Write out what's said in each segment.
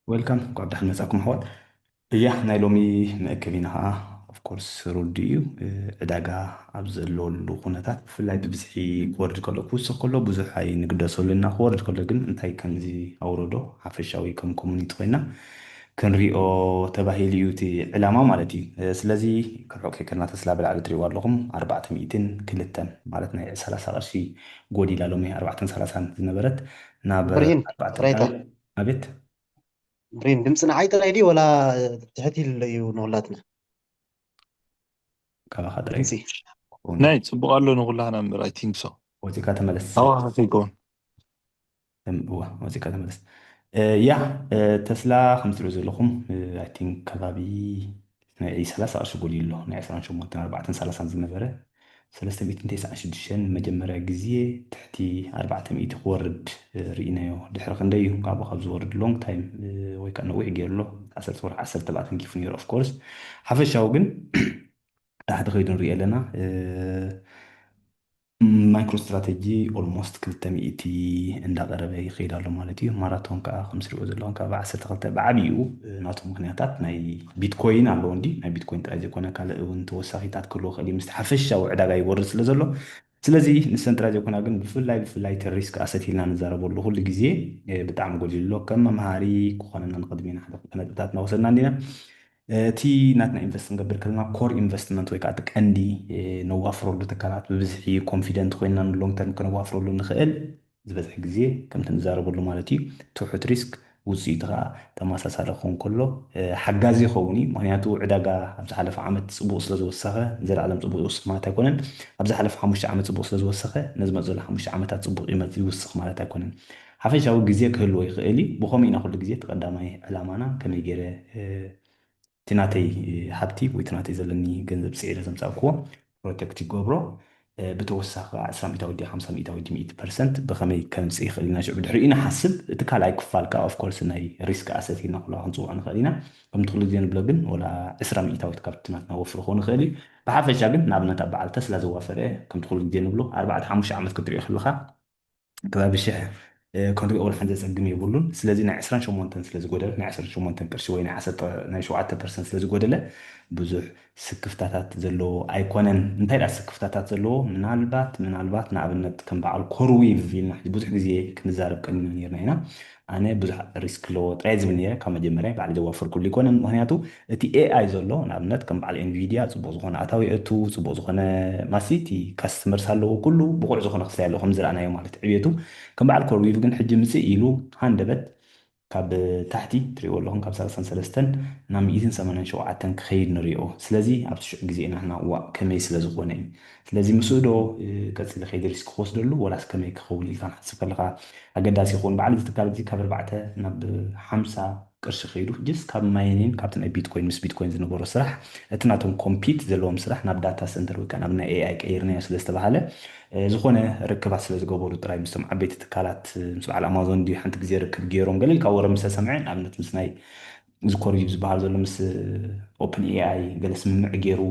ويلكم قاعد دحل مساكم حوال እያ ናይ ሎሚ መአከቢና ከዓ ኦፍኮርስ ሩልዲ እዩ ዕዳጋ ኣብ ዘለሉ ኩነታት ብፍላይ ብብዝሒ ክወርድ ከሎ ክውስኽ ከሎ ብዙሕ ኣይንግደሰሉና ክወርድ ከሎ ግን እንታይ ከምዚ ኣውረዶ ሓፈሻዊ ከም ኮሙኒቲ ኮይና ክንሪኦ ተባሂሉ እዩ እቲ ዕላማ ማለት እዩ ስለዚ ክርሕቅ ከይከድና ተስላ ብላዕሊ ትሪእዎ ኣለኹም 402 ማለት ናይ 30 ቅርሺ ጎዲላ ሎሚ 430 ዝነበረት ናብ برين 4 ترايتا ኣቤት برين دمسنا عيط رايدي ولا تحتي اللي نولاتنا ካባኻ ጥራይ دمسي كون ناي تصبغ له نقول لها انا اي ثينك سو وزيكا تملس اه هيكون هو وزيكا تملس يا تسلا خمس روز لكم اي ثينك كبابي ناي 30 قرش قولي له ناي 10 شو ممكن 4 30 زنبره 396 مجمرة جزية تحتي 400 ورد رينايو دحر خندي قابو خبز ورد لونج تايم ويكانو ويغير له 10 صور 10 تبعت كيف نير اوف كورس حفشاو ግን تحت خيدون نري لنا ማይክሮ ስትራቴጂ ኦልሞስት 200 እንዳቀረበ ይኸይድ ኣሎ ማለት እዩ ማራቶን ከዓ ከም ትሪእዎ ዘለኹም ካብ 12 ብዓብይኡ ናቶም ምክንያታት ናይ ቢትኮይን ኣለዎ እንዲ ናይ ቢትኮይን ጥራይ ዘይኮነ ካልእ እውን ተወሳኺታት ክህልዎ ክእል እዩ ምስቲ ሓፈሻዊ ዕዳጋ ይወርድ ስለ ዘሎ ስለዚ ንሰን ጥራይ ዘይኮና ግን ብፍላይ እቲ ሪስክ ኣሰት ኢልና ንዛረበሉ ኩሉ ግዜ ብጣዕሚ ጎሊሉ ኣሎ ከም መምሃሪ ክኾነና ንቅድሚ ኢና ሓደ ነጥብታት እናወሰድና እንዲና እቲ ናትና ኢንቨስት ክንገብር ከለና ኮር ኢንቨስትመንት ወይ ከዓ እቲ ቀንዲ ነዋፍረሉ ትካላት ብብዝሒ ኮንፊደንት ኮይና ሎንግ ተርም ክነዋፍረሉ ንኽእል ዝበዝሕ ግዜ ከምቲ ንዛረበሉ ማለት እዩ ትሑት ሪስክ ውፅኢቱ ከዓ ተመሳሳሊ ክኸውን ከሎ ሓጋዚ ይኸውን እዩ ምክንያቱ ዕዳጋ ኣብ ዝሓለፈ ዓመት ፅቡቅ ስለዝወሰኸ ዘለዓለም ፅቡቅ ይውስኽ ማለት ኣይኮነን ኣብ ዝሓለፈ 5 ዓመት ፅቡቅ ስለዝወሰኸ ነዚ መፅ ዘሎ 5 ዓመታት ፅቡቅ ይውስኽ ማለት ኣይኮነን ሓፈሻዊ ግዜ ክህልዎ ይኽእል እዩ ብከምኡ ኢና ኩሉ ግዜ ተቀዳማይ ዕላማና ከመይ ገይረ እቲ ናተይ ሃብቲ ወይ እቲ ናተይ ዘለኒ ገንዘብ ስዒረ ዘምፃእክዎ ፕሮቴክት ይገብሮ ብተወሳኺ 10 ሚእታዊ ዲ 50 ሚእታዊ ዲ 100% ብኸመይ ከምፅእ ይኽእል ኢና ሽዑ ድሕሪኡ ኢና ሓስብ እቲ ካልኣይ ክፋል ከዓ ኦፍኮርስ ናይ ሪስክ ኣሰት ኢልና ኩላ ክንፅውዖ ንኽእል ኢና ከምቲ ኩሉ ግዜ ንብሎ ግን ወላ 20 ሚእታዊት ካብቲ ናትና ወፍሪ ክኸውን ይኽእል እዩ ብሓፈሻ ግን ንኣብነት ኣብ በዓል ተስላ ዘዋፈረ ከምቲ ኩሉ ግዜ ንብሎ 4 ዓመት ክትሪኦ ከለካ ከባቢ ሽሕ ክንሪኦ ወልሓን ዘፀግም የብሉን ስለዚ ናይ 28 ስለዝጎደለ ናይ 18 ቅርሺ ወይ ናይ 7% ስለዝጎደለ ብዙሕ ስክፍታታት ዘለዎ ኣይኮነን እንታይ ዳ ስክፍታታት ዘለዎ ምናልባት ንኣብነት ከም በዓል ኮርዊቭ ኢልና ብዙሕ ግዜ ክንዛረብ ቀኒና ነርና ኢና ኣነ ብዙሕ ሪስክ ኣለዎ ጥራይ ዝብል ነረ ካብ መጀመርያ ባዕሊ ዘዋፍር ኩሉ ይኮነን ምክንያቱ እቲ ኤኣይ ዘሎ ንኣብነት ከም በዓል ኤንቪድያ ፅቡቅ ዝኾነ ኣታዊዕቱ ፅቡቅ ዝኾነ ማሲቲ ካስተመርስ ኣለዎ ኩሉ ብቁዕ ዝኾነ ክስታይ ኣለዎ ከም ዝረኣናዮ ማለት ዕብየቱ ከም በዓል ኮርዊቭ ግን ሕጂ ምፅእ ኢሉ ሃንደበት ካብ ታሕቲ ትሪእዎ ኣለኹም ካብ 33 ናብ 187 ክኸይድ ንሪኦ ስለዚ ኣብ ትሽዑ ግዜ ኢና ናዋእ ከመይ ስለ ዝኾነ እዩ ስለዚ ምስኡ ዶ ቀፂለ ከይዲ ሪስክ ክወስደሉ ወላስ ከመይ ክኸውን ኢልካ ንሓስብ ከለካ ኣገዳሲ ይኸውን በዓል ዝትካል እዚ ካብ 4 ናብ 50 ቅርሺ ከይዱ ጅስ ካብ ማይኒን ካብቲ ናይ ቢትኮይን ምስ ቢትኮይን ዝነበሮ ስራሕ እቲ ናቶም ኮምፒት ዘለዎም ስራሕ ናብ ዳታ ሰንተር ወይ ከዓ ናብ ናይ ኤኣይ ቀይርናዮ ስለዝተባሃለ ዝኾነ ርክባት ስለ ዝገበሩ ጥራይ ምስቶም ዓበይቲ ትካላት ምስ በዓል ኣማዞን ድዩ ሓንቲ ግዜ ርክብ ገይሮም ገለ ኢልካ ወረ ምስ ተሰምዐ ንኣብነት ምስ ናይ ዝኮርዩ ዝበሃል ዘሎ ምስ ኦፕን ኤኣይ ገለ ስምምዕ ገይሩ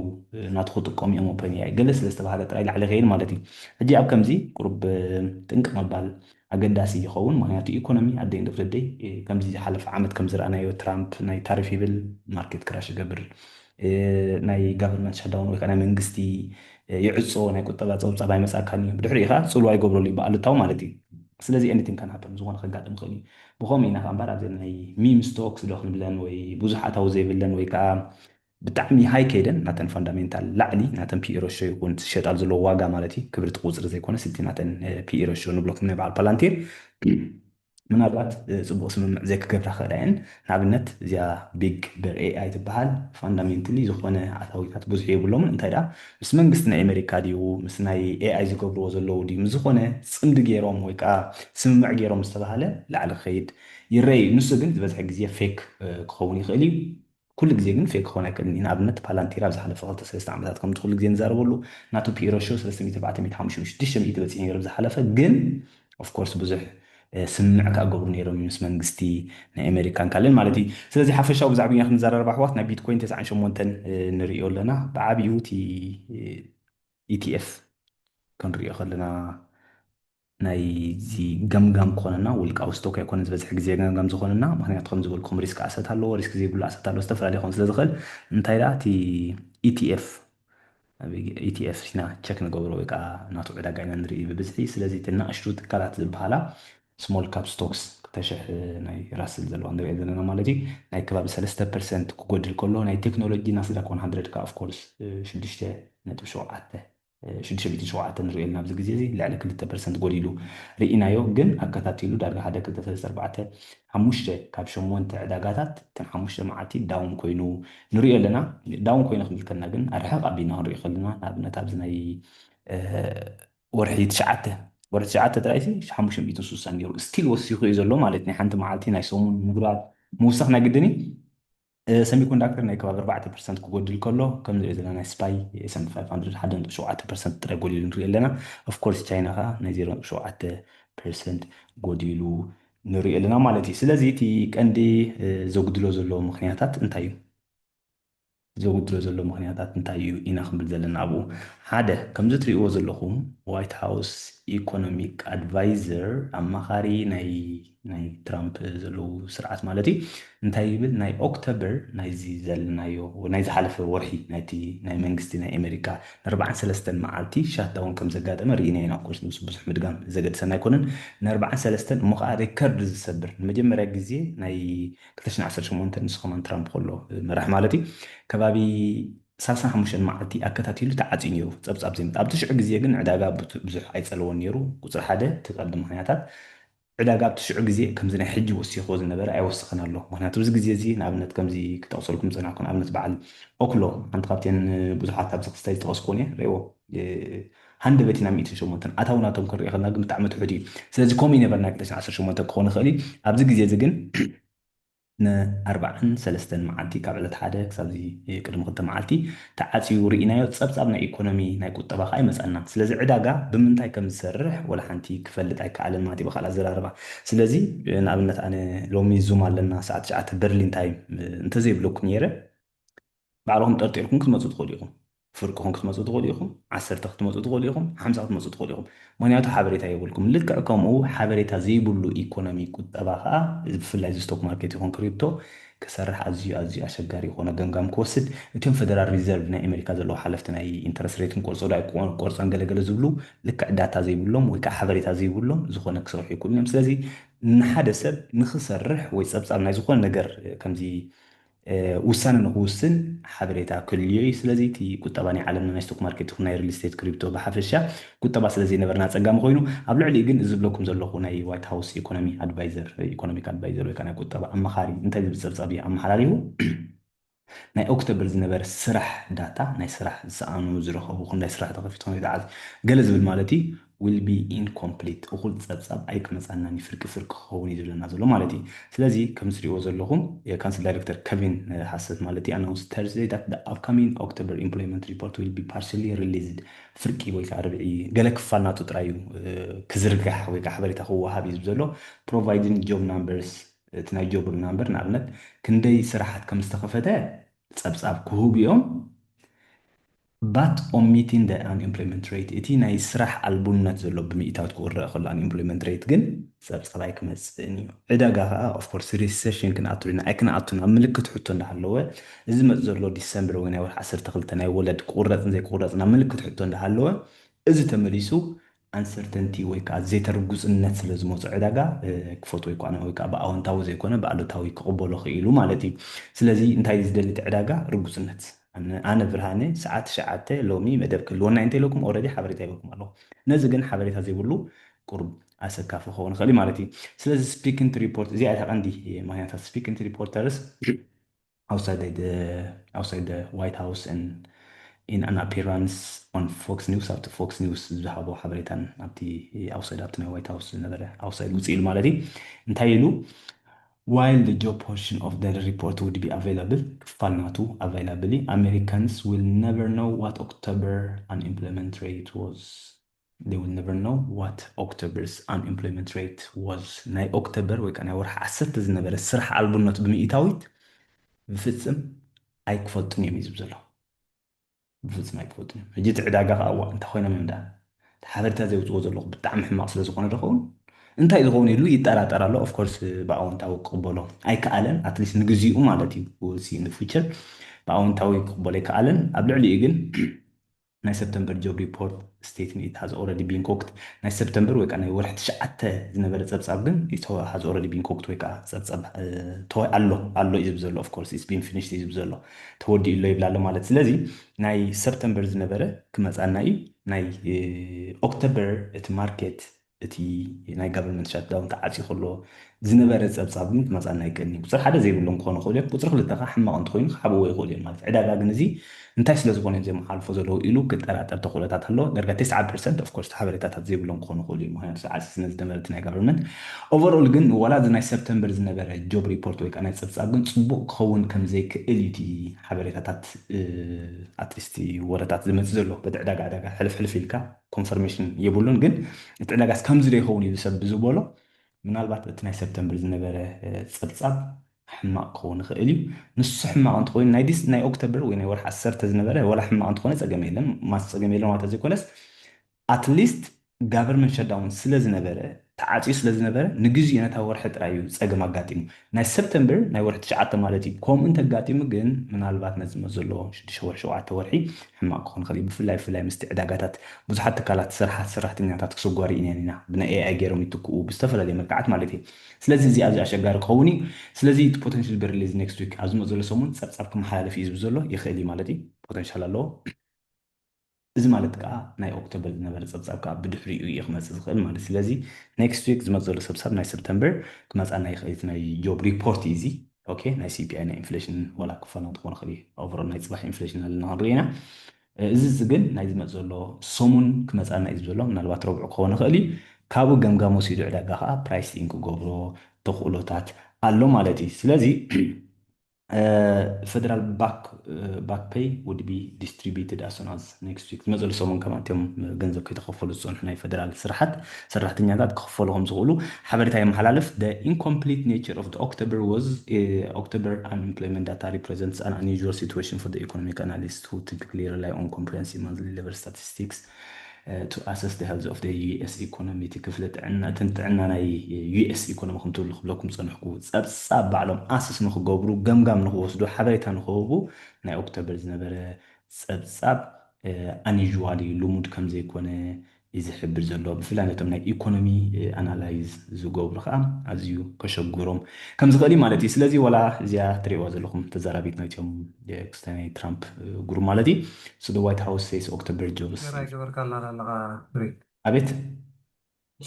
ናቱ ክጥቀሙ እዮም ኦፕን ኤኣይ ገለ ስለዝተባሃለ ጥራይ ላዕሊ ከይድ ማለት እዩ ሕጂ ኣብ ከምዚ ቁሩብ ጥንቂ መባል ኣገዳሲ ይኸውን ምክንያቱ ኢኮኖሚ ኣደይ እንደ ፍለደይ ከምዚ ዝሓለፈ ዓመት ከም ዝረኣናዮ ትራምፕ ናይ ታሪፍ ይብል ማርኬት ክራሽ ይገብር ናይ ጋቨርንመንት ሸዳውን ወይ ከዓ ናይ መንግስቲ ይዕፆ ናይ ቁጠባ ፀብፃብ ኣይመፃካኒ ብድሕሪኡ ከዓ ፅልዋ ይገብረሉ ይበኣልታው ማለት እዩ ስለዚ ኤኒቲንግ ካን ሃፐን ዝኾነ ከጋጥም ክእል እዩ ብከምኡ ኢና ከዓ እምበር ኣብዚ ናይ ሚም ስቶክስ ዶ ክንብለን ወይ ብዙሕ ኣታዊ ዘይብለን ወይ ከዓ ብጣዕሚ ሃይ ከይደን ናተን ፈንዳሜንታል ላዕሊ ናተን ፒኢሮሾ ይኩን ትሸጣል ዘለዎ ዋጋ ማለት እዩ ክብሪ ትቁፅሪ ዘይኮነ ስቲ ናተን ፒኢሮሾ ንብሎ ከም ናይ በዓል ፓላንቲር ምናልባት ፅቡቅ ስምምዕ ዘይክገብራ ክእላ እየን ንኣብነት እዚኣ ቢግ በር ኤኣይ ትበሃል ፋንዳሜንትሊ ዝኾነ ኣታዊታት ብዙሕ የብሎምን እንታይ ዳ ምስ መንግስቲ ናይ ኣሜሪካ ድዩ ምስ ናይ ኤኣይ ዝገብርዎ ዘለዉ ድዩ ምስ ዝኾነ ፅምዲ ገይሮም ወይ ከዓ ስምምዕ ገይሮም ዝተባሃለ ላዕሊ ክኸይድ ይረአ እዩ ንሱ ግን ዝበዝሐ ግዜ ፌክ ክኸውን ይኽእል እዩ ኩሉ ግዜ ግን ፌክ ክኸውን ኣይክእልን እዩ ንኣብነት ፓላንቲራ ዝሓለፈ 2 ዓመታት ከምቲ ኩሉ ግዜ ንዛረበሉ ናቱ ፒኢሮሾ 3456 በፂሑ ነይሩ ዝሓለፈ ግን ኦፍኮርስ ብዙሕ ስምምዕ ክኣገብሩ ነይሮም ምስ መንግስቲ ናይ ኣሜሪካን ካልእን ማለት እዩ ስለዚ ሓፈሻዊ ብዛዕባ ኢና ክንዘራረብ ኣሕዋት ናይ ቢትኮይን 98 ንሪኦ ኣለና ብዓብዩ እቲ ኢቲኤፍ ክንሪኦ ከለና ናይዚ ገምጋም ክኾነና ውልቃዊ ስቶክ ኣይኮነ ዝበዝሕ ግዜ ገምጋም ዝኾነና ምክንያቱ ከም ዝበልኩም ሪስክ ኣሰት ኣለዎ ሪስክ ዘይብሉ ኣሰት ኣለዎ ዝተፈላለዩ ክኾን ስለ ዝኽእል እንታይ ዳ እቲ ኢቲኤፍ ኢቲኤፍ ኢና ቸክ ንገብሮ ወይ ከዓ ናቱ ዕዳጋ ኢና ንርኢ ብብዝሒ ስለዚ እቲ ናእሽቱ ትካላት ዝበሃላ ስሞል ካፕ ስቶክስ 2,000 ናይ ራስል ዘለዋ ንሪኦ ዘለና ማለት እዩ ናይ ከባቢ 3% ክጎድል ከሎ ናይ ቴክኖሎጂ ናስዳክ 100 ካ ኦፍኮርስ 6.7 6.7 ንሪኦ ኣለና ኣብዚ ግዜ እዚ ልዕሊ 2% ጎዲሉ ርኢናዮ ግን ኣከታቲሉ ዳርጋ 1 2 3 4 5 ካብ 8 ዕዳጋታት እተን 5 መዓልቲ ዳውን ኮይኑ ንሪኦ ኣለና ዳውን ኮይኑ ክንብል ከለና ግን ኣርሕቕ ኣቢልና ክንሪኦ ከለና ንኣብነት ኣብዚ ናይ ወርሒ 9 ወርሒ 9 ጥራይሲ 560 ነይሩ ስቲል ወሲኹ እዩ ዘሎ ማለት ናይ ሓንቲ መዓልቲ ናይ ሰሙን ምግባር ምውሳኽ ናይ ግድን ሰሚኮንዳክተር ናይ ከባቢ 4% ክጎድል ከሎ ከም ንሪኦ ዘለና ናይ ስፓይ S&P 500 1.7% ጥራይ ጎዲሉ ንሪኦ ኣለና ኦፍኮርስ ቻይና ከዓ ናይ 0.7% ጎዲሉ ንሪኦ ኣለና ማለት እዩ ስለዚ እቲ ቀንዲ ዘጉድሎ ዘሎ ምክንያታት እንታይ እዩ ዘጉድሎ ዘሎ ምክንያታት እንታይ እዩ ኢና ክንብል ዘለና ኣብኡ ሓደ ከምዚ ትሪእዎ ዘለኹም ዋይት ሃውስ ኢኮኖሚክ ኣድቫይዘር ኣማኻሪ ናይ ትራምፕ ዘለዉ ስርዓት ማለት እዩ እንታይ ይብል ናይ ኦክቶበር ናይዚ ዘለናዮ ናይ ዝሓለፈ ወርሒ ናይቲ ናይ መንግስቲ ናይ ኣሜሪካ 43 መዓልቲ ሻትዳውን ከም ዘጋጠመ ርኢና ኢና ኮርስ ምስ ብዙሕ ምድጋም ዘገድሰና ኣይኮነን ን43 እሞ ከዓ ሬከርድ ዝሰብር ንመጀመርያ ግዜ ናይ 2018 ንስኹም ትራምፕ ከሎ መራሕ ማለት እዩ ከባቢ 35 መዓልቲ ኣከታቲሉ ተዓፂዩ ነይሩ ፀብፃብ ዘይመጣ ኣብቲ ሽዑ ግዜ ግን ዕዳጋ ብዙሕ ኣይፀለዎን ነይሩ ቁፅሪ ሓደ ትቐልዲ ምክንያታት ዕዳጋ ኣብቲ ሽዑ ግዜ ከምዚ ናይ ሕጂ ወሲኽዎ ዝነበረ ኣይወስኽን ኣሎ ምክንያቱ እዚ ግዜ እዚ ንኣብነት ከምዚ ክጠቕሰልኩም ዝፀናሕኩ ንኣብነት በዓል ኦክሎ ሓንቲ ካብተን ብዙሓት ኣብዚ ክስታይ ዝጠቐስኩን እየ ሪእዎ ሃንደበት ኢና 108 ኣታውናቶም ክንሪኦ ከለና ግን ብጣዕሚ ትሑት እዩ ስለዚ ከምኡ ነበርና 218 ክኾን ይኽእል እዩ ኣብዚ ግዜ እዚ ግን ን43 መዓልቲ ካብ ዕለት ሓደ ክሳብዚ ቅድሚ 2 መዓልቲ ተዓፅዩ ርኢናዮ ፀብፃብ ናይ ኢኮኖሚ ናይ ቁጠባ ከዓ ይመፀና ስለዚ ዕዳጋ ብምንታይ ከም ዝሰርሕ ወላ ሓንቲ ክፈልጥ ኣይከኣለን ማለት እዩ ብካልእ ኣዘራርባ ስለዚ ንኣብነት ኣነ ሎሚ ዙም ኣለና ሰዓት 9 በርሊን ታይም እንተዘይብለኩም ነይረ ባዕልኩም ጠርጢርኩም ክትመፁ ትኽእሉ ኢኹም ፍርቅኹም ክትመፁ ትኽእሉ ኢኹም 10 ክትመፁ ትኽእሉ ኢኹም 50 ክትመፁ ትኽእሉ ኢኹም ምክንያቱ ሓበሬታ የብልኩም ልክዕ ከምኡ ሓበሬታ ዘይብሉ ኢኮኖሚ ቁጠባ ከዓ ብፍላይ ስቶክ ማርኬት ይኹን ክሪፕቶ ክሰርሕ ኣዝዩ ኣዝዩ ኣሸጋሪ ይኮነ ገምጋም ክወስድ እቶም ፌደራል ሪዘርቭ ናይ ኣሜሪካ ዘለዎ ሓለፍቲ ናይ ኢንተረስት ሬትን ቆርፆ ዳ ቆርፆን ገለገለ ዝብሉ ልክዕ ዳታ ዘይብሎም ወይ ከዓ ሓበሬታ ዘይብሎም ዝኾነ ክሰርሑ ይክእሉ እዮም ስለዚ ንሓደ ሰብ ንክሰርሕ ወይ ፀብፃብ ናይ ዝኾነ ነገር ከምዚ ውሳነ ንክውስን ሓበሬታ ክልዮ እዩ ስለዚ እቲ ቁጠባ ናይ ዓለምና ናይ ስቶክ ማርኬት ይኹን ናይ ሪል ስቴት ክሪፕቶ ብሓፈሻ ቁጠባ ስለዘይነበርና ፀጋሚ ኮይኑ ኣብ ልዕሊ ግን ዝብለኩም ዘለኹ ናይ ዋይት ሃውስ ኢኮኖሚክ ኣድቫይዘር ወይ ከዓ ናይ ቁጠባ ኣማኻሪ እንታይ ዝብል ፀብፃብ እዩ ኣመሓላሊፉ ናይ ኦክቶበር ዝነበረ ስራሕ ዳታ ናይ ስራሕ ዝሰኣኑ ዝረኸቡ ናይ ስራሕ ተኸፊቱ ገለ ዝብል ማለት እዩ will be incomplete እኹል ፀብፃብ ኣይክመፃናን ፍርቂ ፍርቂ ክኸውን እዩ ዝብለና ዘሎ ማለት እዩ ስለዚ ከም ዝሪእዎ ዘለኹም ካውንስል ዳይሬክተር ከቪን ሓሰት ማለት እዩ announced Thursday that the upcoming October employment report will be partially released ፍርቂ ወይ ከዓ ርብዒ ገለ ክፋል ናቱ ጥራይ እዩ ክዝርጋሕ ወይ ከዓ ሓበሬታ ክወሃብ እዩ ዘሎ providing job numbers እቲ ናይ ጆብ ናምበር ንኣብነት ክንደይ ስራሓት ከም ዝተኸፈተ ፀብፃብ ክህቡ እዮም ባት ኦሚቲንግ አንኤምፕሎይመንት ሬት እቲ ናይ ስራሕ ኣልቡልነት ዘሎ ብምእታዊት ክውረአ ከሎ አንኤምፕሎይመንት ሬት ግን ፀብፀባይ ክመፅእን እዩ ዕዳጋ ከዓ ኦፍኮርስ ሪሴሽን ክንኣቱ ኢና ኣይክንኣቱን ኣብ ምልክት ሕቶ እንዳሃለወ እዚ መፅ ዘሎ ዲሰምበር ወይ ናይ ወርሒ 12 ናይ ወለድ ክቁረፅን ዘይክቁረፅን ኣብ ምልክት ሕቶ እንዳሃለወ እዚ ተመሊሱ አንሰርተንቲ ወይ ከዓ ዘይተርጉፅነት ስለ ዝመፁ ዕዳጋ ክፈትዎ ይኮነ ወይ ከዓ ብኣወንታዊ ዘይኮነ ብኣሉታዊ ክቕበሎ ክኢሉ ማለት እዩ ስለዚ እንታይ ዝደሊ እቲ ዕዳጋ ርጉፅነት ኣነ ብርሃነ ሰዓት 9 ሎሚ መደብ ክህልወና እንተኢለኩም ኦልሬዲ ሓበሬታ ይበኩም ኣለኹ ነዚ ግን ሓበሬታ ዘይብሉ ቁርብ ኣሰካፍ ክኸውን ይኽእል እዩ ማለት እዩ ስለዚ ስፒኪንግ ቱ ሪፖርት እዚኣ እታ ቀንዲ ምክንያታት ስፒኪንግ ቱ ሪፖርተርስ outside the White House and in an appearance on Fox News after Fox News ዝሃቦ ሓበሬታን ኣብቲ outside ኣብቲ ናይ White House ዝነበረ outside ውፅኢሉ ማለት እዩ እንታይ ኢሉ while the job portion of the report would be available falnatu available Americans will never know what October unemployment rate was they will never know what October's unemployment rate was ናይ ኦክቶበር ወይ ከዓ ናይ ወርሒ 10 ዝነበረ ስራሕ ኣልቡልነቱ ብምእታዊት ብፍፅም ኣይክፈልጡን እዮም ይዝብ ዘሎ ብፍፅም ኣይክፈልጡን ሕጂ እቲ ዕዳጋ ከዓ እንታይ ኮይኖም እዮም ዳ ሓበሬታ ዘይውፅዎ ዘለኹ ብጣዕሚ ሕማቕ ስለ ዝኾነ ድኸውን እንታይ ዝኸውን ኢሉ ይጠራጠር ኣሎ ኦፍኮርስ ብኣወንታዊ ክቕበሎ ኣይከኣለን ኣትሊስት ንግዚኡ ማለት እዩ ንፊቸር ብኣወንታዊ ክቕበሎ ኣይከኣለን ኣብ ልዕሊኡ ግን ናይ ሰፕተምበር ጆብ ሪፖርት ስቴትመንት it has already been cooked ናይ ሰፕተምበር ወይ ከዓ ናይ ወርሒ 9 ዝነበረ ፀብፃብ ግን it has already been cooked ወይ ከዓ ፀብፃብ ኣሎ እዩ ዝብል ዘሎ of course it's been finished እዩ ዝብል ዘሎ ተወዲኡ ኣሎ ይብላ ኣሎ ማለት ስለዚ ናይ ሰፕተምበር ዝነበረ ክመፃና እዩ ናይ ኦክቶበር እቲ ማርኬት እቲ ናይ ጋቨርንመንት ሻትዳውን ተዓፅዩ ከሎ ዝነበረ ፀብፃብ ግን ክመፃና ይቀኒ ቁፅሪ ሓደ ዘይብሎም ክኾኑ ይኽእሉ እዮም ቁፅሪ ክልተ ከዓ ሕማቕ እንተኮይኑ ክሓብዎ ይኽእሉ እዮም ማለት ዕዳጋ ግን እዚ እንታይ ስለ ዝኾነ ዘይመሓልፎ ዘለዉ ኢሉ ክጠራጠር ተኽእሎታት ኣሎ ዳርጋ 9% ኦፍኮርስ ሓበሬታታት ዘይብሎም ክኾኑ ይኽእሉ እዩ ምክንያቱ ዓፂ ስለ ዝነበረ እቲ ናይ ጋቨርንመንት ኦቨርኦል ግን ወላ እዚ ናይ ሰፕተምበር ዝነበረ ጆብ ሪፖርት ወይ ከዓ ናይ ፀብፃብ ግን ፅቡቅ ክኸውን ከም ዘይክእል እዩ እቲ ሓበሬታታት ኣትሊስት ወረታት ዝመፅእ ዘሎ በቲ ዕዳጋ ዕዳጋ ሕልፍ ሕልፍ ኢልካ ኮንፈርሜሽን የብሉን ግን እቲ ዕዳጋስ ከምዚ ዶ ይኸውን እዩ ሰብ ብዝበሎ ምናልባት እቲ ናይ ሰፕተምበር ዝነበረ ፀብፃብ ሕማቕ ክኸውን ይኽእል እዩ ንሱ ሕማቕ እንተኮይኑ ናይ ኦክቶበር ወይ ናይ ወርሒ 10 ዝነበረ ወላ ሕማቕ እንተኮነ ፀገም የለን ፀገም የለን ማለት ዘይኮነስ ኣትሊስት ጋቨርንመንት ሸዳውን ስለ ዝነበረ ተዓፅዩ ስለ ዝነበረ ንግዚኡ ነታ ወርሒ ጥራይ እዩ ፀገም ኣጋጢሙ ናይ ሰፕተምበር ናይ ወርሒ 9 ማለት እዩ ከምኡ እንተጋጢሙ ግን ምናልባት ነዝመት ዘለዎ 6 ወርሒ 7 ወርሒ ሕማቕ ክኾን ይኽእል እዩ ብፍላይ ምስቲ ዕዳጋታት ብዙሓት ትካላት ሰራሕተኛታት ክስጓር እየን ኢና ብናይ ኤኣይ ገይሮም ይትክኡ ብዝተፈላለየ መልክዓት ማለት እዩ ስለዚ እዚ ኣዝዩ ኣሸጋሪ ክኸውን እዩ ስለዚ እቲ ፖቴንሽል ብሪሊዝ ኔክስት ዊክ ኣብ ዝመፅ ዘሎ ሰሙን ፀብፃብ ክመሓላለፍ እዩ ዝብል ዘሎ ይኽእል እዩ ማለት እዩ ፖቴንሻል ኣለዎ እዚ ማለት ከዓ ናይ ኦክቶበር ዝነበረ ፀብፃብ ከዓ ብድሕሪኡ እዩ ክመፅእ ዝኽእል ማለት ስለዚ ኔክስት ዊክ ዝመፅ ዘሎ ሰብሳብ ናይ ሰፕተምበር ክመፃና ይኽእል ናይ ጆብ ሪፖርት እዩ እዚ ኦኬ ናይ ሲፒኣይ ናይ ኢንፍሌሽን ወላ ክፋና ክኾን ይኽእል እዩ ኦቨሮል ናይ ፅባሕ ኢንፍሌሽን ኣለና ክንርኢ ኢና እዚ ግን ናይ ዝመፅ ዘሎ ሰሙን ክመፃና እዩ ዘሎ ምናልባት ረብዑ ክኸውን ይኽእል እዩ ካብኡ ገምጋም ወሲዱ ዕዳጋ ከዓ ፕራይሲንግ ክገብሮ ተኽእሎታት ኣሎ ማለት እዩ ስለዚ federal back pay would be distributed as soon as next week ዝመፅሉ ሰሙን ከማ እትዮም ገንዘብ ከይተኸፈሉ ዝፀንሑ ናይ ፌደራል ሰራሕተኛታት ክኽፈሎም ዝኽእሉ ሓበሬታ የመሓላለፍ the incomplete nature of the October unemployment data represents an unusual situation for the economic analysts who typically rely on comprehensive monthly level statistics to assess the health of the US economy ትክፍለ ጥዕና ናይ US ኢኮኖሚ ከምትብሉ ክብለኩም ፀንሕኩ ፀብፃብ ባዕሎም ኣሰስ ንክገብሩ ገምጋም ንክወስዱ ሓበሬታ ንክህቡ ናይ ኦክቶበር ዝነበረ ፀብፃብ ኣንዩዥዋሊ ልሙድ ከም ዘይኮነ እዩ ዝሕብር ዘሎ ብፍላይ ነቶም ናይ ኢኮኖሚ ኣናላይዝ ዝገብሩ ከዓ ኣዝዩ ከሸግሮም ከም ዝኽእል እዩ ማለት እዩ ስለዚ ወላ እዚኣ ትሪእዋ ዘለኹም ተዛራቢት ናይቶም ክስታይ ናይ ትራምፕ ጉሩ ማለት እዩ so the white house says october jobs شراي قبل كان لغا بريد ኣቤት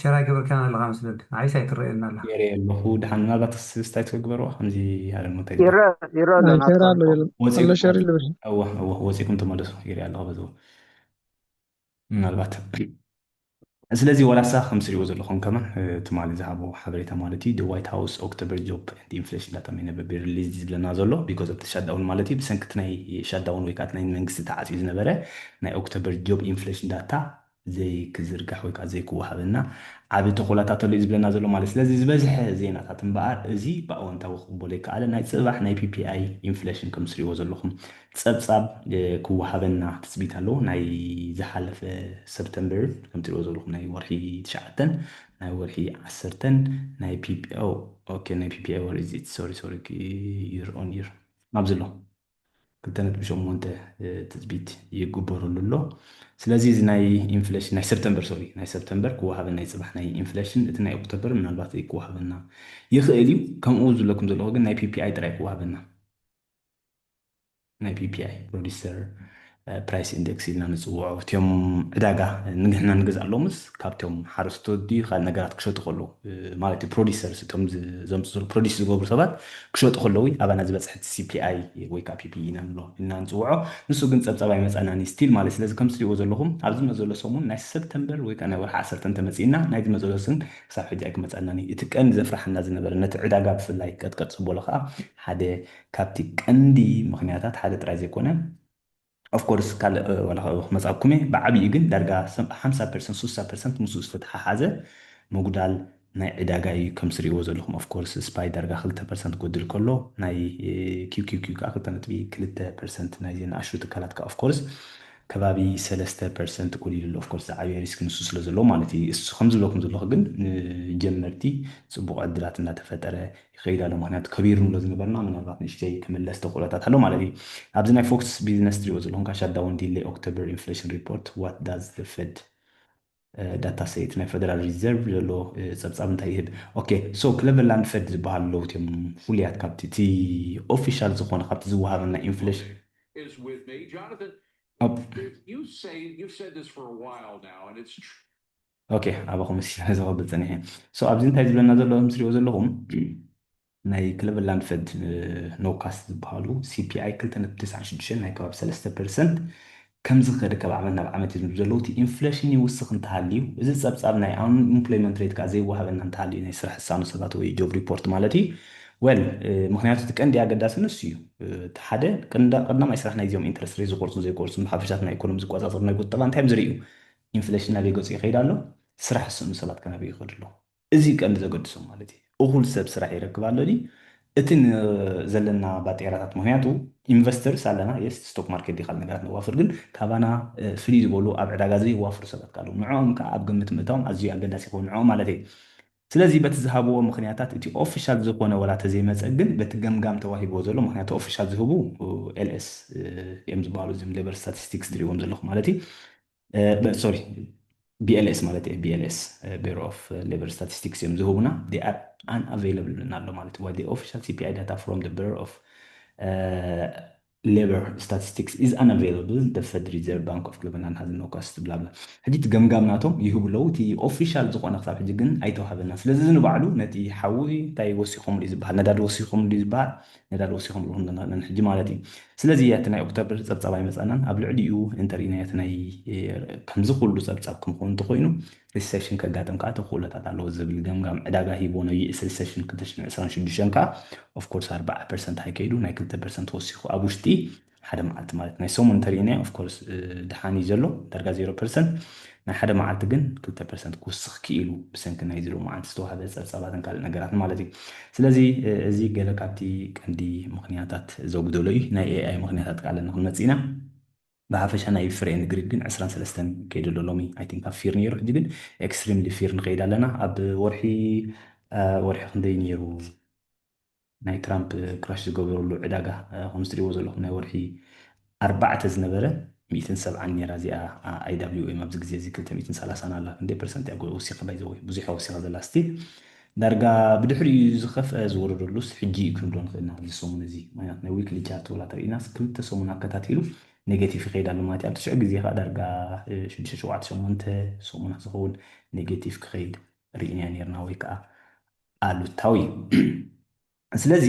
شراي قبل كان لغا مسلد عايسة يترئي لنا لها የርኢ ኣለኹ ድሓን ምናልባት ስታይ ትገብርዎ ከምዚ ሃደሞታይ يرى لنا شير አለው አለ ሸር ልብል ወፂኩም ተመለሱ የርኢ ኣለኹ በዚ ምናልባት ስለዚ ወላሳ ከም ትሪእዎ ዘለኹም ከማ ትማሊ ዝሃቦ ሓበሬታ ማለት እዩ ዋይት ሃውስ ኦክቶበር ጆብ ኢንፍሌሽን ዳታ መይነበ ሪሊዝ ዝብለና ዘሎ ቢኮዝ ኦፍ ሻትዳውን ማለት እዩ ብሰንኪቲ ናይ ሻትዳውን ወይ ከዓ ናይ መንግስቲ ተዓፅዩ ዝነበረ ናይ ኦክቶበር ጆብ ኢንፍሌሽን ዳታ ዘይክዝርጋሕ ወይ ከዓ ዘይክወሃበና ዓብዪ ተኽእሎታት ኣሎ እዩ ዝብለና ዘሎ ማለት ስለዚ ዝበዝሐ ዜናታት እምበኣር እዚ ብኣወንታዊ ክቕበሎ ይከኣለ ናይ ፅባሕ ናይ ፒፒኣይ ኢንፍሌሽን ከም ትሪእዎ ዘለኹም ፀብፃብ ክወሃበና ትፅቢት ኣለዎ ናይ ዝሓለፈ ሰፕተምበር ከም ትሪእዎ ዘለኹም ናይ ወርሒ 9 ናይ ወርሒ 10 ናይ ፒፒኣይ ወር እዚ ሶሪ ይር ኦን ይር ኣብዚ ኣሎ 2.8 ትፅቢት ይግበረሉ ኣሎ ስለዚ እዚ ናይ ኢንፍሌሽን ናይ ሰፕተምበር ክወሃበና ናይ ፅባሕ ናይ ኢንፍሌሽን እቲ ናይ ኦክቶበር ምናልባት ክወሃበና ይኽእል እዩ ከምኡ ዝብለኩም ዘለኹ ግን ናይ ፒፒኣይ ጥራይ ክወሃበና ናይ ፒፒኣይ ፕሮዲሰር ፕራይስ ኢንዴክስ ኢልና ንፅውዖ እትዮም ዕዳጋ ንግሕና ንገዝኣሎምስ ካብቶም ሓረስቶት ድዩ ካልእ ነገራት ክሸጡ ከለዉ ማለት እዩ ፕሮዲሰርስ እቶም ዘምፅኡ ዘሎ ፕሮዲስ ዝገብሩ ሰባት ክሸጡ ከለዉ ኣባና ዝበፅሐት ሲፒኣይ ወይ ከዓ ፒፒ ኢና ንብሎ ኢልና ንፅውዖ ንሱ ግን ፀብፃባይ መፃናኒ ስቲል ማለት ስለዚ ከም ትሪእዎ ዘለኹም ኣብዚ ዝመፅ ዘሎ ሰሙን ናይ ሰፕተምበር ወይ ከዓ ናይ ወርሒ 10 ተመፂና ናይ ዝመፅ ዘሎ ስን ክሳብ ሕጂ ኣይክመፃናኒ እቲ ቀንዲ ዘፍራሕና ዝነበረ ነቲ ዕዳጋ ብፍላይ ቀጥቀጥ ፅበሎ ከዓ ሓደ ካብቲ ቀንዲ ምክንያታት ሓደ ጥራይ ዘይኮነ ኦፍኮርስ ካልእ ዋላ ክመፃኩም እየ ብዓብዪ ግን ዳርጋ 50% 60% ምስኡ ዝተተሓሓዘ ምጉዳል ናይ ዕዳጋ እዩ ከም ትሪእዎ ዘለኹም ኦፍኮርስ ስፓይ ዳርጋ 2% ክጎድል ከሎ ናይ ኪውኪውኪው ከዓ 2.2% ናይ ዜና ኣሽሩ ትካላት ከዓ ኦፍኮርስ ከባቢ 3% ቁሊሉ ኦፍ ኮርስ ዓብዪ ሪስክ ንሱ ስለ ዘለዎ ማለት እዩ እሱ ከም ዝብለኩም ዘለኹ ግን ንጀመርቲ ፅቡቅ ዕድላት እንዳተፈጠረ ይኸይድ ኣሎ ምክንያቱ ከቢር ንብሎ ዝነበርና ምናልባት ንእሽተይ ክምለስ ተኽእሎታት ኣሎ ማለት እዩ ኣብዚ ናይ ፎክስ ቢዝነስ ትሪኦ ዘለኹም ካሻዳውን ዲሌይ ኦክቶበር ኢንፍሌሽን ሪፖርት ዋት ዳዝ ፌድ ዳታ ሴት ናይ ፌደራል ሪዘርቭ ዘሎ ፀብፃብ እንታይ ይህብ ኦኬ ሶ ክለቨላንድ ፌድ ዝበሃል ኣለዉ እትዮም ፍሉያት ካብቲ እቲ ኦፊሻል ዝኾነ ካብቲ ዝወሃበና ኢንፍሌሽን ኦኬ ኣባኹም ዝኸብል ፀኒሐ ሶ ኣብዚ እንታይ ዝብለና ዘሎ ምስ ሪኦ ዘለኹም ናይ ክለቨላንድ ፌድ ኖካስት ዝበሃሉ ሲፒኣይ 2.96 ናይ ከባቢ 3% ከም ዝኸደ ካብ ዓመት ናብ ዓመት እዩ ዘለዎ እቲ ኢንፍሌሽን ይውስኽ እንተሃልዩ እዚ ፀብፃብ ናይ አንኢምፕሎይመንት ሬት ከዓ ዘይወሃበና እንተሃልዩ ናይ ስራሕ ህሳኑ ሰባት ወይ ጆብ ሪፖርት ማለት እዩ ወል ምክንያቱ እቲ ቀንዲ ኣገዳሲ ንሱ እዩ እቲ ሓደ ቀዳማይ ስራሕ ናይ ዚኦም ኢንትረስት ሬት ዝቆርፁን ዘይቆርፁን ብሓፈሻት ናይ ኢኮኖሚ ዝቆፃፀሩ ናይ ቁጠባ እንታይ እዮም ዝርዩ ኢንፍሌሽን ናበይ ገፁ ይኸይድ ኣሎ ስራሕ ዝስእኑ ሰባት ከናበይ ይኸድ ኣሎ እዚ ቀንዲ ዘገድሶም ማለት እዩ እኹል ሰብ ስራሕ ይረክብ ኣሎ ዲ እቲ ዘለና ባጤራታት ምክንያቱ ኢንቨስተርስ ኣለና የስ ስቶክ ማርኬት ዲኻ ነገራት ነዋፍር ግን ካባና ፍልይ ዝበሉ ኣብ ዕዳጋ ዘይዋፍሩ ሰባት ካለው ንዕኦም ከዓ ኣብ ግምት ምእታዎም ኣዝዩ ኣገዳሲ ይኸውን ንዕኦም ማለት እዩ ስለዚ በቲ ዝሃብዎ ምክንያታት እቲ ኦፊሻል ዝኾነ ወላ ተዘይመፀ ግን በቲ ገምጋም ተዋሂብዎ ዘሎ ምክንያቱ ኦፊሻል ዝህቡ ኤልኤስ እዮም ዝበሃሉ እዚኦም ሌበር ስታቲስቲክስ ትሪእዎም ዘለኹ ማለት እዩ ሶሪ BLS ማለት እዩ BLS Bureau of Labor Statistics እዮም ዝህቡና they are unavailable ናሎ ማለት እዩ the official CPI data from the Bureau of Labor Statistics is unavailable the Federal Reserve Bank of Cleveland has no cost bla bla ሕጂ እቲ ገምጋምናቶም ይህብለው እቲ ኦፊሻል ዝኾነ ክሳብ ሕጂ ግን ኣይተዋሃበና ስለዚ ንባዕሉ ነቲ ሓዊ እንታይ ወሲኹም ዝበሃል ነዳዲ ወሲኹም ዝበሃል ነዳዲ ወሲኹም ንሕን ሕጂ ማለት እዩ ስለዚ እቲ ናይ ኦክቶበር ፀብፃብ ኣይመፃናን ኣብ ልዕሊኡ እንተሪእና እቲ ናይ ከምዚ ኩሉ ፀብፃብ ከምኮኑ እንተኮይኑ ሪሴሽን ከጋጥም ከዓ ተኽእሎታት ኣለዎ ዝብል ገምጋም ዕዳጋ ሂቦ ነው ይእስ ሪሴሽን 2026 ከዓ ኦፍኮርስ 40% ሃይከይዱ ናይ 2% ወሲኹ ኣብ ውሽጢ ሓደ መዓልቲ ማለት ናይ ሰሙን እንተሪእና ኦፍኮርስ ድሓኒ ዘሎ ዳርጋ 0% ናይ ሓደ መዓልቲ ግን 2% ክውስኽ ክኢሉ ብሰንኪ ናይ ዝሮ መዓልቲ ዝተዋሃበ ፀብፃባትን ካልእ ነገራትን ማለት እዩ ስለዚ እዚ ገለ ካብቲ ቀንዲ ምክንያታት ዘጉደሎ እዩ ናይ ኤኣይ ምክንያታት ቃለና ክንመፅ ኢና ብሓፈሻ ናይ ፍሬን ግሪድ ግን 23 ከይዱ ኣሎ ሎሚ ኣይ ቲንክ ኣብ ፊር ነይሩ ሕጂ ግን ኤክስትሪምሊ ፊር ንኸይድ ኣለና ኣብ ወርሒ ክንደይ ነይሩ ናይ ትራምፕ ክራሽ ዝገበረሉ ዕዳጋ ከም ዝትሪእዎ ዘለኹም ናይ ወርሒ 4 ዝነበረ 170 ነራ እዚኣ IWM ኣብዚ ግዜ እዚ 230 ኣላ ክንደይ ፐርሰንት እያ ወሲኻ ባይዘወ ብዙሕ ወሲኻ ዘላ ስቲል ዳርጋ ብድሕሪኡ ዝኸፍአ ዝወረደሉስ ሕጂ ክንብሎ ንኽእልና እዚ ሰሙን እዚ ምክንያቱ ናይ ዊክሊ ቻርት ወላ ተሪእናስ ክልተ ሰሙን ኣከታቲሉ ኔጌቲቭ ይኸይድ ኣሎ ማለት እዩ ኣብ ትሽዑ ግዜ ከዓ ዳርጋ 6-7-8 ሰሙናት ዝኸውን ኔጌቲቭ ክኸይድ ርኢና ነርና ወይ ከዓ ኣሉታዊ ስለዚ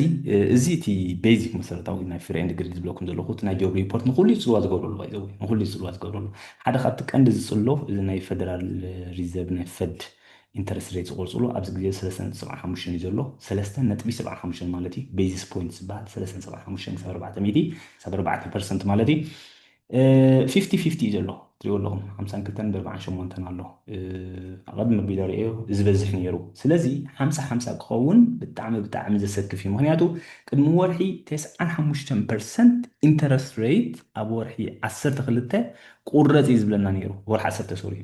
እዚ እቲ ቤዚክ መሰረታዊ ናይ ፍሪ ኤንድ ግሪድ ዝብለኩም ዘለኹ ናይ ጆብ ሪፖርት ንኩሉ ፅልዋ ዝገብረሉ ባይዘው ንኩሉ ፅልዋ ዝገብረሉ ሓደ ካብቲ ቀንዲ ዝፅሎ እዚ ናይ ፌደራል ሪዘርቭ ናይ ፌድ ኢንተረስት ሬት ዝቆርፅሉ ኣብዚ ግዜ 3.75 እዩ ዘሎ 3.75 ማለት እዩ ቤዚስ ፖይንት ዝበሃል 3.75 ክሳብ 4% ማለት እዩ 50-50 እዩ ዘሎ ትሪእዎ ኣለኹም 52-48 ኣሎ ቅድሚ መቢሉ ሪኦ ዝበዝሕ ነይሩ ስለዚ 50-50 ክኸውን ብጣዕሚ ዘሰክፍ እዩ ምክንያቱ ቅድሚ ወርሒ 95% ኢንተረስት ሬት ኣብ ወርሒ 12 ቁረፅ እዩ ዝብለና ነይሩ ወርሒ 10 ሶሪ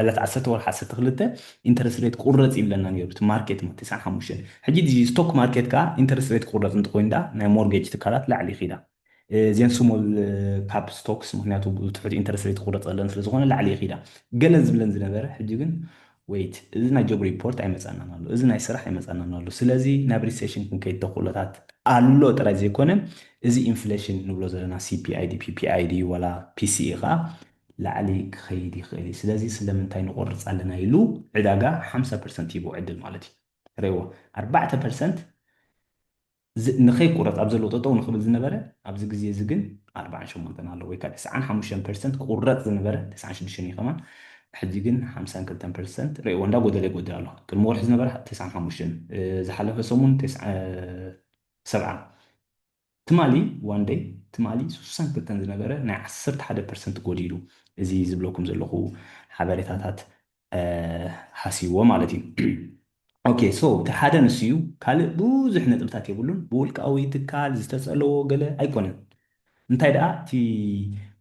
ዕለት 10 ወርሒ 12 ኢንተረስት ሬት ቁረፅ ይብለና ነይሩ እቲ ማርኬት 95 ሕጂ ስቶክ ማርኬት ከዓ ኢንተረስት ሬት ቁረፅ እንትኮይኑ ዳ ናይ ሞርጌጅ ትካላት ላዕሊ ይኺዳ እዚአን ስሞል ካፕ ስቶክስ ምክንያቱ ብትሕቲ ኢንተረስት ሬት ቁረፅ ዘለን ስለዝኾነ ላዕሊ ይኺዳ ገለ ዝብለን ዝነበረ ሕጂ ግን ወይት እዚ ናይ ጆብ ሪፖርት ኣይመፃናን ኣሎ እዚ ናይ ስራሕ ኣይመፃናን ኣሎ ስለዚ ናብ ሪሴሽን ክንከይድ ተኽእሎታት ኣሎ ጥራይ ዘይኮነ እዚ ኢንፍሌሽን ንብሎ ዘለና CPID PPID ወላ PCE ከዓ ላዕሊ ክኸይድ ይኽእል እዩ ስለዚ ስለምንታይ ንቆርፅ ኣለና ኢሉ ዕዳጋ 50% ሂቦ ዕድል ማለት እዩ ሬዎ 4% ንኸይቁረፅ ኣብ ዘሎ ጠጠው ንኽብል ዝነበረ ኣብዚ ግዜ እዚ ግን 48 ኣሎ ወይ ከዓ 95% ክቁረፅ ዝነበረ 96 እዩ ከማን ሕጂ ግን 52% ሪእዎ እንዳጎደለ ይጎድል ኣሎ ቅድሚ ወርሒ ዝነበረ 95 ዝሓለፈ ሰሙን 70 ትማሊ ዋን ዴይ ትማሊ 62 ዝነበረ ናይ 11% ጎዲሉ እዚ ዝብለኩም ዘለኹ ሓበሬታታት ሓሲብዎ ማለት እዩ ኦኬ ሶ እቲ ሓደ ንስ እዩ ካልእ ብዙሕ ነጥብታት የብሉን ብውልቃዊ ትካል ዝተፀለዎ ገለ ኣይኮነን እንታይ ደኣ እቲ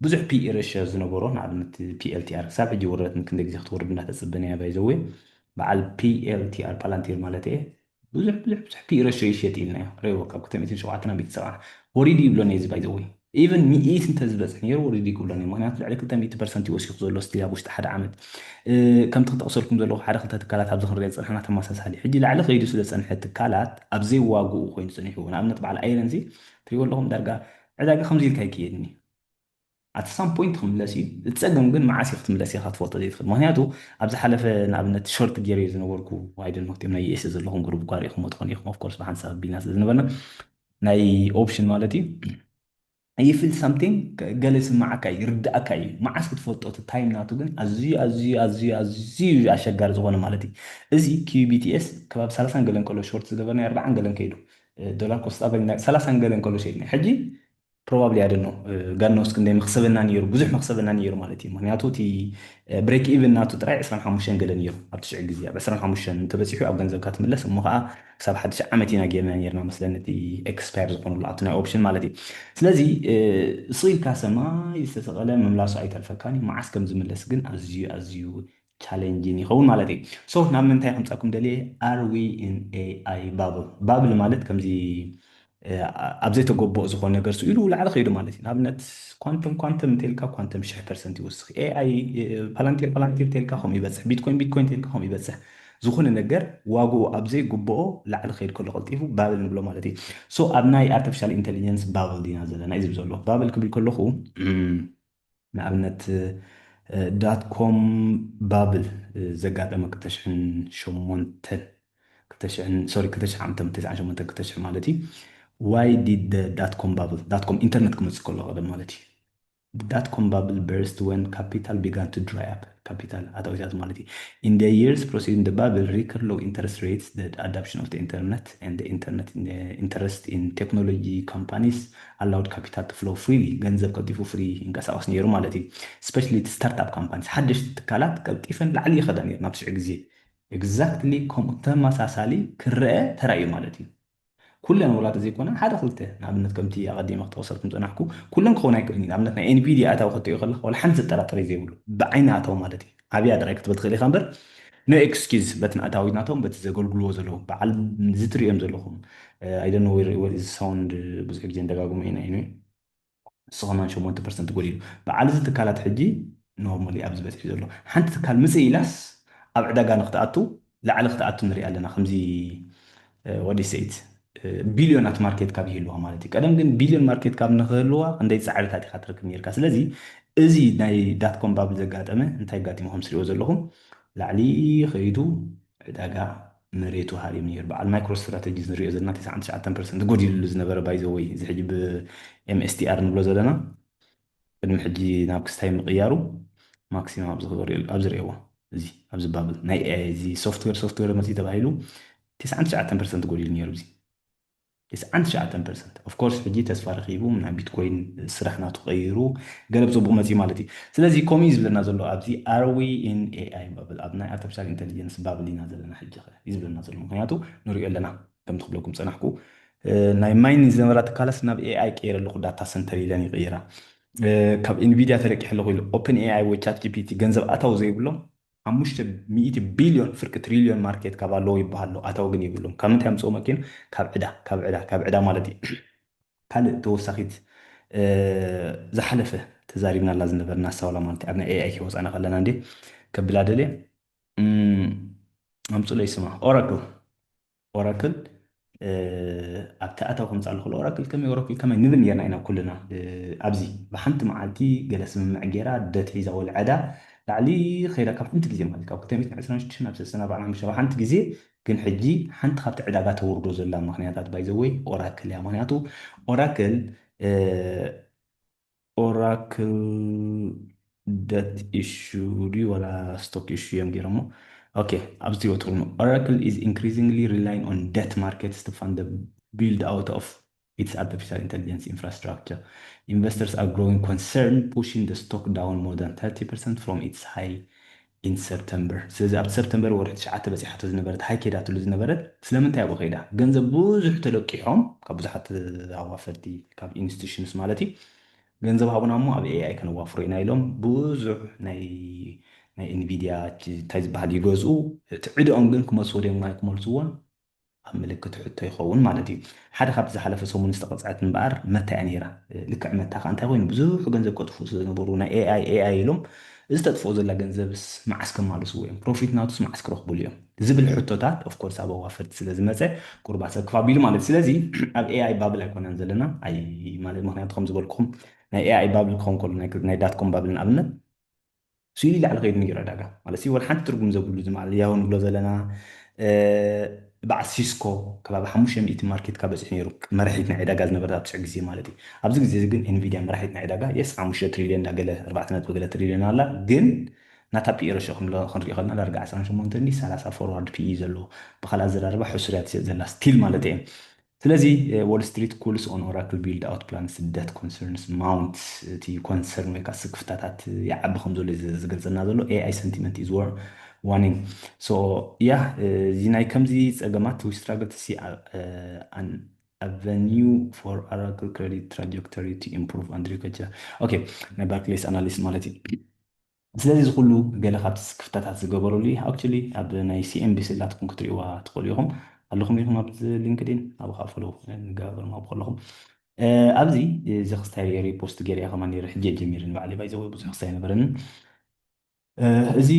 ብዙሕ ፒኢ ሬሽዮ ዝነበሮ ንኣብነት ፒኤልቲአር ክሳብ ሕጂ ወረደት ክንደይ ግዜ ክትወርድ እናተፅበነ እያ ባይዘዌ በዓል ፒኤልቲአር ፓላንቲር ማለት እየ ብዙሕ ፒኢ ሬሽዮ ይሸጥ ኢልናዮ ረይዎ ካብ 207 ናብ 170 ወሪዱ ይብሎኒ እዚ ባይዘዌ ኢቨን ሚኢት እንተዝበፅሕ ነይሩ ወሪዱ ይብሎኒ ምክንያቱ ልዕሊ 200% ይወሲኹ ዘሎ ስቲል ኣብ ውሽጢ ሓደ ዓመት ከምቲ ክተቕሰልኩም ዘለኹ ሓደ ክልተ ትካላት ኣብዚ ክንሪኦ ዝፀንሐና ተመሳሳሊ ሕጂ ላዕሊ ከይዱ ስለ ፀንሐ ትካላት ኣብ ዘይዋግኡ ኮይኑ ፀኒሑ ንኣብነት በዓል ኣይረንዚ ትሪእዎ ኣለኹም ዳርጋ ዕዳጋ ከምዚ ኢልካ ይክየድኒ at some point ክምለስ እዩ እትፀገም ግን መዓስ ክትምለስ ኢኻ ትፈልጦ ዘይትኽእል ምክንያቱ ኣብ ዝሓለፈ ንኣብነት ሾርት ጌር ዝነበርኩ ዋይደን ወቅትም ናይ ዩኤስ ዘለኹም ግሩፕ ጓሪእኹም ትኾን ኢኹም ኦፍኮርስ ብሓንሳብ ቢና ስለ ዝነበርና ናይ ኦፕሽን ማለት እዩ ይፍል ሳምቲንግ ገለ ስማዓካ እዩ ይርዳእካ እዩ መዓስ ክትፈልጦ እቲ ታይም ናቱ ግን ኣዝዩ ኣሸጋሪ ዝኾነ ማለት እዩ እዚ ኪዩቢቲኤስ ከባቢ 30 ገለን ከሎ ሾርት ዝገበርና 40 ገለን ከይዱ ዶላር ኮስት ኣቨሬጅ 30 ገለን ከሎ ሸይድና ሕጂ ፕሮባብሊ ኣደኖ ጋኖስ ክንደይ መክሰበና ነይሩ ብዙሕ መክሰበና ነይሩ ማለት እዩ ምክንያቱ እቲ ብሬክ ኢቨን ናቱ ጥራይ 25 ገለ ነይሩ ኣብ 90 ግዜ ኣብ 25 እንተበፂሑ ኣብ ገንዘብካ ትምለስ እሞ ከዓ ክሳብ ሓድሽ ዓመት ኢና ጌርና ነርና መስለን እቲ ኤክስፓየር ዝኾኑሉ ኣብቲ ናይ ኦፕሽን ማለት እዩ ስለዚ ስኢልካ ሰማይ ዝተሰቐለ ምምላሱ ኣይተርፈካኒ መዓስ ከም ዝምለስ ግን ኣዝዩ ቻሌንጅን ይኸውን ማለት እዩ ሶ ናብ ምንታይ ከምፃኩም ደልየ ኣር ዊ ኢን ኤኣይ ባብል ማለት ከምዚ ኣብ ዘይተጎብኦ ዝኾነ ነገር ኢሉ ላዕሊ ከይዱ ማለት እዩ ንኣብነት ኳንተም ቴልካ ኳንተም 100% ይወስኽ ኤኣይ ፓላንቲር ቴልካ ከምኡ ይበፅሕ ቢትኮይን ቴልካ ከምኡ ይበፅሕ ዝኾነ ነገር ዋግኡ ኣብ ዘይግብኦ ላዕሊ ከይድ ከሎ ቀልጢፉ ባብል ንብሎ ማለት እዩ ሶ ኣብ ናይ ኣርቲፊሻል ኢንቴሊጀንስ ባብል ዲና ዘለና እዩ ዘሎ ባብል ክብል ከለኹ ንኣብነት ዳት ኮም ባብል ዘጋጠመ 2008 ማለት እዩ why did the dot-com bubble dot-com internet ክመፅእ ከሎ ቀደም ማለት እዩ the dot-com bubble burst when capital began to dry up capital ኣታዊታት ማለት እዩ in the years preceding the bubble record low interest rates the adoption of the internet and the interest in technology companies allowed capital to flow freely ገንዘብ ቀልጢፉ ፍሪ ይንቀሳቀስ ነይሩ ማለት እዩ especially startup companies ሓደሽቲ ትካላት ቀልጢፈን ላዕሊ ይኸዳ ነይሩ ናብ 90 ግዜ exactly ከምኡ ተመሳሳሊ ክረአ ተራእዩ ማለት እዩ ኩለን ወላት ዘይኮነ ሓደ ክልተ ንኣብነት ከምቲ ኣቀዲመ ክተወሰልኩም ፀናሕኩ ኩለን ክኾን ኣይክእልን ንኣብነት ናይ ኤንቪዲያ ኣታዊ ክትሪኦ ከለካ ወላ ሓንቲ ዘጠራጥረ ዘይብሉ ብዓይኒ ኣታዊ ማለት እዩ ኣብያ ጥራይ ክትብል ትኽእል ኢኻ እምበር ኖ ኤክስኪዝ በትን ኣታዊናቶም በቲ ዘገልግልዎ ዘለዉ በዓል ዝትሪኦም ዘለኹም ኣይደኖ ሳውንድ ብዙሕ ግዜ እንደጋግሞ ኢና ኢኑ ንስኸማን 8% ጎዲሉ በዓል እዚ ትካላት ሕጂ ኖርማሊ ኣብ ዝበፅሑ ዘሎ ሓንቲ ትካል ምፅእ ኢላስ ኣብ ዕዳጋ ንክትኣቱ ላዕሊ ክትኣቱ ንሪኢ ኣለና ከምዚ ወዲ ሰይት ቢልዮናት ማርኬት ካብ ይህልዋ ማለት እዩ ቀደም ግን ቢልዮን ማርኬት ካብ ንክህልዋ ክንደይ ፃዕርታት ኢካ ትረክብ ነርካ ስለዚ እዚ ናይ ዳትኮም ባብል ዘጋጠመ እንታይ ጋጢሞኩም ትሪእዎ ዘለኹም ላዕሊ ከይዱ ዕዳጋ መሬቱ ሃሪም ነይሩ በዓል ማይክሮ ስትራቴጂስ ንሪኦ ዘለና 99% ጎዲሉሉ ዝነበረ ባይዘወይ እዚ ሕጂ ብኤምኤስቲአር ንብሎ ዘለና ቅድሚ ሕጂ ናብ ክስታይ ምቅያሩ ማክሲማም ኣብ ዝሪእዎ እዚ ኣብዚ ባብል ናይ ኤአይ እዚ ሶፍትዌር መፅኢ ተባሂሉ 99% ጎዲሉ ነይሩ እዚ 99% ኦፍ ኮርስ ሕጂ ተስፋ ረኺቡ ናይ ቢትኮይን ስራሕ ናቱ ቀይሩ ገለ ብፅቡቅ መፅኢ ማለት እዩ ስለዚ ከምኡ እዩ ዝብለና ዘሎ ኣብዚ ኣር ዊ ኢን ኤኣይ ባብል ኣብ ናይ ኣርቲፊሻል ኢንቴሊጀንስ ባብል ኢና ዘለና ሕጂ እዩ ዝብለና ዘሎ ምክንያቱ ንሪኦ ኣለና ከምቲ ክብለኩም ፀናሕኩ ናይ ማይን ዝነበራ ትካላስ ናብ ኤኣይ ቀይረ ኣለኹ ዳታ ሰንተር ኢለን ይቅይራ ካብ ኢንቪድያ ተለቂሕ ኣለኹ ኢሉ ኦፕን ኤኣይ ወይ ቻት ጂፒቲ ገንዘብ ኣታው ዘይብሎም 500 ቢልዮን ፍርቂ ትሪልዮን ማርኬት ካብ ኣለዎ ይበሃሉ ኣታው ግን ይብሎም ካብ ምንታይ ኣምፅኦ መኪን ካብ ዕዳ ማለት እዩ ካልእ ተወሳኺት ዝሓለፈ ተዛሪብና ላ ዝነበርና ኣሳውላ ማለት እዩ ኣብ ናይ ኤኣይ ከወፃና ከለና እንዴ ከብላ ደልየ ኣምፅሎ ይስማ ኦራክል ኣብቲ ኣታው ከምፃ ኣለኩ ኦራክል ከመይ ንብል ነርና ኢና ኩልና ኣብዚ ብሓንቲ መዓልቲ ገለ ስምምዕ ጌራ ደት ሒዛ ወልዓዳ ላዕሊ ከይዳ ካብ ሓንቲ ግዜ ማለት ካብ 226 ናብ 345 ሓንቲ ግዜ ግን ሕጂ ሓንቲ ካብቲ ዕዳጋ ተውርዶ ዘላ ምክንያታት ባይዘወይ ኦራክል እያ ምክንያቱ ኦራክል ደት ኢሹ ድዩ ወላ ስቶክ ኢሹ እዮም ገይሮሞ ኦኬ ኣብዚ ወትሩ ኦራክል is increasingly relying on debt markets to fund the build out of its artificial intelligence infrastructure. Investors are growing concerned, pushing the stock down more than 30% from its high in September. ስለዚ ኣብ ሰፕተምበር ወርሒ 9 በፂሓቶ ዝነበረት ሃይ ከይዳትሉ ዝነበረት ስለምንታይ ኣብኡ ከይዳ ገንዘብ ብዙሕ ተለቂሖም ካብ ብዙሓት ኣዋፈርቲ ካብ ኢንስቲቱሽንስ ማለት እዩ ገንዘብ ሃቡና እሞ ኣብ ኤአይ ከነዋፍሮ ኢና ኢሎም ብዙሕ ናይ ኢንቪድያ እንታይ ዝበሃል ይገዝኡ እቲ ዕድኦም ግን ክመልስዎ ድዮም ናይ ክመልስዎን ኣብ ምልክት ሕቶ ይኸውን ማለት እዩ ሓደ ካብቲ ዝሓለፈ ሰሙን ዝተቐፅዐት እምበኣር መታ እያ ነይራ ልክዕ መታ ከዓ እንታይ ኮይኑ ብዙሕ ገንዘብ ከጥፍኡ ስለዝነበሩ ናይ ኤአይ ኢሎም እዚ ተጥፍኦ ዘላ ገንዘብስ መዓስ ከማልስዎ እዮም ፕሮፊት ናቱስ መዓስ ክረኽብሉ እዮም ዝብል ሕቶታት ኦፍኮርስ ኣብ ኣዋፈርቲ ስለ ዝመፀ ቁርባ ሰብ ክፋቢሉ ማለት ስለዚ ኣብ ኤአይ ባብል ኣይኮነን ዘለና ኣይ ማለት ምክንያቱ ከም ዝበልኩኹም ናይ ኤአይ ባብል ክኸውን ከሎ ናይ ዳትኮም ባብል ንኣብነት ስኢሉ ላዕሊ ከይዱ ነይሩ ዕዳጋ ማለት ወላ ሓንቲ ትርጉም ዘብሉ ዝማል ያው ንብሎ ዘለና በዓል ሲስኮ ከባቢ 500 ማርኬት ካብ በፂሕ ነይሩ መራሒት ናይ ዕዳጋ ዝነበረ ኣብ ትሽዕ ግዜ ማለት እዩ ኣብዚ ግዜ ግን ኤንቪድያ መራሒት ናይ ዕዳጋ የስ 5 ትሪልዮን ዳገለ 4.ገለ ትሪልዮን ኣላ ግን ናታ ፒኢ ረሾ ክንሪኦ ከለና ዳርጋ 18 30 ፎርዋርድ ፒኢ ዘለዎ ብካልእ ኣዘራርባ ሕሱርያ ትሸጥ ዘላ ስቲል ማለት እየ ስለዚ ዎል ስትሪት ኩልስ ኦን ኦራክል ቢልድ ኣውት ፕላንስ ዳት ኮንሰርንስ ማውንት እቲ ኮንሰርን ወይ ከዓ ስክፍታታት ይዓቢ ከም ዘሎ ዝገልፀና ዘሎ ኤአይ ሰንቲመንት ኢዝ ዋርኒንግ ሶ ያ እዚ ናይ ከምዚ ፀገማት ዊ ስትራግል ቱ ሲ ኣን avenue for Oracle credit trajectory to improve agriculture okay ናይ ባርክሌስ ኣናሊስት ማለት እዩ ስለዚ እዚ ኩሉ ገለ ካብቲ ክፍተታት ዝገበረሉ እዩ ኣክቹሊ ኣብ ናይ ሲኤምቢሲ ላትኩም ክትሪእዋ ትኽእሉ ኢኹም ኣለኹም ኢኹም ኣብ ሊንክድን ኣብ ካፈሎ ንጋበር ማብ ከለኹም ኣብዚ እዚ ክስታይ ሪፖስት ገይረ ከማ ነይረ ሕጂ ጀሚር ንባዕሊ ባይዘወ ብዙሕ ክስታይ ነበረኒ እዚ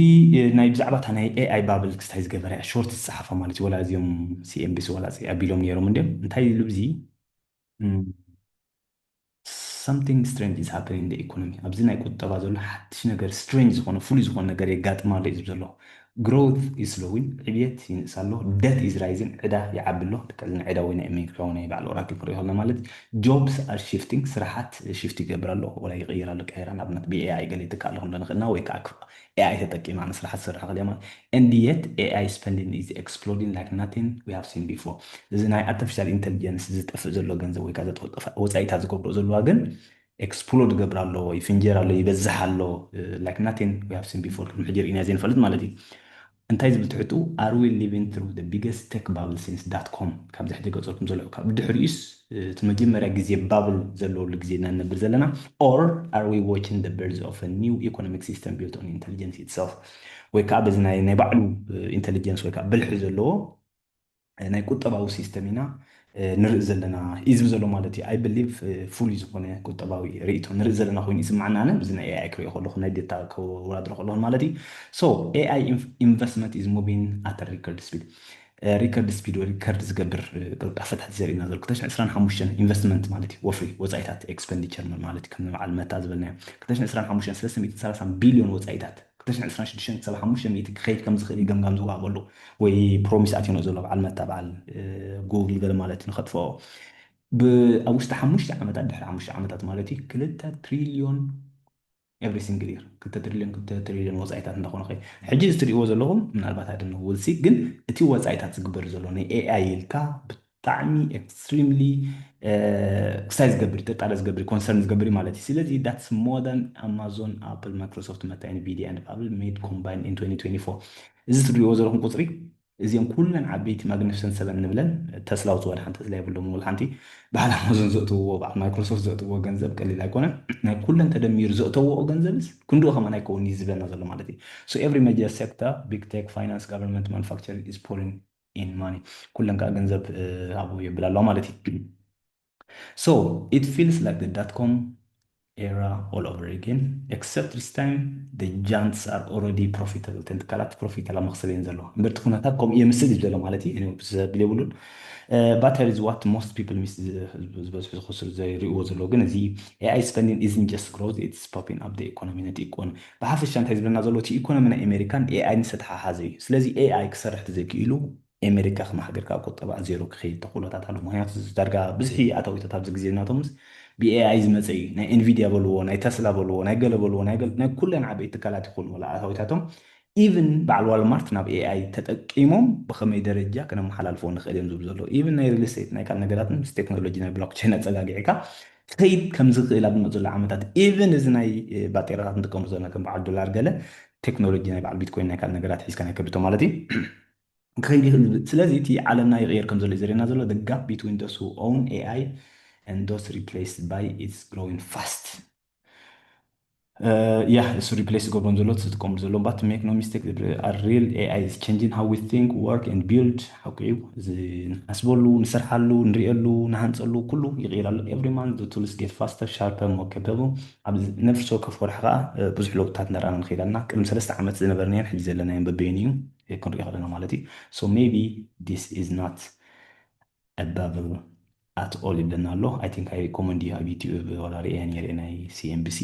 ናይ ብዛዕባ እታ ናይ ኤአይ ባብል ክስታይ ዝገበረ ሾርት ዝፀሓፈ ማለት እዩ ወላ እዚኦም ሲኤምቢሲ ወላ ኣቢሎም ነይሮም እንድዮም እንታይ ኢሉ እዚ something strange is happening in the economy ኣብዚ ናይ ቁጠባ ዘሎ ሓድሽ ነገር ስትሬንጅ ዝኾነ ፍሉይ ዝኾነ ነገር የጋጥማ ኣሎ እዩ ዝብል ዘሎ growth is slowing ዕብየት ይንእስ ኣሎ debt is rising ዕዳ ይዓቢ ኣሎ ልክዕ ዕዳ ወይ ናይ ኣሜሪካ ናይ በዓል ኦራክል ክሪኦ ከለና ማለት jobs are shifting ስራሓት ሽፍት ይገብር ኣሎ ወላ ይቕይር ኣሎ ቀይራ ንኣብነት ብኤአይ ገለ ይትካእ ኣለኹ ንኽእልና ወይ ከዓ ኤአይ ተጠቂማ ንስራሓት ስራሕ ክልያ ማለት and yet AI spending is exploding like nothing we have seen before እዚ ናይ artificial intelligence ዝጠፍእ ዘሎ ገንዘብ ወይ ከዓ ዘጠፍእ ወፃኢታት ዝገብሮ ዘለዋ ግን ኤክስፕሎድ ገብር ኣሎ ይፍንጀር ኣሎ ይበዝሕ ኣሎ like nothing we have seen before ከም ሕጂ ርኢና ዘይንፈልጥ ማለት እዩ እንታይ ዝብል ትሕቱ are we living through the biggest tech bubble since .com ካብዚ ሕጂ ገፀልኩም ዘሎ ካብ ድሕሪኡስ እቲ መጀመርያ ግዜ ባብል ዘለውሉ ግዜ ኢና ንነብር ዘለና or are we watching the birth of a new economic system built on intelligence itself ወይ ከዓ በዚ ናይ ባዕሉ ኢንቴሊጀንስ ወይ ከዓ ብልሒ ዘለዎ ናይ ቁጠባዊ ሲስተም ኢና ንርኢ ዘለና ይዝብ ዘሎ ማለት እዩ ኣይ ብሊቭ ፍሉይ ዝኾነ ቁጠባዊ ርእቶ ንርኢ ዘለና ኮይኑ ይስማዓና ኣነ ብዚ ናይ ኤአይ ክሪኦ ከለኹ ናይ ዴታ ክወዳድሮ ከለኹ ማለት እዩ ሶ ኤአይ ኢንቨስትመንት ኢዝ ሙቪንግ ኣት ሪከርድ ስፒድ ሪከርድ ስፒድ ወይ ሪከርድ ዝገብር ቅልጣፈታት ዘርእና ዘሎ 225 ኢንቨስትመንት ማለት እዩ ወፍሪ ወፃኢታት ኤክስፔንዲቸር ማለት እዩ ከም በዓል መታ ዝበልናዮ 225 330 ቢልዮን ወፃኢታት 226 ክሳብ 500 ክኸይድ ከም ዝኽእል ይገምጋም ዝዋሃበሉ ወይ ፕሮሚስ ኣትዩኖ ዘሎ በዓል መታ በዓል ጉግል ገለ ማለት ንኸጥፍኦ ኣብ ውሽጢ 5 ዓመታት ድሕሪ 5 ዓመታት ማለት እዩ 2 ትሪልዮን every single year 2 ትሪልዮን ወፃኢታት እንዳኾነ ኸይ ሕጂ ዝትሪእዎ ዘለኹም ምናልባት ኣይደነ ውልሲ ግን እቲ ወፃኢታት ዝግበር ዘሎ ናይ ኤአይ ኢልካ ብጣዕሚ ኤክስትሪምሊ ክሳይ ዝገብር ጥርጣረ ዝገብር ኮንሰርን ዝገብር ማለት እዩ ስለዚ ዳትስ ሞር ዳን ኣማዞን ኣፕል ማይክሮሶፍት መታ ኤንቪዲያ ኤንድ ባብል ሜድ ኮምባይን ኢን 2024 እዚ ትሪእዎ ዘለኹም ቁፅሪ እዚኦም ኩለን ዓበይቲ ማግኒፊሰንት ሰበን ንብለን ተስላ ውፅወድ ሓንቲ ተስላ የብሎም ውል ሓንቲ በዓል ኣማዞን ዘእትውዎ በዓል ማይክሮሶፍት ዘእትውዎ ገንዘብ ቀሊል ኣይኮነን ናይ ኩለን ተደሚሩ ዘእተውዎ ገንዘብስ ክንድኡ ከመ ናይ ከውን ዝብለና ዘሎ ማለት እዩ ሶ ኤቭሪ ሜጀር ሴክተር ቢግ ቴክ ፋይናንስ ጋቨርንመንት ማኑፋክቸሪንግ ኢዝ ፖሪንግ ኢን ማኒ ኩለን ከዓ ገንዘብ ኣብኡ የብል ኣለዋ ማለት እዩ ሶ ኢት ፊልስ ላይክ the dot-com era all over again except this time the giants are already profitable ተንትካላት ፕሮፊት ኣላ መክሰበን ዘሎ እምበርቲ ኩነታት ከምኡ የምስል እዩ ዘሎ ማለት እዩ ብዘብል የብሉን but here is what most people miss ዝበዝሑ ዝኽስሩ ዘይርእዎ ዘሎ ግን እዚ AI spending isn't just growth it's popping up the economy ነቲ ኢኮኖሚ ብሓፈሻ እንታይ ዝብለና ዘሎ እቲ ኢኮኖሚ ናይ ኣሜሪካን ኤአይ ንሰተሓሓዘ እዩ ስለዚ ኤአይ ክሰርሕ ተዘይክኢሉ ኣሜሪካ ከማሓገርካ ቁጠባ ዜሮ ክኸይድ ተኽእሎታት ኣሎ ምክንያቱ ዳርጋ ብዙሒ ኣታዊታት ኣብዚ ግዜ ናቶምስ ብኤአይ ዝመፀ እዩ ናይ ኤንቪድያ በልዎ ናይ ተስላ በልዎ ናይ ገለ በልዎ ናይ ኩለን ዓበይቲ ትካላት ይኹኑ ወላ ኣታዊታቶም ኢቨን በዓል ዋልማርት ናብ ኤአይ ተጠቂሞም ብኸመይ ደረጃ ከነመሓላልፎ ንኽእል እዮም ዝብል ዘሎ ኢቨን ናይ ሪል ስቴት ናይ ካል ነገራትን ምስ ቴክኖሎጂ ናይ ብሎክቼን ኣፀጋጊዕካ ከይድ ከም ዝኽእል ኣብ ዝመፅሉ ዓመታት ኢቨን እዚ ናይ ባጤራታት ንጥቀሙ ዘለና ከም በዓል ዶላር ገለ ቴክኖሎጂ ናይ በዓል ቢትኮይን ናይ ካል ነገራት ሒዝካ ናይ ከብቶ ማለት እዩ ክኸይድ ይኽእል ስለዚ እቲ ዓለምና ይቕየር ከም ዘሎ ዘርእየና ዘሎ the gap between those who own AI and those replaced by it's growing fast Yeah, it's replace government a lot to come to but make no mistake, a real AI is changing how we think, work and build. Okay, نحسبولو نسرحلو نريقلو نهانسلو كله يغير every month the tools get faster, sharper, more capable. نفس شو كفور حقا بزح لوقتات نرانا نخيلنا كلهم 3 عامات زنبرنيان حجز لنا ينببينيو يكون ريقلنا مالتي. So maybe this is not a bubble at all ይብለና ኣሎ I think I recommend you ኣብ ዩቲዩብ ወላ ርአያ ነይረ ናይ CNBC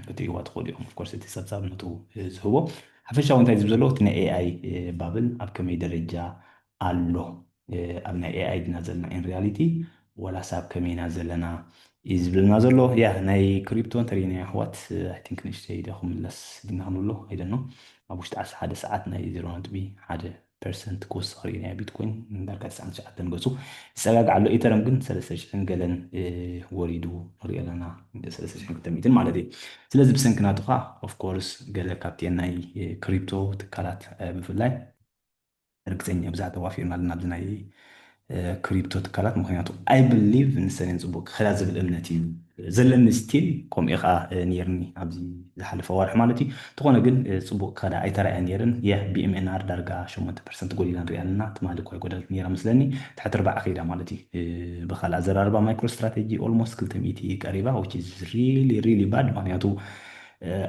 ክትሪእዋ ትኽእሉ ኢኹም of course እቲ ሰብሳብነቱ ዝህቦ ሓፈሻዊ እንታይ ዝብል ዘሎ እቲ ናይ AI ባብል ኣብ ከመይ ደረጃ ኣሎ ኣብ ናይ AI ድና ዘለና in reality ወላስ ኣብ ከመይና ዘለና እዩ ዝብልና ዘሎ ያ ናይ ክሪፕቶ እንተሪእና ኣሕዋት I think ንእሽተይ ኢደ ክምለስ ድና ክንብሎ ኣይደኖ ኣብ ውሽጢ 11 ሰዓት ናይ 0.1% ክወስኽ ርኢና ቢትኮይን ዳርጋ 99 ገፁ ዝፀጋግዓ ኣሎ ኢተረም ግን 3,000 ገለን ወሪዱ ንሪኦ ኣለና 3,200 ማለት እዩ ስለዚ ብሰንኪናቱ ኸ ኦፍኮርስ ገለ ካብቲአን ናይ ክሪፕቶ ትካላት ብፍላይ ርግፀኛ ብዛዕባ ተዋፊርና ኣለና ኣብዚ ናይ ክሪፕቶ ትካላት ምክንያቱ ኣይ ብሊቭ ንሰነን ፅቡቅ ክኸዳ ዝብል እምነት እዩ ዘለኒ ስቲል ከምኡ ከዓ ነርኒ ኣብዚ ዝሓለፈ ዋርሒ ማለት እዩ እንተኾነ ግን ፅቡቅ ክኸዳ ኣይተረኣያ ነይረን ቢኤምኤንኣር ዳርጋ 8% ጎዲላ ንሪኣ ኣለና ትማሊ እኳ ይጎደለት ነይራ ምስለኒ ትሕቲ 40 ከይዳ ማለት እዩ ብካልእ ኣዘራርባ ማይክሮ ስትራቴጂ ኦልሞስት 200 ቀሪባ which is really bad ምክንያቱ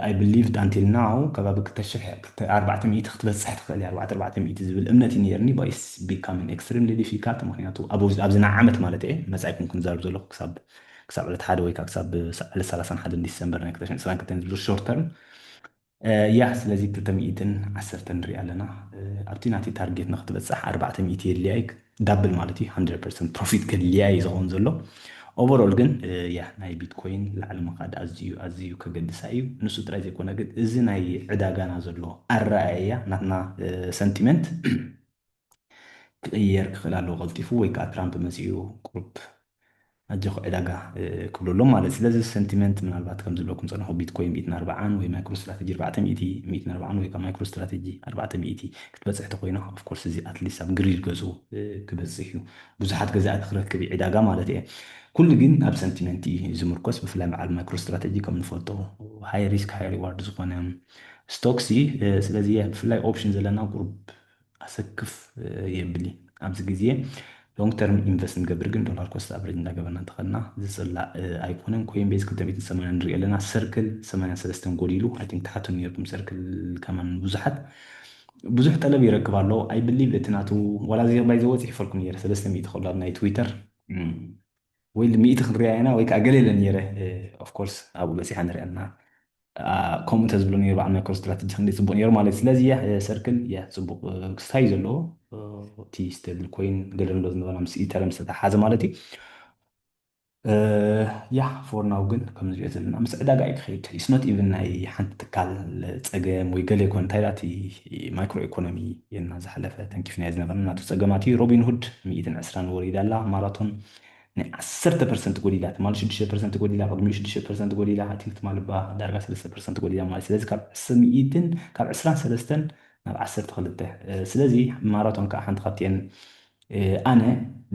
I believed until now ከባቢ 400 ክትበፅሕ ትኽእል 400 ዝብል እምነት እዩ ነርኒ but it's becoming extremely difficult ምክንያቱ ኣብዚ ናይ ዓመት ማለት እየ መጻኢኩም ክንዛረብ ዘለኹ ክሳብ ዕለት 1 ወይ ክሳብ 31 ዲሰምበር ናይ 2022 ዝብል ሾርት ተርም ያ ስለዚ 210 ንሪኢ ኣለና ኣብቲ ናቲ ታርጌት ንክትበፅሕ 400 የድልያይ ዳብል ማለት እዩ 100% ፕሮፊት ገድልያይ ዝኸውን ዘሎ ኦቨርኦል ግን ያ ናይ ቢትኮይን ላዕሊ ምኻድ ኣዝዩ ከገድሳ እዩ ንሱ ጥራይ ዘይኮነ ግን እዚ ናይ ዕዳጋና ዘሎ ኣረኣእያ ናትና ሰንቲመንት ክቅየር ክኽእል ኣለዎ ቀልጢፉ ወይ ከዓ ትራምፕ መፅኡ ቁሩብ ኣጀኹ ዕዳጋ ክብለሎም ማለት ስለዚ ሰንቲመንት ምናልባት ከም ዘለኩም ፀንሑ ቢትኮይን 140 ወይ ማይክሮ ስትራቴጂ 440 ወይ ከዓ ማይክሮ ስትራቴጂ 400 ክትበፅሕ ተኮይና ኦፍኮርስ እዚ ኣትሊስት ኣብ ግሪድ ገፁ ክበፅሕ እዩ ብዙሓት ገዛእቲ ክረክብ ዕዳጋ ማለት እየ ኩሉ ግን ኣብ ሰንቲመንት እዩ ዝምርኮስ ብፍላይ በዓል ማይክሮ ስትራቴጂ ከም ንፈልጦ ሃይ ሪስክ ሃይ ሪዋርድ ዝኾነ ስቶክስ ስለዚ ብፍላይ ኦፕሽን ዘለና ቁሩብ ኣሰክፍ የብሊ ኣብዚ ግዜ ሎንግ ተርም ኢንቨስት ንገብር ግን ዶላር ኮስት አቨሬጅ እንዳገበና እንተኸልና ዝፅላእ ኣይኮነን ኮይንቤዝ 280 ንሪኢ ኣለና ሰርክል 83 ጎዲሉ አይ ቲንክ ተሓቱ ነርኩም ሰርክል ከማን ብዙሕ ጠለብ ይረክብ ኣሎ አይ ብሊቭ እቲ ናቱ ወላ ባይ ዘወፅሕ ይፈልኩም ነይረ 300 ከሎ ኣብ ናይ ትዊተር ወይ 100 ክንሪኣ ኢና ወይ ከዓ ገሌለ ነይረ ኦፍኮርስ ኣብኡ በፂሓ ንሪኣ ኣለና ከምኡ ተዝብሎ ነይሩ በዓል ማይክሮ ስትራቴጂ ክንደይ ፅቡቅ ነይሩ ማለት ስለዚ ሰርክል ፅቡቅ ክስታይ ዘለዎ እቲ ስተብል ኮይን ገለሎ ዝነበራ ምስ ኢተረም ዝተተሓዘ ማለት እዩ ያ ፎር ናው ግን ከም ንሪኦ ዘለና ምስ ዕዳጋ እዩ ክኸይድ ኢስኖት ኢቨን ናይ ሓንቲ ትካል ፀገም ወይ ገለ ይኮን እንታይ ዳቲ ማይክሮ ኢኮኖሚ የና ዝሓለፈ ተንኪፍናዮ ዝነበርና ናቱ ፀገማት እዩ ሮቢን ሁድ 120 ወሪዳ ኣላ ማራቶን ናይ 10% ጎዲላ ትማሊ 6% ጎዲላ ቅድሚ 6% ጎዲላ ኣቲንክ ትማሊ ዳርጋ 3% ጎዲላ ማለት ስለዚ ካብ 100 ካብ 23 ናብ 12 ስለዚ ማራቶን ከዓ ሓንቲ ካብቲአን ኣነ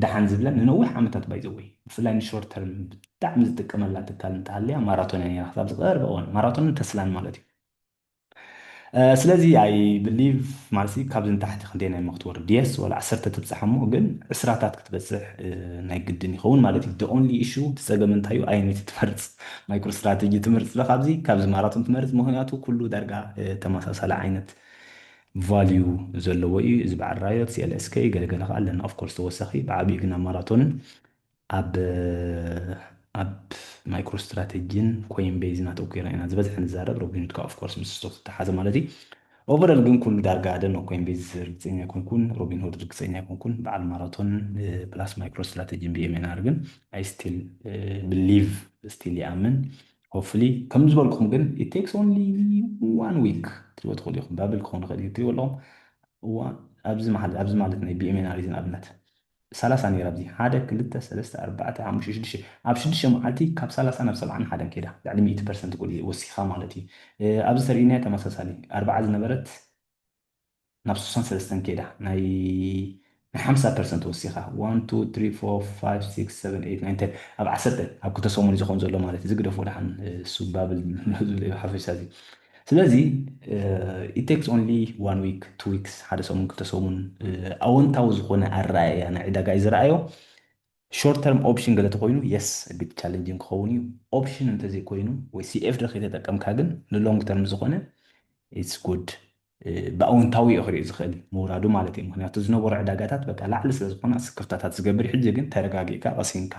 ዳሓን ዝብለን ንነዊሕ ዓመታት ባይዘወይ ብፍላይ ንሾርት ተርም ብጣዕሚ ዝጥቀመላ ትካል እንተሃልያ ማራቶን እያ ነይራ ክሳብ ዝቐርበ እዋን ማራቶንን ተስላን ማለት እዩ ስለዚ ኣይ ብሊቭ ማለት ካብዚ ንታሕቲ ክንደይ ናይ መክትወር ዲስ ወላ 10 ትብፅሕ እሞ ግን ዕስራታት ክትበፅሕ ናይ ግድን ይኸውን ማለት እዩ ኦንሊ ኢሹ ትፀገም እንታይ እዩ ዓይነት ትመርፅ ማይክሮ ስትራቴጂ ትመርፅ ካብዚ ካብዚ ማራቶን ትመርፅ ምክንያቱ ኩሉ ዳርጋ ተመሳሳሊ ዓይነት ቫልዩ ዘለዎ እዩ እዚ በዓል ራዮት ሲኤልኤስኬ ገለገለ ከዓ ኣለና ኦፍኮርስ ተወሳኺ ብዓብዪ ግን ኣብ ማራቶንን ኣብ ማይክሮ ስትራቴጂን ኮይን ቤዝ እናተወኪርና ኢና ዝበዝሕ ንዛረብ ሮቢንሁድ ከዓ ኦፍኮርስ ምስ ስቶክ ዝተሓዘ ማለት እዩ ኦቨረል ግን ኩሉ ዳርጋ ደኖ ኮይን ቤዝ ርግፀኛ ይኮንኩን ሮቢንሁድ ርግፀኛ ይኮንኩን በዓል ማራቶን ፕላስ ማይክሮ ስትራቴጂን ቢኤምኤንኣር ግን ኣይ ስቲል ብሊቭ ስቲል ይኣምን ሆፕፉሊ ከም ዝበልኩም ግን ኢት ቴክስ ኦንሊ 1 ዊክ ትሪኦ ትኽእሉ ኢኹም ባብል ክኸውን ይኽእል እዩ ትሪኦ ኣለኹም ኣብዚ ማለት ናይ ቢኤምኤንኣር እዩ ንኣብነት 30 ነይራ ኣብዚ 1 2 3 4 5 6 ኣብ 6 መዓልቲ ካብ 30 ናብ 71 ከይዳ ልዕሊ 100% ጎል ወሲኻ ማለት እዩ ኣብዚ ተሪእናያ ተመሳሳሊ 40 ዝነበረት ናብ 63 ከይዳ ናይ 50% وسيخة 1 2 3 4 5 6 7 8 9 10 أب 10 أب كنت سومون زخون زلو مالتي زقدر فوق عن السباب الحفش هذه سلازي it takes only 1 week 2 weeks حدا سومون كنت سومون أون تاوز خونا الرأي يعني عدا جايز رأيه short term option قلت خوينو yes a bit challenging خوينو option أنت زي كوينو وسي اف دخيلة كم كاجن للونج term زخونه it's good ብኣውንታዊ እዩ ክሪኦ ዝኽእል ምውራዱ ማለት እዩ ምክንያቱ ዝነበሩ ዕዳጋታት በቃ ላዕሊ ስለ ዝኾነ ስክፍታታት ዝገብር ሕጂ ግን ተረጋጊእካ ቀሲንካ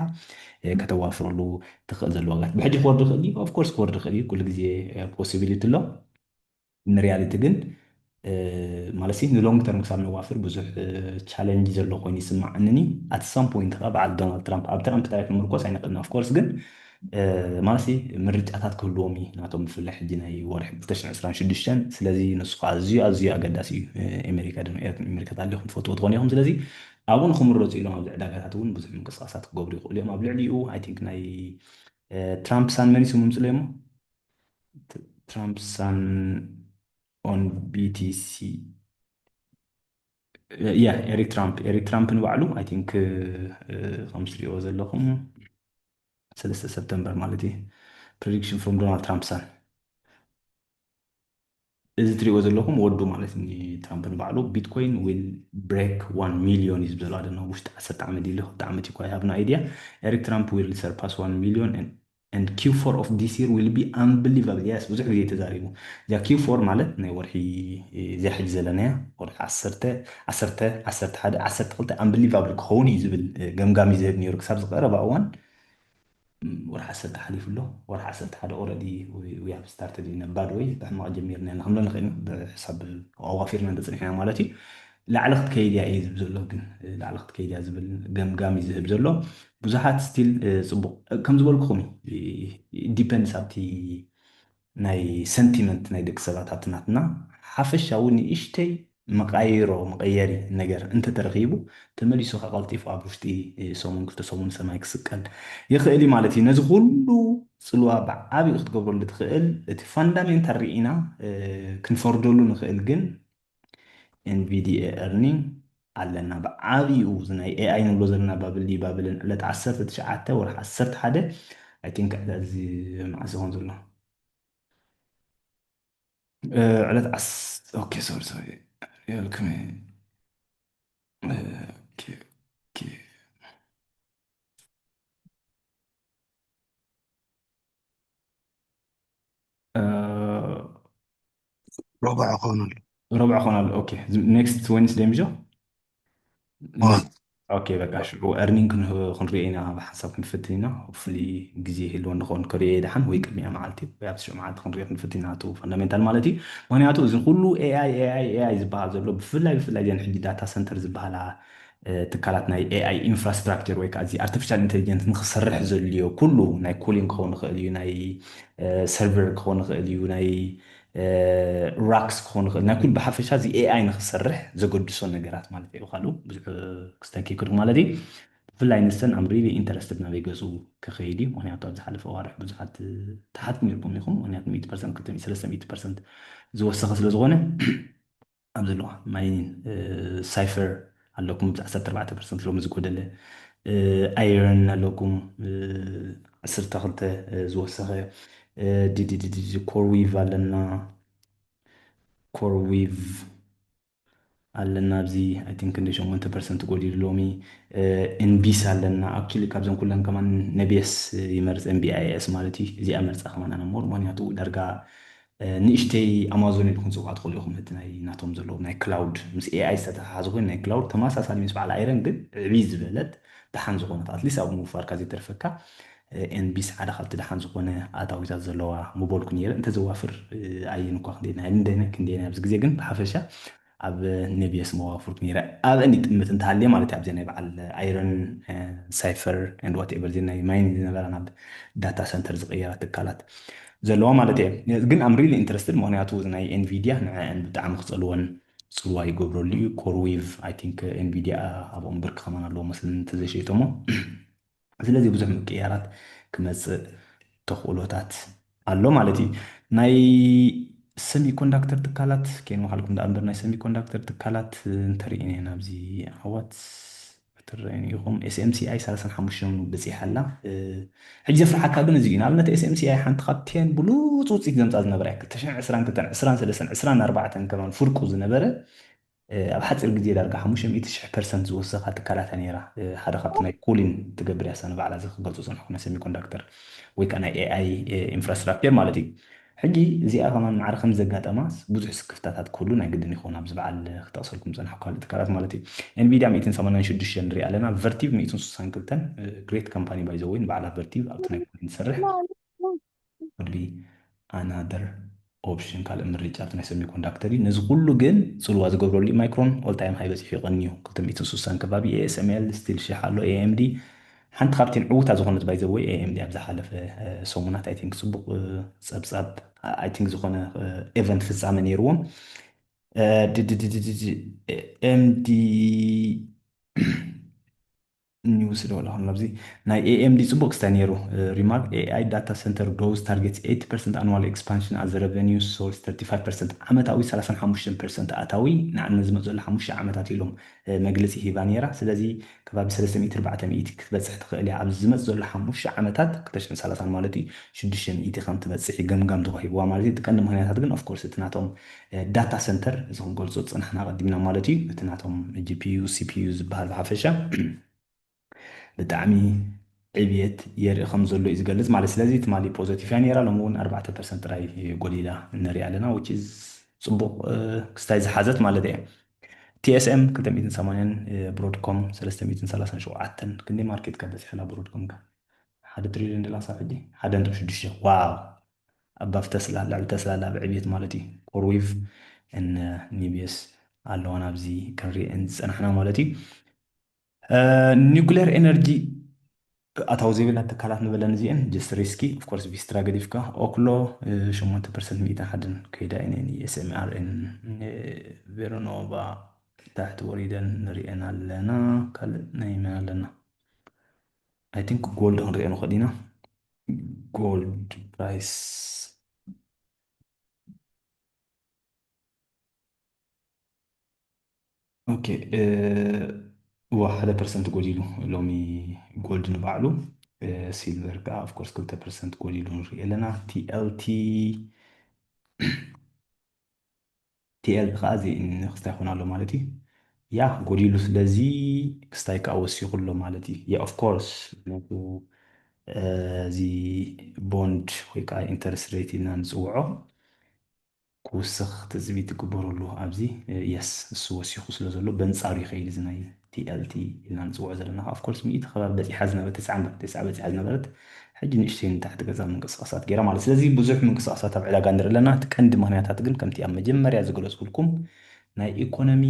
ከተዋፍረሉ ትኽእል ዘሎ ዋጋት ብሕጂ ክወርዲ ይኽእል እዩ ኦፍኮርስ ክወርዲ ይኽእል እዩ ኩሉ ግዜ ፖሲቢሊቲ ኣሎ ንሪያሊቲ ግን ማለት ንሎንግ ተርም ክሳብ ነዋፍር ብዙሕ ቻለንጅ ዘሎ ኮይኑ ይስማዓንኒ ኣት ሳም ፖይንት ኸ በዓል ዶናልድ ትራምፕ ኣብ ትራምፕ ታሪክ ንምርኮስ ኣይንኽእልና ኦፍኮርስ ግን ማለት ምርጫታት ክህልዎም እዩ ናቶም ብፍላይ ሕጂ ናይ ወርሒ 2026 ስለዚ ንሱ ከዓ ኣዝዩ ኣዝዩ ኣገዳሲ እዩ ኣሜሪካ ኣሜሪካ ታሊኹም ትፈትዎ ትኾኑ ኢኹም ስለዚ ኣብኡ ንክምረፁ ኢሎም ኣብዚ ዕዳጋታት እውን ብዙሕ ምንቅስቃሳት ክገብሩ ይኽእሉ እዮም ኣብ ልዕሊኡ ኣይ ቲንክ ናይ ትራምፕ ሳን መን ይስሙ ምፅሎ እሞ ትራምፕ ሳን ኦን ቢቲሲ ያ ኤሪክ ትራምፕ ንባዕሉ ኣይ ቲንክ ከም ትሪእዎ ዘለኹም 3 سبتمبر مالتي prediction from Donald Trump سان እዚ ትሪእዎ ዘለኹም ወዱ ማለት ኒ ትራምፕ ንባዕሉ ቢትኮይን will break 1 million is ብዘሎ ኣደና ውሽጢ 10 ዓመት ኢሉ ዓመት ይኳ have no idea Eric Trump will surpass 1 million and Q4 of this year will be unbelievable yes ብዙሕ ግዜ ተዛሪቡ እዛ Q4 ማለት ናይ ወርሒ እዚኣ ሕጂ ዘለናያ ወርሒ 10 11 12 unbelievable ክኸውን እዩ ዝብል ገምጋሚ ዝህብ ነይሩ ክሳብ ዝቐረበ እዋን ورح أسد حليف له ورح أسد حدا أوردي ويا بستارت دي نباد وي بحما جميرنا يعني خملنا خير بحسب أوافرنا ندرسنا مالتي لعلقت كيدي أيز بزلو جن لعلقت كيدي أزبل جامي زه بزلو بزحات ستيل صبو كم زبل كومي depends أبتي ناي sentiment ناي دك سبات هاتناتنا حافش أوني إشتي مقايري نجار أنت ترغيبه تمليسو خالتي فابوشتي سومون كنت سومون سمايك سكان يخيلي مالتي نزغلو صلوا بعابي اخت قبرو اللي تخيل تي فاندامنتال رينا كنفردولو نخيل جن NVIDIA earning علنا بعابي وزناي AI نبلو زلنا بابلن اللي تعسرت تشعاته ورح عسرت حدا I think هذا مع سهون زلنا على اوكي سوري يلكم اوكي اوكي ربع خونل ربع خونال اوكي نيكست وينسداي مجو اوكي بقى شو ارنينج خنرينا بحسب كنفتينا وفلي جزيه اللي نكون كوريا دحن ويك ميا معلتي بس شو معاد خنري كنفتينا تو فاندامنتال مالتي معناته اذا كله اي زبال زلو بفلاي ديال حدي داتا سنتر زبالها تكالات ناي اي انفراستراكشر ويك ازي ارتفيشال انتليجنس نخسرح زليو كله ناي كولينج كون خليو ناي سيرفر كون خليو ناي راكس كون ناكل بحفش هذه اي نخسرح زغدسو ነገራት ማለት እዩ ካሉ ብዙሕ ክስተንኪ ክድ ማለት እዩ ብፍላይ ንሰን ኣም ሪሊ ኢንተረስትድ ናብ ገፁ ክኸይድ እዩ ምክንያቱ ኣብ ዝሓለፈ ዋርሕ ብዙሓት ተሓትሙ ይርኩም ኢኹም ምክንያቱ 100% 300% ዝወሰኸ ስለ ዝኾነ ኣብ ዘለዋ ማይኒን ሳይፈር ኣለኩም 14% ሎም ዝጎደለ ኣይረን ኣለኩም 12 ዝወሰኸ ኮርዊቭ ኣለና ኮርዊቭ ኣለና ኣብዚ ኣይ ቲንክ እንደ 8% ጎዲሉ ሎሚ ኤንቢስ ኣለና ኣክቹሊ ካብዞም ኩለን ከማን ነቢስ ይመርፅ ኤምቢአይኤስ ማለት እዩ እዚኣ መርፃ ከማን ኣነ ሞር ምክንያቱ ዳርጋ ንእሽተይ ኣማዞን ኢልኩም ፅዋዕ ትኽእሉ ኢኹም እቲ ናይ ናቶም ዘለዎም ናይ ክላውድ ምስ ኤኣይ ዝተተሓሓዘ ኮይኑ ናይ ክላውድ ተመሳሳሊ ምስ በዓል ኣይረን ግን ዕብይ ዝበለት ደሓን ዝኾነት ኣትሊስት ኣብ ምውፋርካ ዘይተርፈካ ኤንቢስ ሓደ ካብቲ ደሓን ዝኾነ ኣታዊታት ዘለዋ ምቦልኩ ነይረ እንተዘዋፍር ኣየን እኳ ክንደና ኣብዚ ግዜ ግን ብሓፈሻ ኣብ ነቢስ መዋፍርኩ ነይረ ኣብ እኒ ጥምት እንተሃልየ ማለት እዩ ኣብዚ ናይ በዓል ኣይረን ሳይፈር ኤንድ ዋትኤቨር ዚ ናይ ማይን ዝነበራ ናብ ዳታ ሰንተር ዝቕየራ ትካላት ዘለዋ ማለት እየ ግን ኣም ሪሊ ኢንተረስትድ ምክንያቱ ናይ ኤንቪድያ ንዕአን ብጣዕሚ ክፀልወን ፅልዋ ይገብረሉ እዩ ኮርዌቭ ኣይ ቲንክ ኤንቪድያ ኣብኦም ብርኪ ከማን ኣለዎ መስሊ እንተዘይሸይጦሞ ስለዚ ብዙሕ ምቅያራት ክመፅእ ተኽእሎታት ኣሎ ማለት እዩ ናይ سيمي كوندكتور تكالات كاين وحالكم دا أمبرنا سيمي كوندكتور تكالات انتريني هنا بزي عوات تريني يقوم اس ام سي اي 35 بزي حلا حجي فرحك هذا نزينا عملت اس ام سي اي حنت خطين بلوط وصيك زمت ازنا بريك تشن 20 كتن 20 سلسن 20 4 كمان فرقو زنبره ኣብ ሓፂር ግዜ ዳርጋ 500,000% ዝወሰኻ ትካላት ነይራ ሓደ ካብቲ ናይ ኩሊን ትገብር እያ ሰነ ባዕላ እዚ ክገልፁ ፀንሑ ናይ ሰሚ ኮንዳክተር ወይ ከዓ ናይ ኤኣይ ኢንፍራስትራክቸር ማለት እዩ ሕጂ እዚኣ ከማን ማዕረ ከም ዘጋጠማስ ብዙሕ ስክፍታታት ክህሉ ናይ ግድን ይኸውን ኣብዚ በዓል ክጠቕሰልኩም ፀንሑ ካልእ ትካላት ማለት እዩ ኤንቪድያ 186 ንሪኢ ኣለና ቨርቲቭ 162 ግሬት ካምፓኒ ባይ ዘ ወይ ንባዕላ ቨርቲቭ ኣብቲ ናይ ኩሊን ትሰርሕ would be another ኦፕሽን ካልእ ምርጫት ናይ ሰሚ ኮንዳክተር እዩ ነዚ ኩሉ ግን ፅልዋ ዝገብረሉ ማይክሮን ኦልታይም ሃይ በፂሑ ይቐንዩ 260 ከባቢ ኤስኤምኤል ስቲል ሽሕ ኣሎ ኤኤምዲ ሓንቲ ካብተን ዕውታ ዝኾነት ባይ ዘወይ ኤኤምዲ ኣብ ዝሓለፈ ሰሙናት ኣይ ቲንክ ፅቡቕ ፀብፃብ ኣይ ቲንክ ዝኾነ ኤቨንት ፍፃመ ነይርዎም ኤምዲ ኒውስ ደወላ ሆን ኣብዚ ናይ ኤኤምዲ ፅቡቅ ክስታ ነይሩ ሪማርክ ኤአይ ዳታ ሰንተር ግሮውዝ ታርጌትስ 80% ኣኑዋል ኤክስፓንሽን ኣዝ ረቨኒው ሶርስ 35% ዓመታዊ 35% ኣታዊ ንዓነ ዝመፅ ዘሎ 5 ዓመታት ኢሎም መግለፂ ሂባ ነይራ ስለዚ ከባቢ 340 ክትበፅሕ ትኽእል እያ ኣብዚ ዝመፅ ዘሎ 5 ዓመታት 230 ማለት እዩ 600 ከም ትበፅሕ ገምጋም ተዋሂብዋ ማለት እዩ እቲ ቀንዲ ምክንያታት ግን ኦፍኮርስ እቲ ናቶም ዳታ ሰንተር እዚ ክንገልፆ ፅናሕና ቀዲምና ማለት እዩ እቲ ናቶም ጂፒዩ ሲፒዩ ዝበሃል ብሓፈሻ ብጣዕሚ ዕብየት የርኢ ከም ዘሎ እዩ ዝገልፅ ማለት ስለዚ ትማሊ ፖዘቲቭ እያ ነይራ ሎሚ እውን 4% ጥራይ ጎሊላ ንሪኢ ኣለና which is ፅቡቕ ክስታይ ዝሓዘት ማለት እያ ቲኤስኤም 280 ብሮድኮም 337 ክንደይ ማርኬት ከበፂሕና ብሮድኮም ከ 1 ትሪልዮን ዶላር ሳብ ሕጂ 1.6 ዋው ኣባብ ተስላ ላዕቢ ተስላ ላዕቢ ዕብየት ማለት እዩ ኮርዌቭ ኒቢስ ኣለዋና ኣብዚ ክንሪአን ዝፀናሕና ማለት እዩ ኒውክሌር ኤነርጂ ኣታዊ ዘይብላ ትካላት ንበለን እዚአን ጀስት ሪስኪ ኦፍኮርስ ቪስትራ ገዲፍካ ኦክሎ 8% ሚእትን ሓደን ከይዳ ኢነን ኤስኤምኣርን ቬሮኖቫ ታሕቲ ወሪደን ንሪአን ኣለና ካልእ ናይ መን ኣለና ኣይ ቲንክ ጎልድ ክንሪኦ ንኽእል ኢና ጎልድ ፕራይስ ኦኬ و1% ጎዲሉ ሎሚ ጎልድ ንባዕሉ ሲልቨር ከዓ ኦፍኮርስ 2% ጎዲሉ ንሪኢ ኣለና ቲኤል ከዓ ክስታይ ይኮን ኣሎ ማለት እዩ ያ ጎዲሉ ስለዚ ክስታይ ከዓ ወሲኹ ኣሎ ማለት እዩ ያ ኦፍኮርስ ምክንያቱ እዚ ቦንድ ወይ ከዓ ኢንተረስት ሬት ኢልና ንፅውዖ ክውስኽ ትፅቢት ትግበረሉ ኣብዚ የስ እሱ ወሲኹ ስለ ዘሎ በንፃሩ ይኸይድ እዚ ናይ ቲኤልቲ ኢልና ንፅውዖ ዘለና ኦፍኮርስ ሚኢቲ ከባቢ በፂሓ ዝነበረት 9 በፂሓ ዝነበረት ሕጂ ንእሽተይ ንታሕቲ ገዛ ምንቅስቃሳት ገይራ ማለት ስለዚ ብዙሕ ምንቅስቃሳት ኣብ ዕዳጋ ንርኢ ኣለና እቲ ቀንዲ ምክንያታት ግን ከምቲ ኣብ መጀመርያ ዝገለፅኩልኩም ናይ ኢኮኖሚ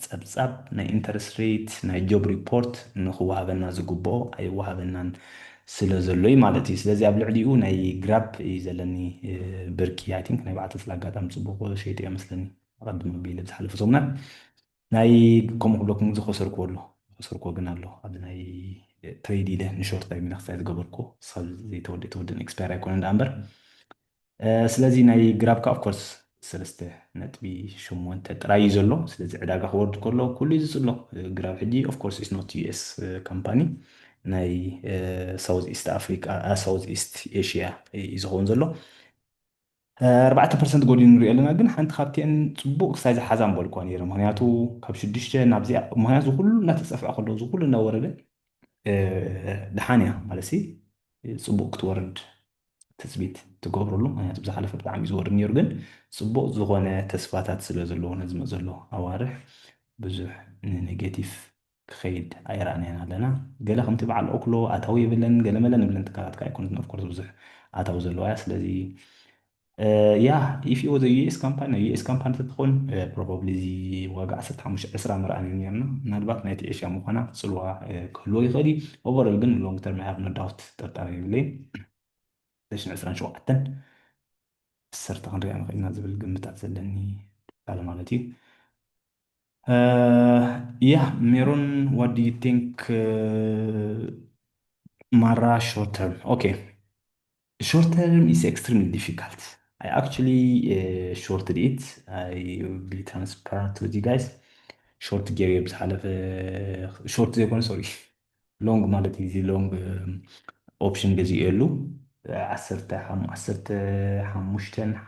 ፀብፃብ ናይ ኢንተረስት ሬት ናይ ጆብ ሪፖርት ንክወሃበና ዝግብኦ ኣይወሃበናን ስለ ዘሎ እዩ ማለት እዩ ስለዚ ኣብ ልዕሊኡ ናይ ግራብ እዩ ዘለኒ ብርኪ ኣይ ቲንክ ናይ ባዕተ ስለ ኣጋጣሚ ፅቡቅ ሸይጥ እያ መስለኒ ኣቐድሞ ኣቢለ ዝሓለፈ ሰሙናት ናይ ከምኡ ክብለኩም ዝኸሰርክዎ ኣሎ ዝኸሰርክዎ ግን ኣሎ ኣብዚ ናይ ትሬድ ኢለ ንሾርት ታይም ኢና ክሳይ ዝገበርኩ ሰብ ዘይተወድን ኤክስፓየር ኣይኮነ ዳ እምበር ስለዚ ናይ ግራብካ ኦፍኮርስ 3.8 ጥራይ እዩ ዘሎ ስለዚ ዕዳጋ ክወርድ ከሎ ኩሉ እዩ ዝፅሎ ግራብ ሕጂ ኦፍኮርስ ኢስ ኖት ዩኤስ ካምፓኒ ናይ ሳውዝ ኢስት ኣፍሪካ ሳውዝ ኢስት ኤሽያ እዩ ዝኸውን ዘሎ 4% ጎዲኑ ንሪኦ ኣለና ግን ሓንቲ ካብቲአን ፅቡቅ ክሳይ ዝሓዛ ንበልኳ ነይረ ምክንያቱ ካብ 6 ናብዚኣ ምክንያቱ ዝኩሉ እናተፀፍዐ ከሎ ዝኩሉ እናወረደ ድሓን እያ ማለት ፅቡቅ ክትወርድ ትፅቢት ትገብረሉ ምክንያቱ ብዝሓለፈ ብጣዕሚ እዩ ዝወርድ ነይሩ ግን ፅቡቅ ዝኾነ ተስፋታት ስለ ዘለዎ ነዝመፅ ዘሎ ኣዋርሕ ብዙሕ ንኔጌቲቭ ክኸይድ ኣይረኣናና ኣለና ገለ ከምቲ በዓል ኦክሎ ኣታዊ የብለን ገለመለ ንብለን ትካላት ከዓ ኣይኮነትን ኦፍኮርስ ብዙሕ ኣታዊ ዘለዋ እያ ስለዚ ያ ኢፍ ወዘ ዩኤስ ካምፓኒ ዩኤስ ካምፓኒ ተትኾን ፕሮባብሊ እዚ ዋጋ 15 ምርኣን እዩ ነርና ምናልባት ናይቲ ኤሽያ ምዃና ፅልዋ ክህልዎ ይኽእል እዩ ኦቨርል ግን ሎንግ ተርም ሃቭ ኖ ዳውት ጥርጣሪ የብለይ 2027 10 ክንሪኣ ንኽእል ኢና ዝብል ግምታት ዘለኒ ቃለ ማለት እዩ ያ ሜሮን ዋት ዱ ዩ ቲንክ ማራ ሾርት ተርም ኦኬ ሾርት ተርም ኢስ ኤክስትሪምሊ ዲፊካልት I actually shorted it. I will be transparent with you guys. Short ገይረ ብዝሓለፈ short ዘይኮነ sorry long ማለት እዩ long option ገዚእየሉ 15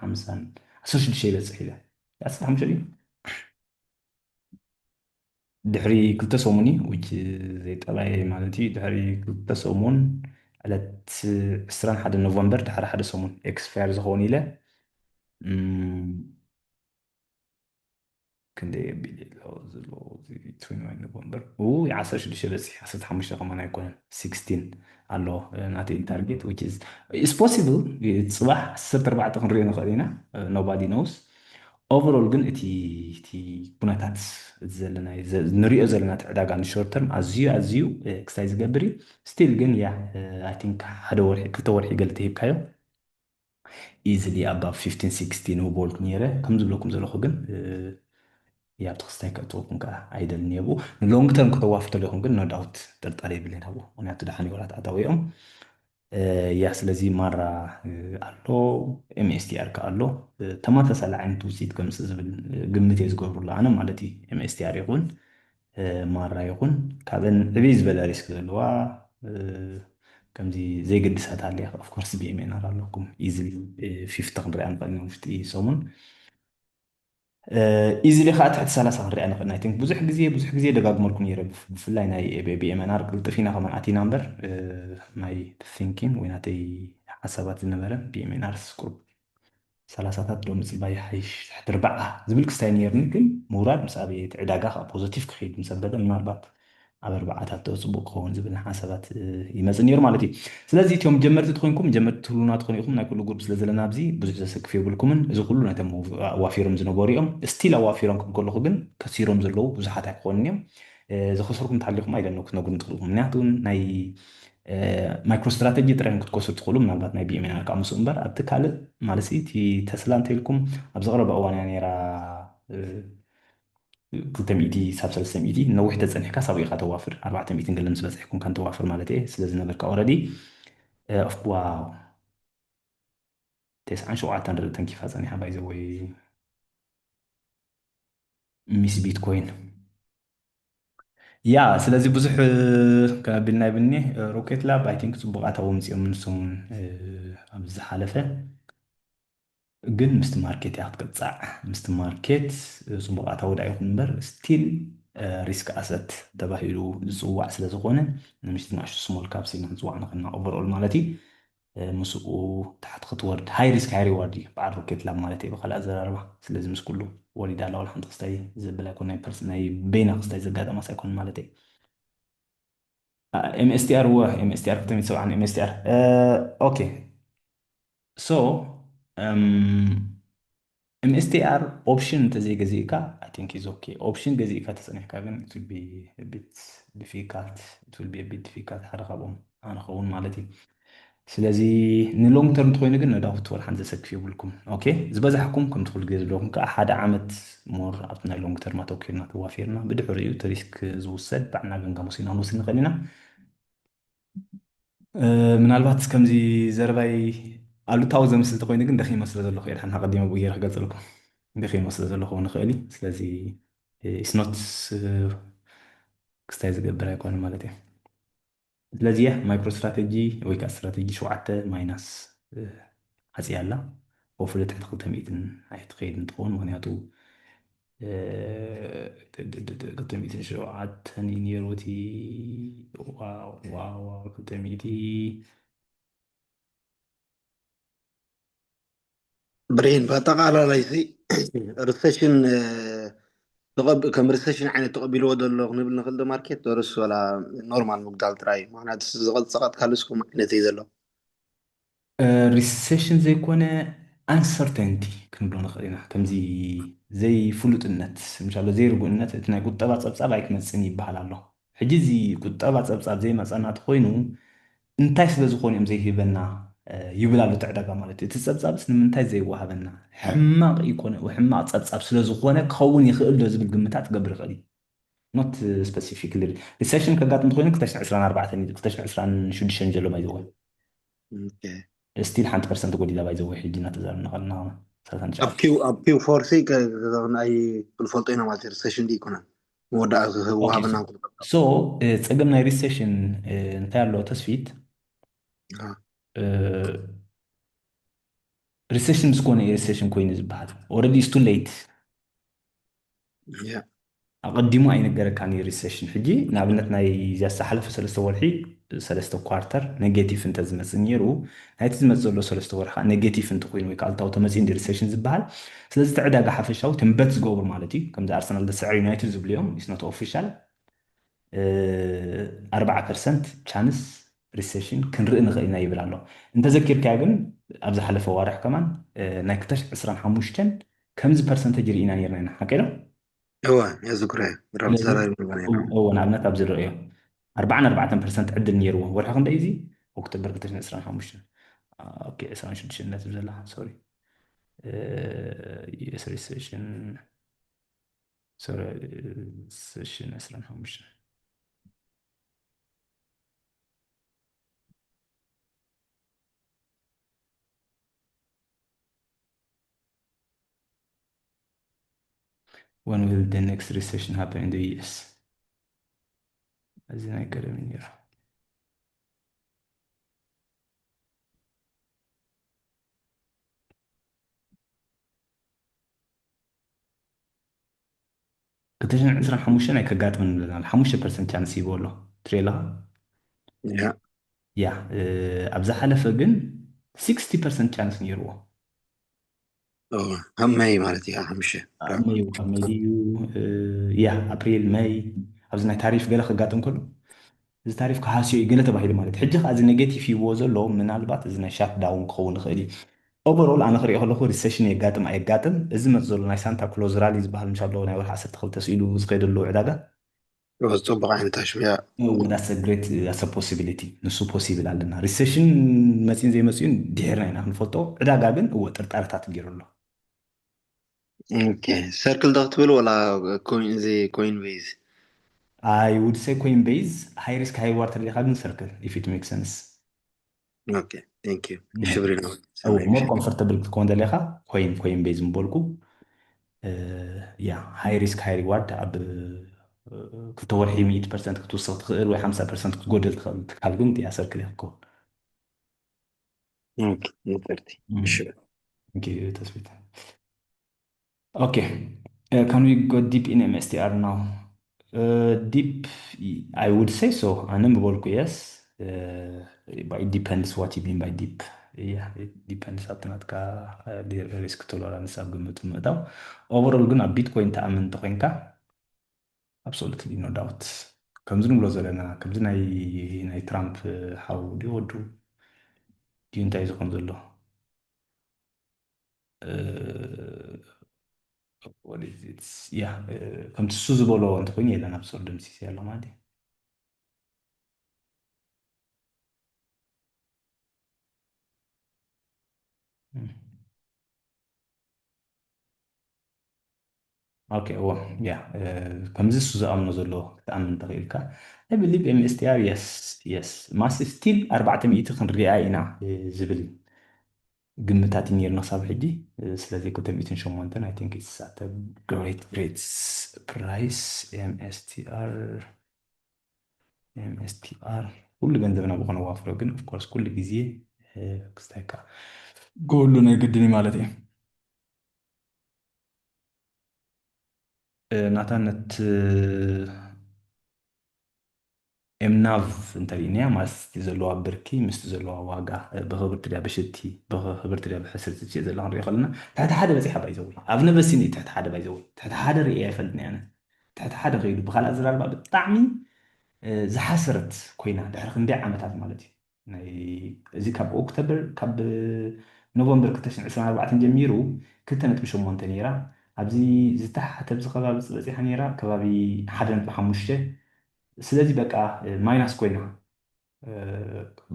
50 16 ይበፅሕ ኢለ 15 እዩ ድሕሪ 2 ሰሙን which ዘይጠባይ ማለት እዩ ድሕሪ 2 ሰሙን ዕለት 21 ኖቨምበር ድሕሪ 1 ሰሙን ኤክስፓየር ዝኸውን ኢለ ክንደይ የቢል ዘሎ 21 ኖቨምበር የ16 በፂሕ 15 ከማና ኣይኮነን 16 ኣሎ ናተይ ታርጌት which is possible ፅባሕ 14 ክንሪኦ ንኽእል ኢና nobody knows overall ግን እቲ ኩነታት ዘለና ንሪኦ ዘለና ዕዳጋ ንሾርት ተርም ኣዝዩ ክስታይ ዝገብር እዩ ስቲል ግን ያ I think ሓደ ወርሒ ክልተ ወርሒ ገለ ተሂብካዮ easily above 15 16 ውቦልት ነይረ ከም ዝብለኩም ዘለኹ ግን ያ ብትክስታይ ከእትወኩም ከዓ ኣይደል ነይቡ ንሎንግ ተርም ክተዋፍቶ ለኹም ግን ኖ ዳውት ጥርጣሬ የብለን ሃቦ ምክንያቱ ድሓኒ ወላት ኣታዊኦም ያ ስለዚ ማራ ኣሎ ኤምኤስቲአር ከ ኣሎ ተመሳሳሊ ዓይነት ውፅኢት ከምፅእ ዝብል ግምት እየ ዝገብሩላ ኣነ ማለት እዩ ኤምኤስቲአር ይኹን ማራ ይኹን ካብን ዕብይ ዝበለ ሪስክ ዘለዋ ከምዚ ዘይገድሳት ኣለያ ኦፍኮርስ ቢኤምኤንኣር ኣለኩም ኢዝሊ 50 ክንሪኣ ንኽእል ኢና ውሽጢ ሰሙን ኢዝሊ ከዓ ትሕቲ 30 ክንሪኣ ንኽእልና ቲንክ ብዙሕ ግዜ ደጋግመልኩም ነይረ ብፍላይ ናይ ቢኤምኤንኣር ቅልጥፍ ኢና ከመን ኣቲና እምበር ናይ ቲንኪን ወይ ናተይ ሓሳባት ዝነበረ ቢኤምኤንኣር ስቁር 30ታት ዶ ምፅባይ ሓይሽ ትሕቲ 40 ዝብል ክስታይ ነርኒ ግን ምውራድ ምስ ኣበየት ዕዳጋ ከዓ ፖዘቲቭ ክኸይድ ምስ ኣበለ ምናልባት ኣብ 4ታት ፅቡቅ ክኸውን ዝብል ሓሳባት ይመፅእ ነይሩ ማለት እዩ ስለዚ እትዮም ጀመርቲ ትኮንኩም ጀመርቲ ትህሉና ትኾኑ ኢኹም ናይ ኩሉ ግሩፕ ስለ ዘለና ኣብዚ ብዙሕ ዘሰክፍ የብልኩምን እዚ ኩሉ ነቶም ኣዋፊሮም ዝነበሩ እዮም ስቲል ኣዋፊሮም ከም ከለኹ ግን ከሲሮም ዘለዉ ብዙሓት ኣይክኾኑን እዮም ዝኸሰርኩም እንተሃሊኹም ኣይደነው ክትነግሩ ትኽእልኩም ምክንያቱ ናይ ማይክሮ ስትራቴጂ ጥራይ ክትከስሩ ትኽእሉ ምናልባት ናይ ቢኤምኤንኣር ከዓ ምስኡ እምበር ኣብቲ ካልእ ማለት እቲ ተስላ እንተኢልኩም ኣብ ዝቐረበ እዋን እያ ነይራ 200 ሳብ 300 ነዊሕ ተፀኒሕካ ሳብኡ ኢኻ ተዋፍር 400 ገለ ምስ በፅሕኩም ካን ተዋፍር ማለት እየ ስለዝነበርካ ኦልሬዲ ዋው 97 ርእ ተንኪፋ ፀኒሓ ባይዘወይ ሚስ ቢትኮይን ያ ስለዚ ብዙሕ ከቢልና ይብኒ ሮኬት ላብ ኣይ ቲንክ ፅቡቃት ኣውፅኦም ንሶምን ኣብ ዝሓለፈ ግን ምስቲ ማርኬት እያ ክትቅፃዕ ምስቲ ማርኬት ፅቡቃት ኣወዳ ይኹን እምበር ስቲል ሪስክ ኣሰት ተባሂሉ ዝፅዋዕ ስለ ዝኾነ ንምሽቲ ንኣሽቱ ስሞል ካፕስ ኢልና ክንፅዋዕ ንኽእልና ኦቨርኦል ማለት እዩ ምስኡ ታሕቲ ክትወርድ ሃይ ሪስክ ሃይ ሪዋርድ እዩ በዓል ሮኬት ላብ ማለት እዩ ብካልእ ኣዘራርባ ስለዚ ምስ ኩሉ ወሊዳ ኣላ ሓንቲ ክስታይ ዘበል ኣይኮን ናይ ቤና ክስታይ ዘጋጠማስ ኣይኮን ማለት እዩ ኤምኤስቲአር ኤምኤስቲአር 270 ኤምኤስቲአር ኦኬ ሶ MSTR option እንተዘይገዚእካ I think is okay option ገዚእካ ተፀኒሕካ ግን it will be a bit difficult ሓደ ካብኦም ኣነ ኸውን ማለት እዩ ስለዚ ንሎንግ ተርም ትኮይኑ ግን ነዳውት ወርሓን ዘሰክፍ የብልኩም ኦኬ ዝበዛሕኩም ከም ትኽእሉ ግዜ ዘለኩም ከዓ ሓደ ዓመት ሞር ኣብቲ ናይ ሎንግ ተርም ኣተወኪርና ተዋፊርና ብድሕሪኡ እቲ ሪስክ ዝውሰድ ባዕልና ገንጋም ወሲድና ክንወስድ ንኽእል ኢና ምናልባት ከምዚ ዘረባይ ኣሉታዊ ዘምስል ተኮይኑ ግን ደኺሞ ስለ ዘለኹ እየ ድሓን ቀዲመ ብጌር ክገልፅልኩም ደኺሞ ስለ ዘለኹ ንኽእል እዩ ስለዚ ስኖት ክስታይ ዝገብር ኣይኮነ ማለት እዩ ስለዚ ማይክሮ ስትራቴጂ ወይ ከዓ ስትራቴጂ 7 ማይናስ ሓፂያ ኣላ ወፍለ ትሕቲ 200 ኣይትኸይድ እንትኸውን ምክንያቱ 207 ነይሩ እቲ ዋው 200 برين بطاقة لا يسي ريسيشن كم ريسيشن يعني تقبل ودل نبل نخل ماركت درس ولا نورمال مقدال تراي معنا زغل سقط خالصكم نتيجة له ريسيشن زي كونه uncertainty ክንብሎ ንኽእል ኢና ከምዚ ዘይፍሉጥነት ምሻሎ ዘይርጉእነት እቲ ናይ ቁጠባ ፀብፃብ ኣይክመፅን ይበሃል ኣሎ ሕጂ እዚ ቁጠባ ፀብፃብ ዘይመፀናት ኮይኑ እንታይ ስለ ዝኾኑ እዮም ዘይሂበና ይብል ኣሎ ዕዳጋ ማለት እዩ እቲ ፀብፃብስ ንምንታይ ዘይወሃበና ሕማቕ ይኮነ ሕማቕ ፀብፃብ ስለ ዝኾነ ክኸውን ይኽእል ዶ ዝብል ግምታት ክገብር ይኽእል እዩ ኖት ስፔሲፊክሊ ሪሴሽን ከጋጥም እንተኮይኑ 224 226 ጀሎ ማይ ዝወን ستيل 1% قولي باي زوي حجي نتزارب نقلنا اب كيو فورسي اي الفولتينا مالتي ريسيشن دي كنا ودا اوكي وهابنا سو تصقمنا ريسيشن انتاع له تسفيت ريسيشن سكون ريسيشن كوين زبحت اوريدي ستو ليت يا أقدموا أي نجار كان ريسيشن حجي نابلتنا يجلس حلف سلسلة ورحي سلسلة كوارتر نيجاتيف انت زمزنيرو هاي تزمزلو سلسلة ورحة نيجاتيف انت كوين ويكال تاو تمزين دي ريسيشن زبال سلسلة تعدى حفشة تنبتز جوبر مالتي كم ذا أرسنال ده سعر يونايتد زبليهم it's not official 4% chance ريسيشن كنرئ نغينا يبلالو انت ذكر كاغن أبز حلف وارح كمان ناكتش عسران حموشتن كمز برسنتج رئينا نيرنا حكينا هو يا زكريا رب زراير مبانينا هو نعمنا تابز الرؤية 4% عد النيرو ورح غندا ايزي اكتوبر كتشن اسران حموشن اوكي اسران شدشن لا تبزلها سوري يس ريسيشن سوري سيشن اسران حموشن when will the next recession happen in the US أزين كلام نيرو كتشن اسران حموشن اي كقات من الحموشة برسنت يعني سيبولو تريلا يا يا أبزا حلفة جن 60% chance نيرو هم هي مالتي اهم شيء مايو يا ابريل ماي ابزنا تعريف قال خقاتم كله እዚ ታሪፍ ክሃስዮ እዩ ገለ ተባሂሉ ማለት ሕጂ ከዓ እዚ ኔጌቲቭ ሂቦ ዘሎ ምናልባት እዚ ናይ ሻት ዳውን ክኸውን ይኽእል እዩ ኦቨርኦል ኣነ ክሪኦ ከለኹ ሪሴሽን የጋጥም ኣየጋጥም እዚ መፅ ዘሎ ናይ ሳንታ ክሎዝ ራሊ ዝበሃል ምሻሎ ናይ ወርሒ 12 ስኢሉ ዝኸይደሉ ዕዳጋ ፅቡቅ ዓይነት ኣሽብያ ዳስ ግሬት ዳስ ፖሲቢሊቲ ንሱ ፖሲብል ኣለና ሪሴሽን መፂን ዘይመፅኡን ድሕርና ኢና ክንፈልጦ ዕዳጋ ግን እወ ጥርጣረታት ገይሩ ኣሎ اوكي سيركل ضغط بل ولا كوين زي كوين بيز I would say Coinbase high risk high reward تلقى ግን circle if it makes sense اوكي ثانك يو شبرنا او more comfortable كون دليخا كوين بيز مبولكو يا هاي ريسك هاي ريوارد اب كتورحي 100% كتوصل تخيل و 5% كتقودل تخال قمت يا سيركل يكون اوكي نفرتي شبرنا اوكي تثبيت okay can we go deep in MSTR now deep I would say so انا بقولكو yes but it depends what you mean by deep yeah it depends አጥናት ካ ሪስክ ቶለራንስ ኣብ ግምት ምእታው overall ግን ኣብ ቢትኮይን ተኣምንቲ ኮይንካ absolutely no doubt ከምዚ ንብሎ ዘለና ከምዚ ናይ ትራምፕ ሓው ዲወዱ ድዩ እንታይ ዝኮን ዘሎ what is it yeah ከምቲ እሱ ዝበሎ እንተኮይኑ የለን ኣብሶር ድምሲስ ያለ ማለት እዩ اوكي هو يا كمز سو زامنو زلو تامن تخيلك اي بليف ام اس تي ار يس ماس ستيل 400 ክንሪኣይና ዝብል ግምታት ነርና ሳብ ሕጂ ስለዚ ኮተ 108 I think it's at a great price MSTR ኩሉ ገንዘብና ብኾነ ዋፍሮ ግን ኦፍ ኮርስ ኩሉ ግዜ ክስታይካ ጎሉ ናይ ግድኒ ማለት እዩ ናታነት ኤምናቭ እንተሪእንያ ማስቲ ዘለዋ ብርኪ ምስቲ ዘለዋ ዋጋ ብክብርቲ ድያ ብሽቲ ብክብርቲ ድያ ብሕስርቲ ትሽየጥ ዘላ ክንሪኦ ከለና ትሕቲ ሓደ በፂሓ ባይዘዊ ኣብ ነበሲኒ ትሕቲ ሓደ ባይዘዊ ትሕቲ ሓደ ርኢያ ኣይፈልጥኒ ኣነ ትሕቲ ሓደ ከይዱ ብካልእ ኣዘራርባ ብጣዕሚ ዝሓስረት ኮይና ድሕሪ ክንደይ ዓመታት ማለት እዩ እዚ ካብ ኦክቶበር ካብ ኖቨምበር 2024 ጀሚሩ 2.8 ነይራ ኣብዚ ዝተሓተ ብዚ ከባቢ በፂሓ ነይራ ከባቢ 1.5 ስለዚ በቃ ማይናስ ኮይና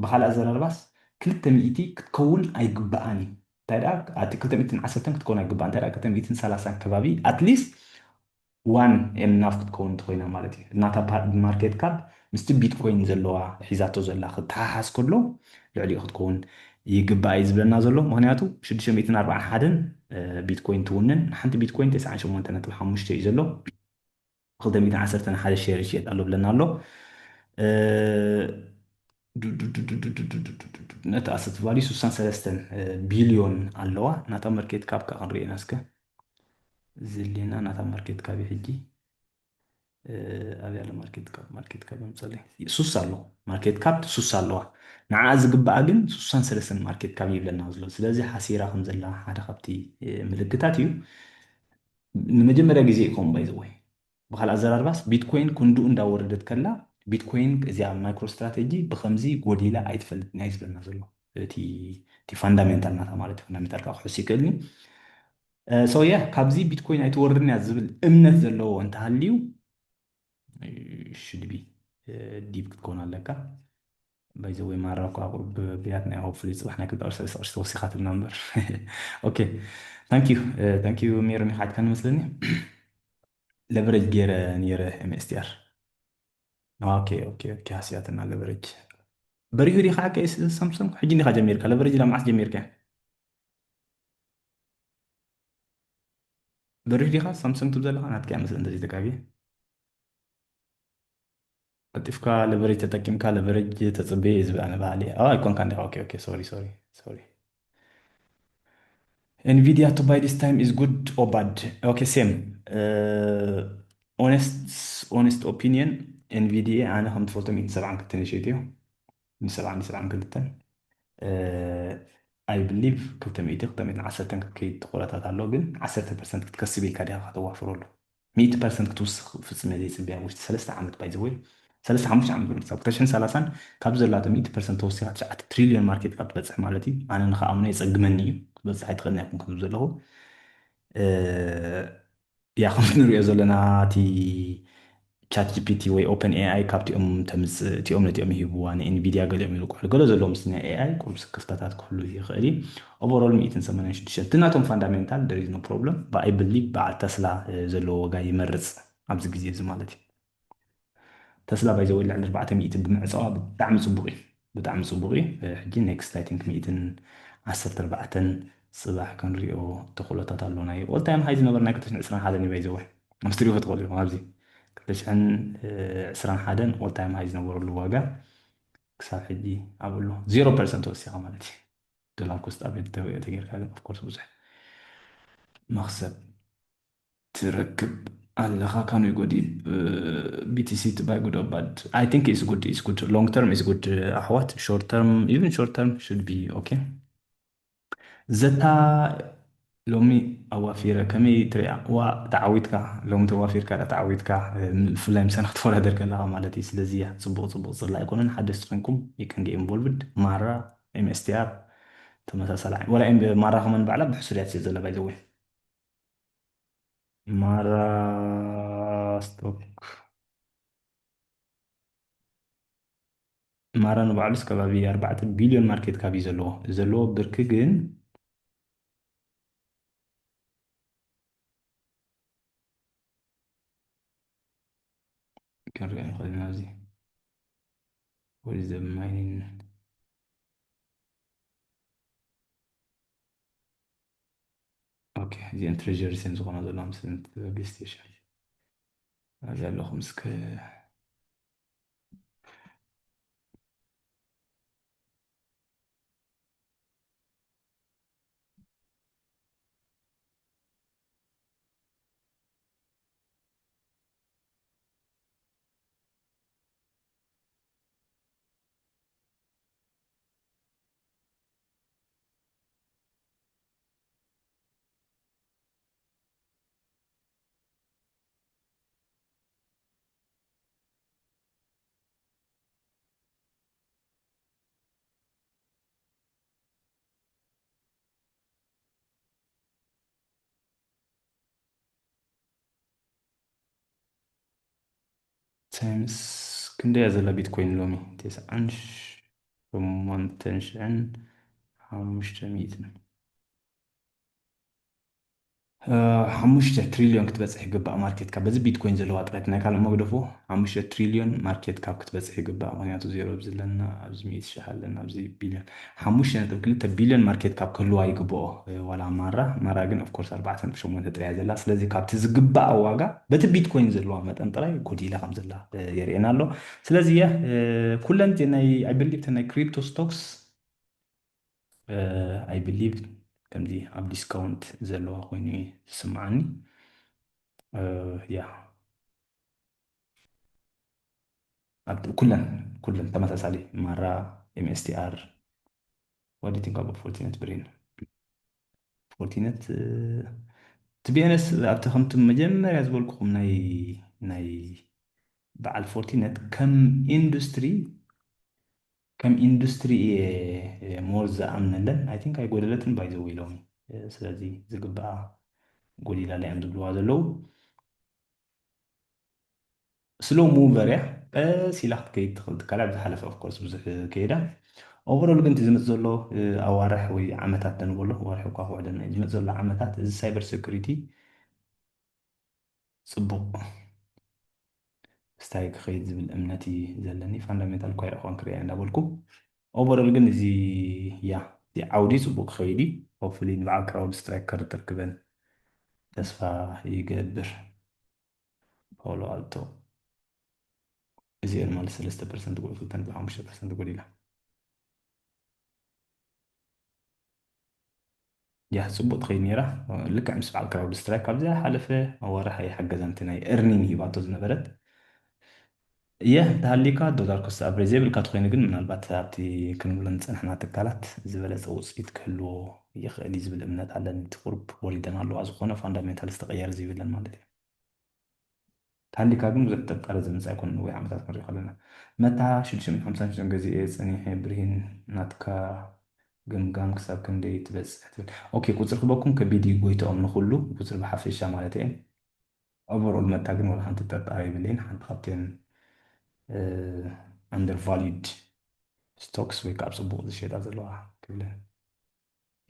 ብካልእ ኣዘራርባስ 200 ክትከውን ኣይግባኣን እዩ እንታይ ደኣ ኣቲ 210 ክትከውን ኣይግባእ እንታይ ደኣ 230 ከባቢ ኣትሊስት ዋን ኤምናፍ ክትከውን ትኮይና ማለት እዩ እናታ ማርኬት ካብ ምስቲ ቢትኮይን ዘለዋ ሒዛቶ ዘላ ክትሓሓዝ ከሎ ልዕሊኡ ክትከውን ይግባእ እዩ ዝብለና ዘሎ ምክንያቱ 641 ቢትኮይን ትውንን ሓንቲ ቢትኮይን 98.5 እዩ ዘሎ 211 ሼር ይሽየጥ ኣሎ ብለና ኣሎ ነቲ ኣሰት ቫልዩ 63 ቢልዮን ኣለዋ ናታ ማርኬት ካፕ ከዓ ክንሪአና እስከ ዝልየና ናታ ማርኬት ካፕ ሕጂ ኣብያ ማርኬት ካፕ ምፀለይ ሱስ ኣሎ ማርኬት ካፕ ሱስ ኣለዋ ንዓ ዝግባኣ ግን 63 ማርኬት ካፕ ይብለና ዘሎ ስለዚ ሓሲራ ከም ዘላ ሓደ ካብቲ ምልክታት እዩ ንመጀመርያ ግዜ ኢኹም ባይዘወይ ብካልእ ኣዘራርባስ ቢትኮይን ክንዱኡ እንዳወረደት ከላ ቢትኮይን እዚኣ ማይክሮ ስትራቴጂ ብከምዚ ጎዲላ ኣይትፈልጥን እያ ዝብለና ዘሎ እቲ ፋንዳሜንታል ናታ ማለት እዩ ፈንዳሜንታል ካብ ክሕሱ ይክእልኒ ሰውያ ካብዚ ቢትኮይን ኣይትወርድን እያ ዝብል እምነት ዘለዎ እንተሃልዩ ሽድቢ ዲብ ክትኮን ኣለካ ባይዘወይ ማራኳ ቁርብ ብያት ናይ ሆፕፉሊ ፅባሕ ናይ ክልተ ቅርሺ ቅርሺ ተወሲኻ ትብልና እምበር ኦኬ ታንኪዩ ሜሮን ካትካ ንመስለኒ ለቨሬጅ ገይረ ነይረ ኤምኤስቲአር ኦኬ ሃስያትና ለቨሬጅ በሪሁ ዲኻ ከይስ ሳምሰንግ ሕጂ ዲኻ ጀሚርካ ለቨሬጅ ላ መዓስ ጀሚርካ በሪሁ ዲኻ ሳምሰንግ ትብ ዘለካ ናትከያ መስለ እንደዚ ተቃብየ قطيفك لفريج تتكيمك لفريج تتصبي يزبق أنا بعلي يكون كان ده أوكي sorry Nvidia to buy this time is good or bad okay same honest opinion Nvidia أنا هم تفوتو من 7 كنت نشيتيو من 7 كنت I believe كنت ميتي كنت من 10 كي تقولات على لوجن 10% كتكسبي كده هتوفر له 100% كتوسخ في السنة دي سبيع وش 3 عامل باي ذا واي 3 عامل بالمساق تشن 30 كابزر لا 100% توسخ 9 تريليون ماركت كاب بتصح مالتي أنا نخا أمني يصقمني بس حيتغني أكون كابزر له يا خمس نريو زلنا تي ቻት ጂፒቲ ወይ ኦፕን ኤአይ ካብቲኦም ተምፅ እቲኦም ነቲኦም ይህብዋ ንኤንቪድያ ገሊኦም ኢሉ ኩሕሉ ገለ ዘለዎ ምስ ናይ ኤአይ ቁርሲ ክፍተታት ክህሉ ይኽእል እዩ ኦቨሮል 186 እቲ ናቶም ፋንዳሜንታል ደር ኢዝ ኖ ፕሮብለም ብኣይ ብሊቭ በዓል ተስላ ዘለዎ ወጋ ይመርፅ ኣብዚ ግዜ እዚ ማለት እዩ ተስላ ባይዘወይ ልዕሊ 400 ብምዕፀዋ ብጣዕሚ ፅቡቅ እዩ ሕጂ ኔክስት ኣይ ቲንክ 114 ፅባሕ ክንሪኦ ተኽእሎታት ኣለና እዩ ኦል ታይም ሃይ ዝነበረ ናይ 221 እዩ ባይዘወይ ምስ ትሪእዎ ትኽእሉ ኢኹም ኣብዚ 221 ኦል ታይም ሃይ ዝነበረሉ ዋጋ ክሳብ ሕጂ ኣብሉ 0% ተወሲኻ ማለት እዩ ዶላር ኮስት ኣቤት ተጌርካ ግን ኦፍኮርስ ብዙሕ መክሰብ ትረክብ ኣለኻ ካኑ ይጎዲብ BTC to buy good or bad I think it's good long term is good ኣሕዋት short term even short term should be okay ዘታ ሎሚ ኣዋፊረ ከመይ ትሪኣ ተዓዊትካ ሎሚ ተዋፊርካ ተዓዊትካ ብፍላይ ምሳና ክትወዳደር ከለካ ማለት እዩ ስለዚ ፅቡቅ ፅላ ኣይኮነን ሓደስቲ ኮይንኩም ይከን ኢንቮልቭድ ማራ ኤምኤስቲአር ተመሳሰላ ወላ ማራ ከመን ባዕላ ብሕሱርያት ስለ ዘለ ባይዘወይ ማራ ስቶክ ማራ ንባዕሉስ ከባቢ 4 ቢልዮን ማርኬት ካብ እዩ ዘለዎ ብርኪ ግን كان رأي خلينا نازي what is the mining اوكي زين تريجري سين زغنا دول مثلا بلاي ستيشن هذا له خمس تايمز كندي يزال بيتكوين لومي 9,800 500 ሓሙሽተ ትሪልዮን ክትበፅሕ ይግባእ ማርኬት ካብ በዚ ቢትኮይን ዘለዋ ጥረት ናይ ካልእ መግደፎ 5 ትሪልዮን ማርኬት ካብ ክትበፅሕ ይግባእ ምክንያቱ ዜሮ ብዝለና ኣብዚ 100,000 ኣለና ኣብዚ ቢልዮን 5.2 ቢልዮን ማርኬት ካብ ክህልዋ ይግብኦ ዋላ ማራ ግን ኦፍኮርስ 4.8 ጥርያ ዘላ ስለዚ ካብቲ ዝግባእ ዋጋ በቲ ቢትኮይን ዘለዋ መጠን ጥራይ ጎዲላ ከም ዘላ የርእየና ኣሎ ስለዚ ኩለን ናይ ኣይ ብሊቭ ናይ ክሪፕቶ ስቶክስ ኣይ ብሊቭ ከምዚ ኣብ ዲስካውንት ዘለዋ ኮይኑ ዝስምዓኒ ያ ኩለን ተመሳሳሊ ማራ ኤምኤስቲአር what do you think about ፎርቲነት ብሬን ፎርቲነት ትቢአነስ ኣብቲ ከምቲ መጀመርያ ዝበልኩኹም ናይ በዓል ፎርቲነት ከም ኢንዱስትሪ ሞር ዝኣምነለን ኣይ ቲንክ ኣይጎደለትን ባይዘው ኢሎም ስለዚ ዝግባኣ ጎዲላ ላይ እዮም ዝብልዋ ዘለው ስሎ ሙቨር እያ ቀስ ኢላ ክትከይድ ትኽእል ትካልያ ብዝሓለፈ ኦፍኮርስ ብዙሕ ከይዳ ኦቨሮል ግን እቲ ዝመፅ ዘሎ ኣዋርሕ ወይ ዓመታት ደንበሎ ወርሒ እኳ ክውዕደና እዩ ዝመፅ ዘሎ ዓመታት እዚ ሳይበር ሴኩሪቲ ፅቡቅ ስታይ ክኸይድ ዝብል እምነቲ ዘለኒ ፋንዳሜንታል እኳ ይረኽቦን ክሪያ እንዳበልኩ ኦቨሮል ግን እዚ ዓውዲ ፅቡቅ ክኸይድ ሆፕፉሊ ንበዓል ክራውድ ስትራይክ ከርትርክበን ተስፋ ይገብር ፓውሎ ኣልቶ እዚአን ማለት 3% ጎል 5% ጎዲላ ፅቡቅ ትኸይድ ነይራ ልክዕ ምስ በዓል ክራውድ ስትራይክ ካብዚኣ ሓለፈ ኣዋርሓ ይሓገዘንቲ ናይ እርኒን ሂባቶ ዝነበረት ተሃሊካ ዶላር ኮስት ኣቨሬጅ ዘይብልካ ትኮይኑ ግን ምናልባት ኣብቲ ክንብለን ፀንሕና ትካላት ዝበለፀ ውፅኢት ክህልዎ ይኽእል እዩ ዝብል እምነት ኣለኒ እቲ ቁርብ ወሪደን ኣለዋ ዝኾነ ፋንዳሜንታል ዝተቀየረ ዘይብለን ማለት እዩ ተሃሊካ ግን ብዙሕ ጥርጣረ ዘምፅእ ኣይኮነን ወይ ዓመታት ክንሪኦ ከለና መታ 656 ገዚአ ፀኒሐ ብርሂን ናትካ ግምጋም ክሳብ ክንደይ ትበፅሕ ትብል ኦኬ ቁፅሪ ክበኩም ከቢድ ጎይቶኦም ንኩሉ ቁፅሪ ብሓፈሻ ማለት እየ ኦቨርኦል መታ ግን ወላ ሓንቲ ጥርጣረ ይብለይን ሓንቲ ካብተን undervalued stocks ወይ ካብ ፅቡቅ ዝሸጣ ዘለዋ ክብለን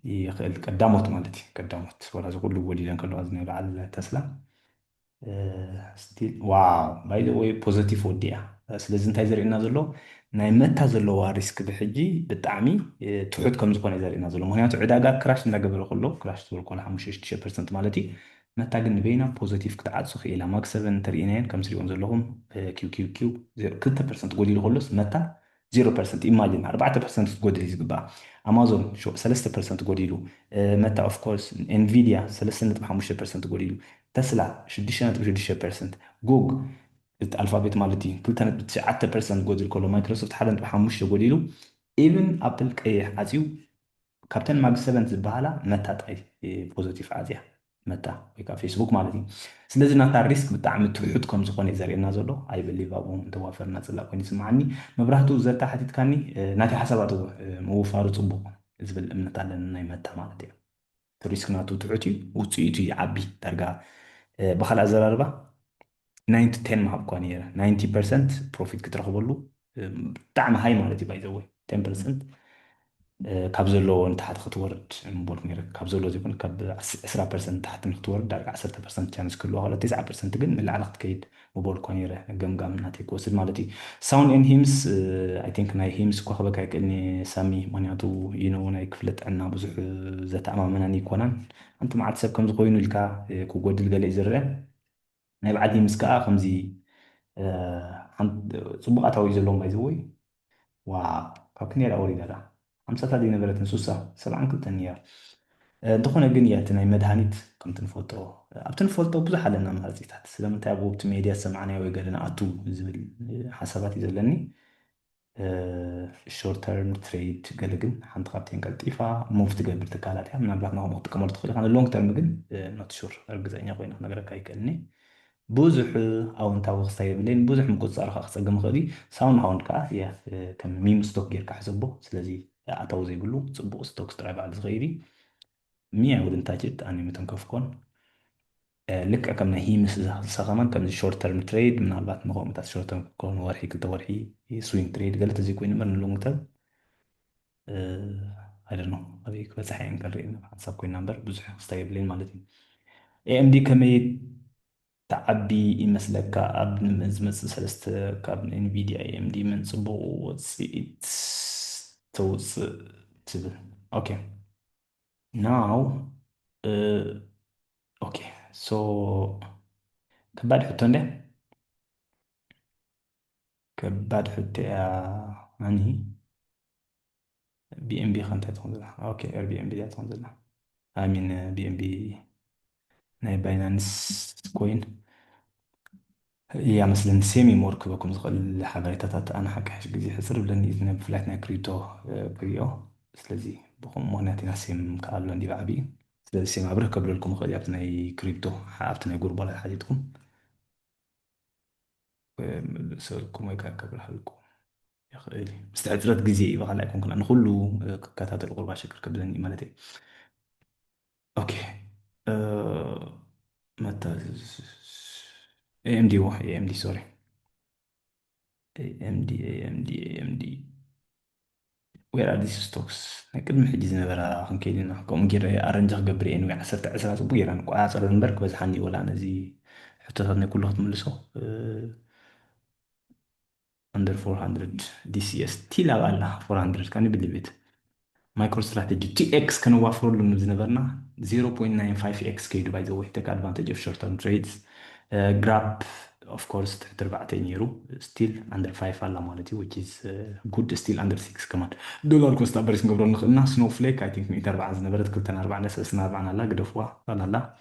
ይኽእል ቀዳሞት ማለት እዩ ቀዳሞት ወላ እዚ ኩሉ ወዲደን ከለዋ ዝናይ በዓል ተስላ ስቲል ዋው ባይ ዘ ወይ ፖዘቲቭ ወዲያ ስለዚ እንታይ ዘርእየና ዘሎ ናይ መታ ዘለዋ ሪስክ ብሕጂ ብጣዕሚ ትሑት ከም ዝኾነ ዘርእየና ዘሎ ምክንያቱ ዕዳጋ ክራሽ እንዳገበረ ከሎ ክራሽ ዝበል ኮላ 5-6% ማለት እዩ መታ ግን ንበይና ፖዘቲቭ ክትዓፁ ክኢላ ማግ 7 ተርእናየን ከም ዝሪኦም ዘለኹም ኪውኪውኪው 2% ጎዲሉ ከሎስ መታ 0% ኢማጂን 4% ትጎድል እዩ ዝግባእ ኣማዞን 3% ጎዲሉ መታ ኦፍኮርስ ኤንቪድያ 3.5% ጎዲሉ ተስላ 6.6% ጉግ ኣልፋቤት ማለት እዩ 2.9% ጎዲሉ ከሎ ማይክሮሶፍት 1.5 ጎዲሉ ኢቨን ኣፕል ቀይሕ ዓፅዩ ካብተን ማግ 7 ዝበሃላ መታ ጥራይ ፖዘቲቭ ዓፅያ መታ ወይ ከዓ ፌስቡክ ማለት እዩ ስለዚ ናታ ሪስክ ብጣዕሚ ትሑት ከም ዝኾነ እዩ ዘርእየና ዘሎ ኣይ ብሊቭ ኣብኡ እንተዋፈርና ፅላእ ኮይኑ ይስምዓኒ መብራህቱ ዘታ ሓቲትካኒ ናቲ ሓሳባት ምውፋሩ ፅቡቅ ዝብል እምነት ኣለኒ ናይ መታ ማለት እዩ እቲ ሪስክ ናቱ ትሑት እዩ ውፅኢቱ ይዓቢ ዳርጋ ብካልእ ኣዘራርባ 9-10 ምሃብ እኳ ነይረ 90% ፕሮፊት ክትረክበሉ ብጣዕሚ ሃይ ማለት እዩ ባይዘወይ 10% ካብ ዘለዎ ንታሕቲ ክትወርድ ምበልኩ ነይረ ካብ ዘለዎ ዘይኮነ ካብ 20% ታሕቲ ንክትወርድ ዳርጋ 10% ቻንስ ክህልዋ ከሎ 9% ግን ንላዕሊ ክትከይድ ምበልኩ ነይረ ገምጋም ናተይ ክወስድ ማለት እዩ ሳውንድ ኤን ሂምስ ኣይ ቲንክ ናይ ሂምስ እኳ ክበካ ይክእልኒ ሳሚ ምክንያቱ ኢኖ ናይ ክፍለ ጥዕና ብዙሕ ዘተኣማመናኒ ይኮናን ሓንቲ መዓልቲ ሰብ ከምዚ ኮይኑ ኢልካ ክጎድል ገለ እዩ ዝርአ ናይ በዓል ሂምስ ከዓ ከምዚ ፅቡቅ ኣታዊ ዘለዎም ባይዘወይ ዋው ካብ ክንደይ ወሪዳ 50 ነበረትን 72 እያ እንተኾነ ግን እያ እቲ ናይ መድሃኒት ከምቲ ንፈልጦ ኣብቲ ንፈልጦ ብዙሕ ኣለና መርፂታት ስለምንታይ ኣብ ወቅቲ ሜድያ ሰማዕናዮ ወይ ገለና ኣቱ ዝብል ሓሳባት እዩ ዘለኒ ሾርት ተርም ትሬድ ገለ ግን ሓንቲ ካብተን ቀልጢፋ ሙቭ ትገብር ትካላት እያ ምናልባት ንከምኡ ክትጥቀመሉ ትኽእል ኢኻ ሎንግ ተርም ግን ኖት ሹር እርግፀኛ ኮይነ ክነገረካ ይክእልኒ ብዙሕ ኣወንታዊ ክስታይ የብለይን ብዙሕ ምቁፅፃር ከዓ ክፀግም ክእል እዩ ሳውንድ ሃውንድ ከዓ እያ ከም ሚም ስቶክ ጌርካ ሕሰቦ ስለዚ ኣታዊ ዘይብሉ ፅቡቅ ስቶክ ጥራይ በዓል ዝኸይድ ሚያ ውድንት ታች ኢት ኣነ ምተንከፍኮን ልክዕ ከም ናይ ሂምስ ዝሰኸመን ከምዚ ሾርት ተርም ትሬድ ምናልባት ንከምኡታት ሾርት ተርም ከሆኑ ወርሒ ክልተ ወርሒ ስዊንግ ትሬድ ገለ ተዘይኮይኑ እምበር ንሎንግ ተርም ኣይ ዶንት ኖ ኣበይ ክበፅሕ እየን ከንርኢ ሓሳብ ኮይና እምበር ብዙሕ ክስታይ የብለይን ማለት እዩ AMD كمية تعبي يمسلك كأب مزمز سلست كأب NVIDIA AMD من صبو وصيت توص تبل okay now okay so كبار حطون ده كبار حتى أنهي BNB خانتها تنزلها اوكي BNB دي تنزلها امين BNB ناي باينانس كوين هي مثلا سيمي مورك بكم زغل حبريتات انا حكاش جزي حسر بلني اذن بفلاتنا كريبتو كريو سلازي بكم مهناتنا سيم كابلو عندي بعبي سلازي سيم عبره قبل لكم خلي ابتنا كريبتو حابتنا يقول بلا حاجتكم سألكم ويكا قبل حالكم يا أخي مستعجلات جزي بقى لكم كنا نخلو كتات الغربة شكل قبل مالتي اوكي متى AMD واحد AMD سوري AMD where are these stocks نكد حجز نبرة خنكيدنا كم جرى أرنجح قبري إنه عسرت عسرات بويرا نكو عسر المبرك بس حني ولا أنا زي حتى هذا كله تملسه under 400 DCS تيلا غالا 400 كان بليفيت مايكرو استراتيجي تي اكس كانوا وافروا له زنبرنا 0.95 اكس كيدو باي ذا واي تك ادفانتج اوف شورت تيرم تريدز جراب اوف كورس تحت 400 يورو ستيل اندر 5 على مالتي which is good still under 6 كمان دولار كوست افريج نقبروا نخلنا سنو فليك اي ثينك 104 زنبرت كنت انا 4 ناس اسنا 4 لا قدفوا لا لا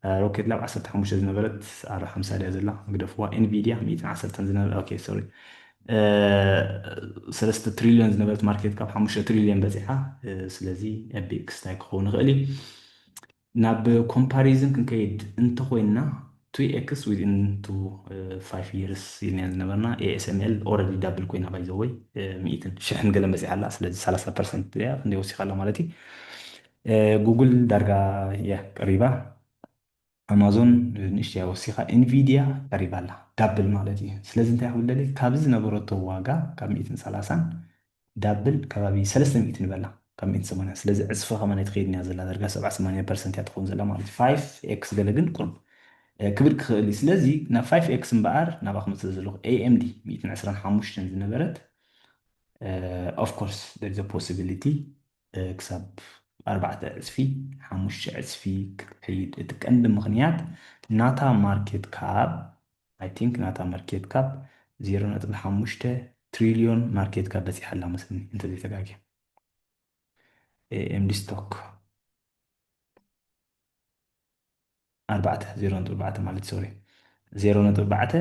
روكيت لاب 15 زنبرت 5 لا زلا قدفوا انفيديا 110 زنبرت اوكي سوري 3 تريليون زنبرت ماركت كاب 5 تريليون بزحة سلازي ابيكس تاي كون غالي ناب كومباريزن كنكيد انت خوينا 2x within 5 years يعني زنبرنا ASML already double كوينا باي ذا واي 100 شحن قلم بزحة لا سلازي 30% يا ندي وسي خلا مالتي جوجل درجة يا قريبة أمازون نشتري وثيقة إنفيديا قريبة لها دبل مالتي سلازم تاخذ لي كابز نبرته واقع كم 130 دبل كبابي 300 نبلا كم 180 سلازم عصفها ما نتخيل نازل درجة 7-8% يتخون زلا مالتي 5 اكس دلجن كل كبر كخلي سلازي نا 5 اكس مبار نا باخ متزلو AMD 125 نبرت of course there is a possibility كسب 4 أسفي 5 أسفي كيد تكلم مغنيات ناتا ماركت كاب I think ناتا ماركت كاب 0.5 تريليون ماركت كاب بس يحلها مثلا انت دي تلاقي AMD ستوك 0.4 مالت سوري 0.4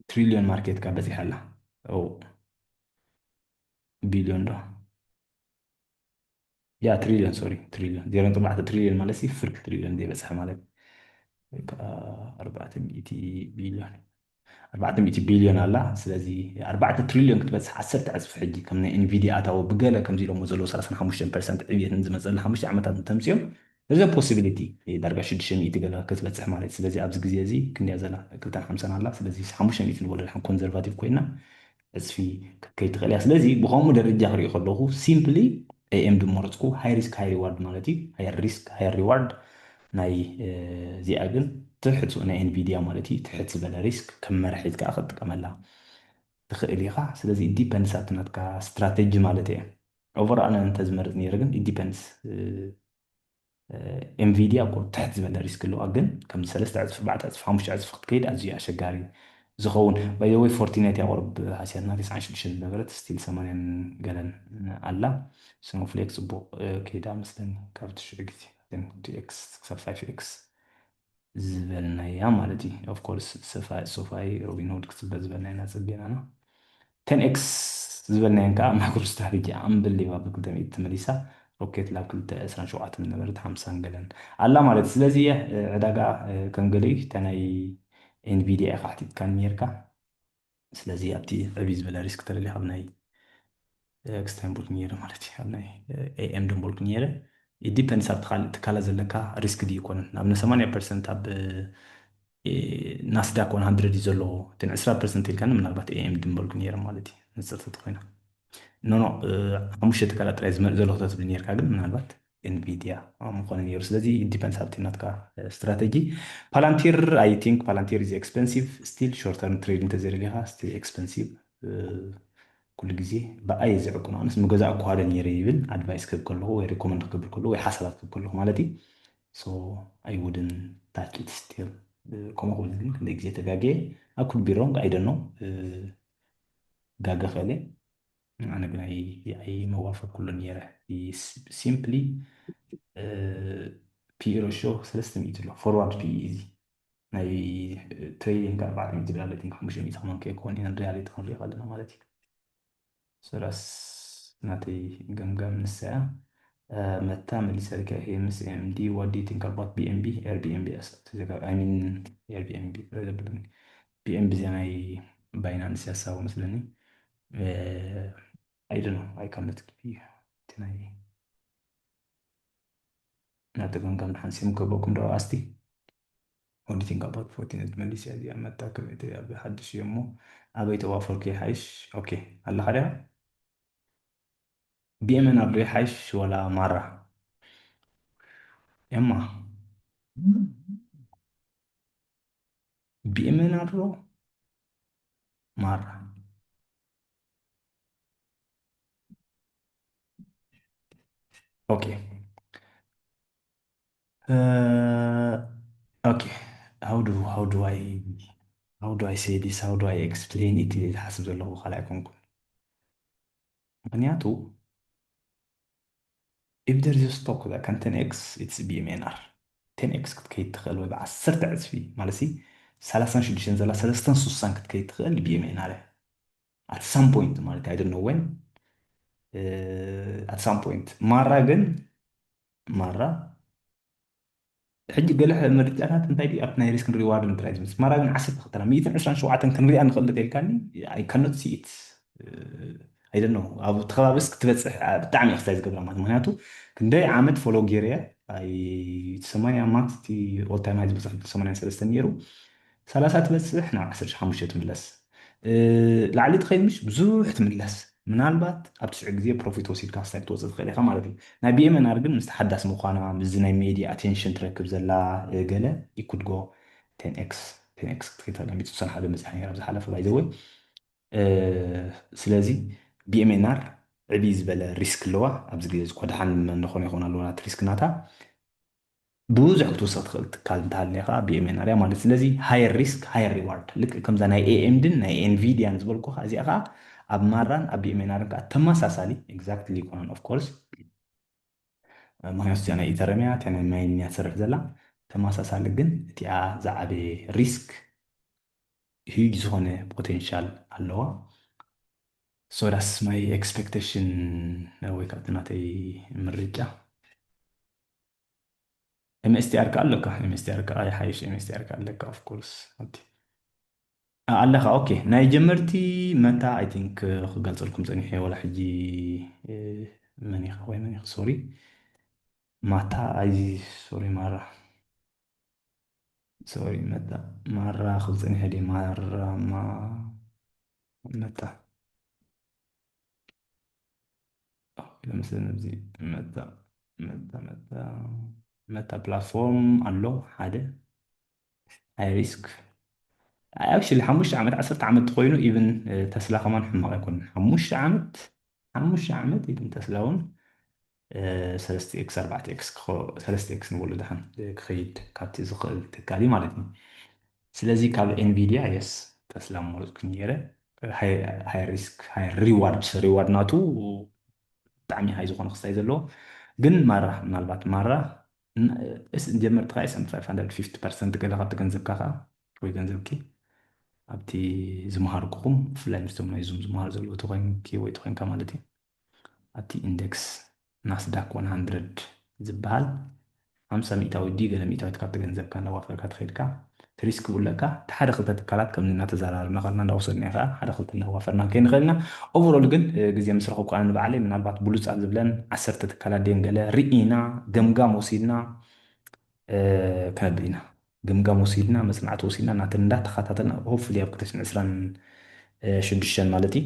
تريليون ماركت كاب بس يحلها أو بليون ده يا تريليون سوري تريليون 0.4 تريليون مالسي فرق تريليون دي بس حمالك 400 بليون 400 بليون الله سلازي 4 تريليون كتبت 10 عزف حجي كم انفيديا اتاو بقاله كم زي لو مزلو 35% عبيت نزمزل 5 عامات تمسيوم there's a possibility درجة 600 قال كتبت صح مالك سلازي ابز غزي زي كني زلا كلتا 50 الله سلازي 500 نقول نحن كونزرفاتيف كوينا بس في كيتغلي سلازي بخوم درجة خري خلوه سيمبلي اي ام دمرتكو هاي ريسك هاي ريوارد مالتي هاي الريسك هاي الريوارد ناي زي أجل تحت أنا إنفيديا مالتي تحت زبالة ريسك كم مرحلة كأخذ كملا تخيلي خا سلازي ديبنس أتنات كاستراتيجي مالتي أوفر أنا أنت زمرتني رجل ديبنس انفيديا أقول تحت زبالة ريسك اللي أجل كم سلست عزف بعد عزف خمس عزف كيد أزي أشجاري زخون باي ذا واي فورتينيت يا ورب هاسينا 19 نبرت ستيل 8 قالن الله سنو فليكس بو كيدا مثلا كارت شركتي 2 اكس 5 اكس زبلنا مالتي اوف كورس سوفاي روبين هود كتب زبلنا زبينا انا 10 اكس زبلنا انكا ماكرو ستراتيجي ام بلي باب قدام يتمليسا روكيت لا كنت اسران شوعات من نبرت 50 قلن الله مالتي سلازي عداقا كنقلي تناي انفيديا اخاحتي كان ميركا سلازي ابتي ابيز بلا ريسك ترى اللي حبناي اكستريم بولكنيرا مالتي حبناي اي ام دم بولكنيرا يديبندس اب تكالا زلكا ريسك دي يكون نابنا 8% اب ناسداك 100 زلو تن 10% كان من البات اي ام دم بولكنيرا مالتي نصرت تخينا نو نو مش تكالا ترايز زلو تاس بنير كاغن من البات انفيديا ممكن نيرو سلازي ديبندس ابتي ناتكا استراتيجي بالانتير اي ثينك بالانتير از اكسبنسيف ستيل شورت تيرم تريد انتزير ليها ستيل اكسبنسيف كل جزء بأي زعكم أنا اسمه جزء أكو هذا نيري يبل أدفايس كب كله ويريكومند كب كله ويحصلات كب كله مالتي so I wouldn't touch it still كم أقول لك اللي جزء تجاجي I could be wrong I don't know جاجا خالي أنا بناي أي موافق كل نيره simply بي إيرو شو سلسلة ميتلو forward بي easy ناي تريدينج 400 دولار لتين 500 كمان كيكون إن ريالي تكون خلنا مالتي سرس ناتي جمجم الساعة متى من الشركة هي مس ام دي what do you think about BNB Airbnb I mean Airbnb BNB زي أنا باينانس يساوي مثلني I don't know I cannot give you تناي ناتكم كم حنسي مكبوكم دو أستي what do you think about Fortinet ماليزيا دي متى كميت أبي حدش يومه أبي توافر كي حيش أوكي هلا خليها BMN أبي حيش ولا مرة يما BMN أبو مرة أوكي أوكي how do I say this how do I explain it حسب الله خلقكم معناته if there is a stock that can 10x it's BMNR 10x كتكيد تخيل ويبقى 10 عز فيه مالسي 30 شديشن زلا 30 سوسان كتكيد تخيل BMNR at some point مالتي I don't know when at some point مرة حجي قال لها مرجعات انت دي ابنا ريسك ريوارد انترايزمنت ما راجع 10 خطر 120 شو عتن كان ريان خلت الكاني اي كانوت سي ات اي دون نو ابو تخابس كتبصح بتعمي اختاز قبل ما مهناتو كندي عامد فولو جيريا اي 8 ماكس تي اول تايم هايز بصح 8 3 نيرو 30 تبصح نا 10 5 تملس لعلي تخيل مش بزوح تملس ምናልባት ኣብ ትስዕ ግዜ ፕሮፊት ወሲድካ ስታይ ክትወፅእ ትኽእል ኢኻ ማለት እዩ ናይ ቢኤምኤንኣር ግን ምስ ተሓዳስ ምዃና ምዝ ናይ ሜድያ ኣቴንሽን ትረክብ ዘላ ገለ ይኩድ ጎ 10x ክትከይተላ 161 መፅሓ ነራ ዝሓለፈ ባይዘወይ ስለዚ ቢኤምኤንኣር ዕብይ ዝበለ ሪስክ ኣለዋ ኣብዚ ግዜ ዝኮድሓን ንኾነ ይኾን ኣለዋ ናት ሪስክ ናታ ብዙሕ ክትወስኽ ትኽእል ትካል እንተሃለኻ ቢኤምኤንኣር እያ ማለት ስለዚ ሃየር ሪስክ ሃየር ሪዋርድ ልክ ከምዛ ናይ ኤኤምድን ናይ ኤንቪድያን ዝበልኩኻ እዚኣ ከዓ ኣብ ማራን ኣብ ቢኤምኤንኣርን ከዓ ተመሳሳሊ ኤግዛክትሊ ይኮነን ኦፍ ኮርስ ምክንያቱ እዚኣ ናይ ኢተርም እያ እቲኣ ናይ ማይን እያ ትሰርሕ ዘላ ተመሳሳሊ ግን እቲኣ ዝዓበየ ሪስክ ሂጅ ዝኾነ ፖቴንሻል ኣለዋ ሶ ዳስ ማይ ኤክስፔክቴሽን ወይ ከዓ እቲ ናተይ ምርጫ MSTR كا لك MSTR كا أي حاجة MSTR كا لك of course ኣለኻ ኦኬ ናይ ጀመርቲ መታ ኣይ ቲንክ ክገልፀልኩም ፀኒሐ ወላ ሕጂ መን ኢኻ ወይ መን ኢኻ ሶሪ ማታ ኣይ ሶሪ ማራ ሶሪ መታ ማራ ክፀኒሐ ዲ ማራ መታ ለምሳሌ ነዚ መታ ፕላትፎርም ኣሎ ሓደ ሃይ ሪስክ اكشلي 5 عامات 10 عامات تخوينو ايفن تسلا كمان حماق يكون 5 عامات ايفن تسلاون 3 اكس 4 اكس 3 اكس نقول دحن كخيد كابتي زقل تكالي مالتني سلازي كاب انفيديا يس تسلا مول كنيره هاي ريسك هاي ريوارد ناتو تعمي هاي زخون خصاي زلو ግን ማራ ምናልባት ማራ ጀመር ትራይስ 550% ገለ ካብ ገንዘብካ ከዓ ወይ ገንዘብኪ ኣብቲ ዝመሃርኩኹም ብፍላይ ምስቶም ናይ ዙም ዝመሃሩ ዘለዎ ተኮይንኪ ወይ ተኮይንካ ማለት እዩ ኣብቲ ኢንዴክስ ናስዳክ 100 ዝበሃል 50 ሚእታዊ ዲ ገለ ሚእታዊት ካብቲ ገንዘብካ እናዋፈርካ ትኸይድካ ትሪስክ ብለካ እቲ ሓደ ክልተ ትካላት ከምዚ እናተዘራርብና ከልና እንዳወሰድና ከዓ ሓደ ክልተ እናዋፈርና ከይንኽእልና ኦቨሮል ግን ግዜ ምስ ረኸብኩ ኣነ ንባዕለይ ምናልባት ብሉፃት ዝብለን 10 ትካላት ድን ገለ ርኢና ገምጋም ወሲድና ከነብል ኢና ገምጋም ወሲድና መፅናዕቲ ወሲድና እናተን እንዳተኸታተልና ሆፕፉሊ ኣብ 2026 ማለት እዩ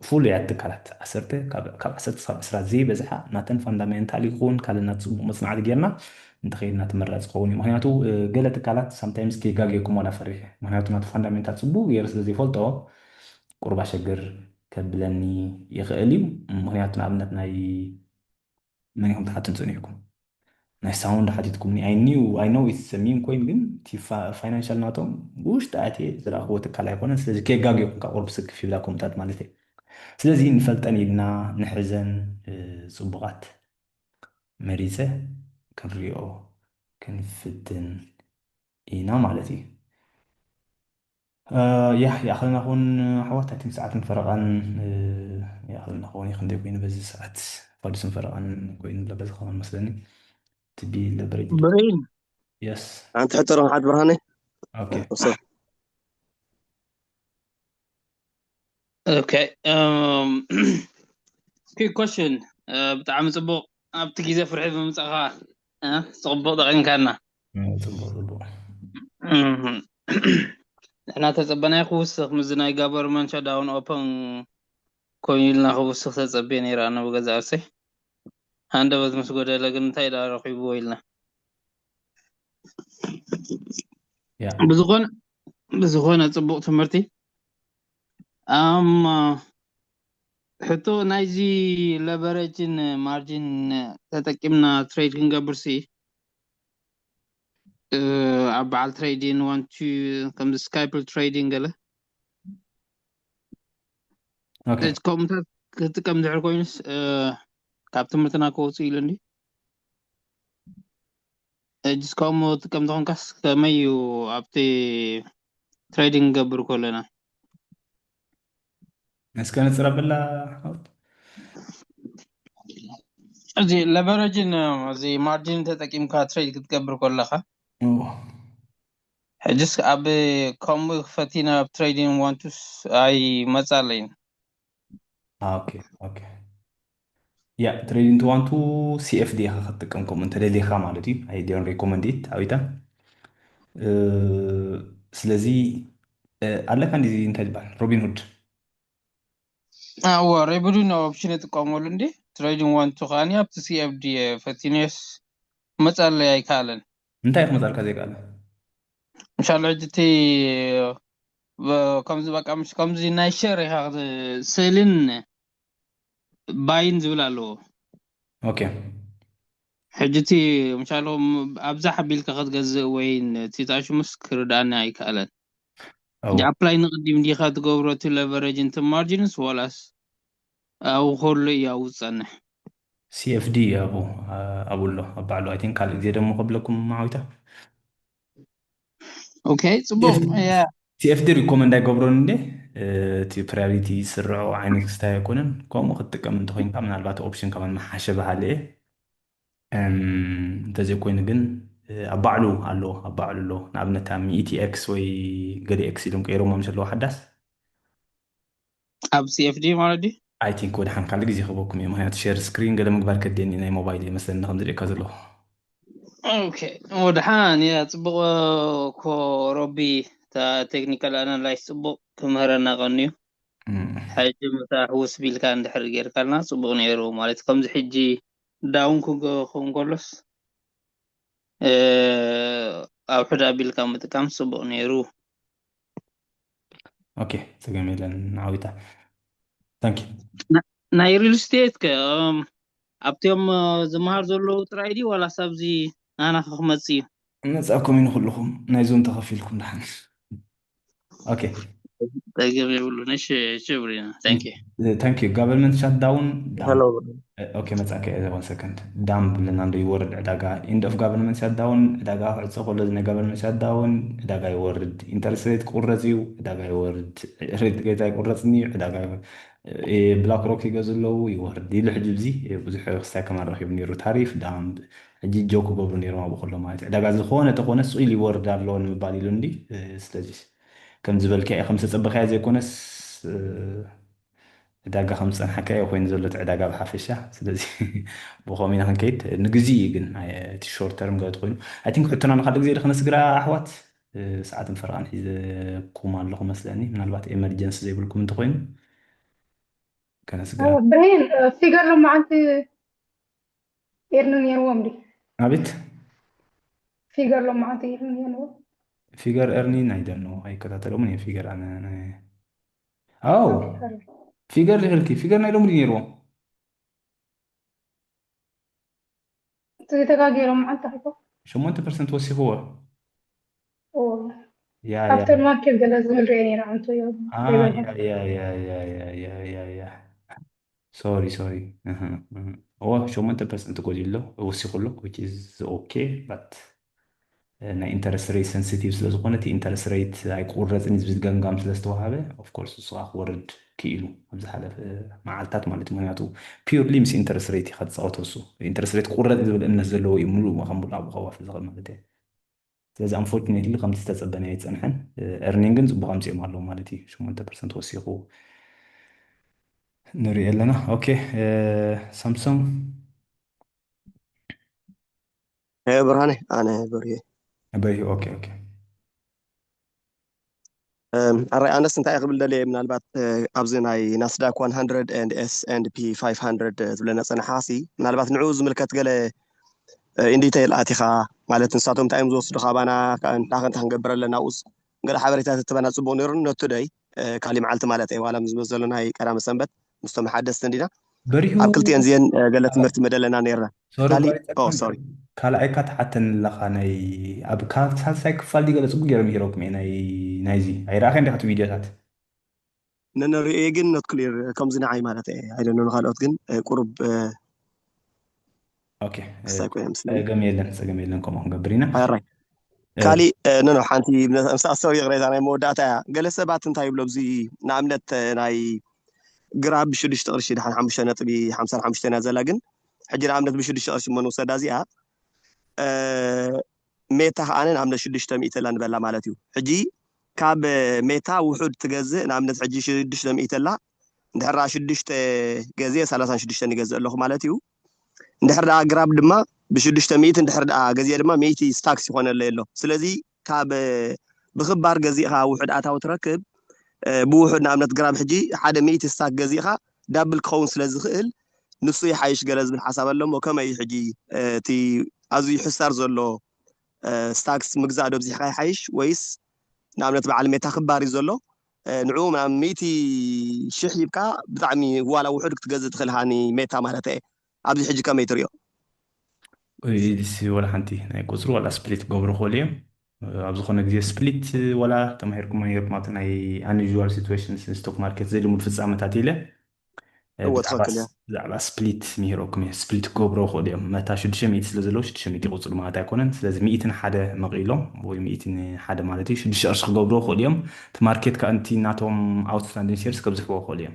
فول يعتكالات عسرته كاب عسرت صاب إسرات زي بزحة ناتن فاندامنتال يكون كالنا تصبح مصنع جيرنا انت خير نات مرات قوني مهنياتو قلت كالات sometimes كي قاقي يكون ولا فريح مهنياتو نات فاندامنتال صبو يرس زي فولتو قربا شجر كبلني يغالي مهنياتو نابنت ناي من يوم تحتن زنيكم ناي ساوند حديتكم I know it's ميم كوين جن تي فاينانشال ناتو وش تأتي زرا هو تكالا يكون سلزي كي قاقي يكون كقرب سك في بلاكم تات مالتي ስለዚ ንፈልጠን ኢልና ንሕዘን ፅቡቓት መሪፀ ክንሪኦ ክንፍትን ኢና ማለት እዩ يأخذنا هون حوالي 30 ساعة فرقان يأخذنا هون يخندق بين بز ساعات فادسن فرقان كوين لبز خمان مثلا تبي لبريد برين يس أنت حتى روح عاد برهاني اوكي وصل Okay. Quick question. بتاع مصبوق أبتكي زي فرحي بمصغى صبوق دقين كنا. صبوق احنا تصبنا يخوص مزناي government shutdown open كويلنا خوص تصبيني رانا بغزاسي. هاندا بس مسقود لكن تايدا رخي بويلنا. بزخون تصبوق تمرتي. حتى نايزي لبرجين مارجين تتكلمنا تريد كنقبرسي عبال تريدين وان تو كم سكايبل تريدين قال اوكي كم كم دعر كوينس كابتن مرتنا كوسي لندي جس كم كم دهون كاس كميو أبتي تريدين قبر كلنا ناس كانت ترى بلا زي لبرجين زي مارجين تتكلم كتريد كتقبر كلها جس أبي كم فتينا تريدين وان تو أي مثالين اوكي تريدين توانتو سي اف دي خطكمكم انت ليخا مالتي اي ديون ريكومنديت اويتا سلازي على كان دي انت تبان روبن هود هو ريبرين اوبشن تقومول اندي تريدين وان تو خاني اب سي اف دي فتينيس مثال اي كالن انت يا مثال كذا قال ان شاء الله جتي كم زي بقى مش كم زي نايشر هذا سيلين باين زولالو اوكي حجتي ان شاء الله ابزح بيلك قد غز وين تيتاشو مسكر دانا اي كالن دي ابلاي نقدم دي خد غبرو تو ليفرج انت مارجنز ولاس او هول يا وصنح سي اف دي يا ابو الله ابعلو اي ثينك قال زي دمو قبلكم معويتا اوكي صبو يا سي اف دي ريكومند ايغبرون دي تي برايورتي سرعو عينك ستا يكونن كوم خطقم انت خوين كمان البات اوبشن كمان محاشبه عليه انت زي كوين جن ابعلو له نابنتا مي تي اكس وي غدي اكس يلون كيرو ما مشلو حدث اب سي اف دي مالدي اي ثينك ود حن كان لغزي خبوكم يا مهنات شير سكرين قدام مقبال كديني ناي موبايلي مثلا نخم دري كازلو اوكي ودحان يا صبغ كو روبي تا تكنيكال انالايز صبغ كمهرنا غنيو حاجه متاح وسبيل كان دحر غير كلنا صبغ نيرو مالت كم حجي داون كو خونغولس او حدا بيل كم تكم صبغ نيرو اوكي سجميلا نعاويتا ثانك يو ناي ريل ستيت ك ابتيم زمهر زلو ترايدي ولا سبزي انا خمسي نسألكم من كلكم نايزون تخفيلكم دحن اوكي تجيب يقولوا نش شبرينا ثانك يو ثانك يو government shut down هلو اوكي متاكد اذا 1 سكند دام لنا عنده يورد عداقا end of government shut down عداقا عصقو لزنا government shut down عداقا يورد interest rate قرزيو عداقا يورد ريت جيتا يقرزني عداقا بلاك روك يغزلو يورد يلو حجب زي بزح خستا كمان رخيب نيرو تعريف دام حجي جوكو قبل نيرو ما بخلو مالت عداقا زخونة تقونة سؤال يورد اللون مبالي لندي سلازيس كم زبالك خمسة صبخي زي كونس عداقة خمسة حكاية وين زلت عداقة بحافشة سلازي بخومينا هنكيت نجزي جن تي شورت تيرم قاعد تقول I think حتى أنا خلق زي خمس قرا أحوات ساعات فرقان إذا كوما الله مثلا من الوقت emergency زي بقولكم تقولين كنسجع برهين فيجر لما أنت يرنون يروم دي عبيت فيجر لما أنت يرنون يروم فيجر ارنين I don't know هاي كتاتلو من فيجر أنا أوكي أو حلو فيجر لهلكي فيجر نايلو من يروم تتكاجي لما أنت حكو شو ما أنت برسنت وسي هو والله يا after market لازم الريني رعنتو يوم يا sorry هو شو ما أنت برسنت تقول له وسي كله which is okay but ናይ ኢንተረስት ሬት ሰንሲቲቭ ስለ ዝኾነ እቲ ኢንተረስት ሬት ኣይቁረፅን ዝብል ገምጋም ስለ ዝተዋሃበ ኦፍኮርስ ንሱ ክወርድ ክኢሉ ኣብ ዝሓለፈ መዓልትታት ማለት እዩ ምክንያቱ ፒርሊ ምስ ኢንተረስት ሬት ኢኻ ትፃወቶ እሱ ኢንተረስት ሬት ቁረፅ ዝብል እምነት ዘለዎ እዩ ሙሉእ ከም ሙሉእ ኣብኡ ከዋፍል ዝኽእል ማለት እዩ ስለዚ ኣንፎርቹኔትሊ ከምቲ ዝተፀበነ ኣይፀንሐን ኤርኒንግ ግን ፅቡቅ ኣምፂኦም ኣለዎ ማለት እዩ 8% ወሲኹ ንሪኦ ኣለና ኦኬ ሳምሶንግ برهاني أنا بريه በይ ኦኬ الرأي أنا سنتي قبل دليل من البات أبزناي ناسداك 100 and S&P 500 تبلنا سنة حاسي من البات نعوز ملكات قال إن ديتيل آتيخا مالت نساتهم تايم زوس دخابانا كان تاخن تنقبر لنا أوز قال حبريتات تبنا صبونيرن نوت توداي كالي معلت مالت أي ولا مزمزلنا هاي كلام سنبت مستمع حدث تندينا በሪሁ أكلتي أنزين قالت مرت مدلنا نيرنا كالي سوري ካልኣይ ካ ተሓተን ኣለኻ ናይ ኣብ ካብ ሳልሳይ ክፋል ዲገለ ፅቡቅ ገይሮም ይሂሮኩም እየ ናይዚ ኣይረኣኸ እንዲኻቱ ቪድዮታት نرى جن نوت كلير كم زنا عي مالته هاي لأنه خالد جن قرب ኦኬ سايكو يمسلم ፀገም የለን ከምኡ ክንገብር ኢና هاي كالي ننو حانتي مسأسوي غريزة أنا موداتا جلس بات انتاي بلوبزي نعملت ناي قراب بشدش تقرشي دحان حمشة نطبي حمسة حمشة نازلاجن حجنا عملت بشدش تقرشي منو سدازيها ميتا أنا عملت شدش تميت لان بلا مالتيو حجي كاب ميتا وحود تجزء نعملت حجي شدش تميت لا ندحر شدش تجزء سلاسان شدش تنجزء له مالتيو ندحر قراب دما بشدش تميت ندحر جزء دما ميتي ستاكس يخون اللي له سلزي كاب بخبار جزيها وحد أتاو تركب بوحد نعملت قراب حجي حدا ميتي ستاك جزيها دبل كون سلزخل نصي حيش جلز بالحساب لهم وكما يحجي تي أزي حسار زلو ستاكس مجزء دبزي حيش ويس نعملت بعلمية خباري زلو نعوم نعم ميتي شح يبكى بطعمي ولا وحدك تجزء تدخل هاني ميتا مالته أبزي حجي كم يتريو ديس ولا حنتي ናይ ቁፅሩ ወላ ስፕሊት ገብሩ ክእሉ እዮም ኣብ ዝኾነ ግዜ ስፕሊት ወላ ተማሂርኩም ማለት ናይ አንዩዥዋል ሲትዌሽንስ ስቶክ ማርኬት ዘይልሙድ ፍፃመታት ኢለ ብዛዕባ ስፕሊት ምሂሮኩም እየ ስፕሊት ክገብሮ ክእሉ እዮም መታ 600 ስለ ዘለዎ 600 ይቁፅሩ ማለት ኣይኮነን ስለዚ 101 መቂሎም ወይ 101 ማለት እዩ 6 ቅርሺ ክገብሮ ክእሉ እዮም እቲ ማርኬት ከዓንቲ ናቶም ኣውትስታንዲንግ ሼርስ ከብዝሕዎ ክእሉ እዮም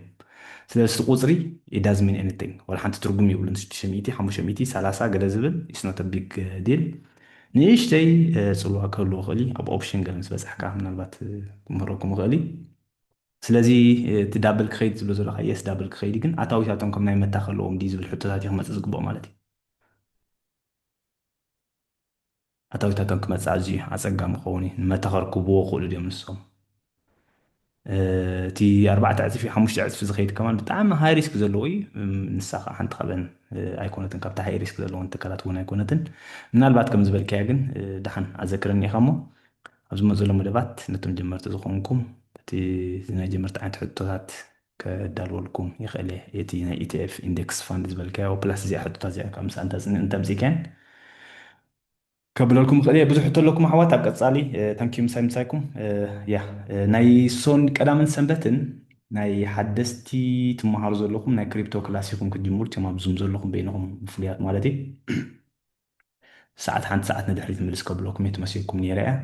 ስለዚ ቁፅሪ ኢዳዝ ሚን ኤኒቲንግ ወላ ሓንቲ ትርጉም ይብሉን 600 500 30 ገለ ዝብል ኢትስ ኖት አ ቢግ ዲል ንእሽተይ ፅልዋ ክህልዎ ክእሊ ኣብ ኦፕሽን ገለ ምስ በፅሕካ ምናልባት ክምህረኩም ክእሊ ስለዚ እቲ ዳብል ክኸይድ ዝብሎ ዘለካ የስ ዳብል ክኸይድ ግን ኣታዊታቶም ከም ናይ መታ ከለዎም ዲ ዝብል ሕቶታት እዩ ክመፅእ ዝግብኦ ማለት እዩ ኣታዊታቶም ክመፅእ ኣዝዩ ኣፀጋሚ ክኸውን እዩ ንመታ ከርክብዎ ክእሉ ድዮም ንሶም እቲ 4 ዕፅፊ 5 ዕፅፊ ዝኸይድ ከማን ብጣዕሚ ሃይ ሪስክ ዘለዎ እዩ ንሳ ከዓ ሓንቲ ኸበን ኣይኮነትን ካብቲ ሃይ ሪስክ ዘለዎን ትካላት እውን ኣይኮነትን ምናልባት ከም ዝበልከያ ግን ድሓን ኣዘክረኒ ኢኻ እሞ ኣብ ዝመፁ ዘሎ መደባት ነቶም ጀመርቲ ዝኾንኩም እቲ ናይ ጀመርቲ ዓይነት ሕቶታት ከዳልወልኩም ይኽእል እየ እቲ ናይ ኢቲኤፍ ኢንዴክስ ፋንድ ዝበልከዮ ፕላስ እዚኣ ሕቶታት እዚኣ ካብ ምሳእ እንተምፂከን كبلالكم خليه بزح تلكم حوات أبقى تانكيو مسايكم يا ناي سون كلام سنبتن ناي حدثتي تمهار زلكم ناي كريبتو كلاسيكم كديمور تما بزوم زلكم بينهم مفليات مالتي ساعات حان ساعات ندحريت ملس كبلكم يتمسيكم نيرا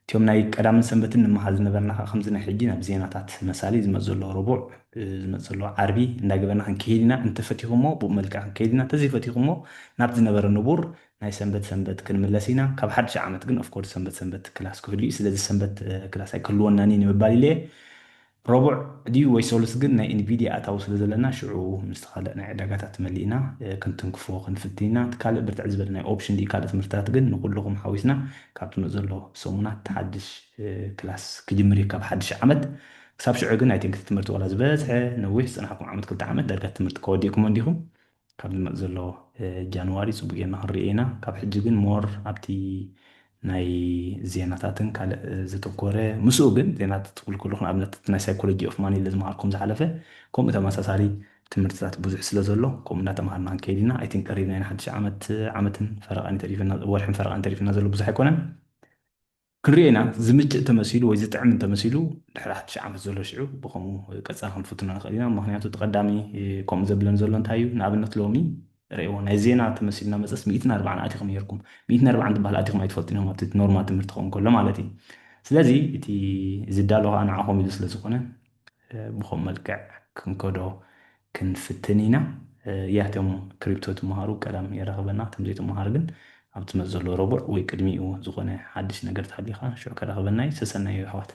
تيوم ناي كلام سنبتن محل نبرنا خمسنا حجينا بزيناتات مسالي زمزلو ربع زمزلو عربي نداغبنا كيدنا انت فتيهمو بملكا كيدنا تزي فتيهمو نابز نبر النبور ناي سنبت كنملسينا كاب حدش عامت كن اوف كورس سنبت كلاس كفلي سلازي سنبت كلاس اي كلونا ني مبالي ليه ربع دي ويسولس كن ناي انفيديا اتاو سلازلنا شعو مستخلقنا عداغاتات ملينا كنتن كفو كنفتينا تكال برتعزبل ناي اوبشن دي كالت مرتات كن نقول لكم حاويسنا كابتو نزلو سومنا تحدش كلاس كجمري كاب حدش عامت كساب شعوجن I think تمرت ولا زبزح نويس أنا حكم عملت كل تعمد درجة تمرت كوديكم عندكم قبل ما زلوا جانواري صبغينا هرينا كاب حججن مور أبتي ناي زيناتاتن كال زتوكورة مسوجن زينات تقول كلهم عملت ناي سايكولوجي أوف ماني لازم هاركم زحلفة كم إذا ما ساساري تمرتات بوزح سلازلو كم ناتا مهرنا كيدنا I think قريبا حدش عمتن فرق أني تعرفنا ورحم فرق أني تعرفنا زلو بزح يكونن كرينا زمجة تمثيله وإذا تعمل تمثيله لحد شعب زلوا شعوب بقوم كسرهم فتنا خلينا مهنياتو تقدمي كم زبلن زلون تايو نابن تلومي رأيونا زينا تمثيلنا مثلا 140 آتيكم يركم 140 تبهل آتيكم يتفلتنا ما تنورما تمرتقون كل مالتي سلازي تي زدالوها أنا عهم يدس لزقنا بخم ملكع كنكودو كنفتنينا يهتم كريبتو تمهارو كلام يرغبنا تمزيتو مهارجن أبتمزلو ربع ويكدميو زغنا حدش نقدر تحليخا شو كرغبنا يسسنا يحوات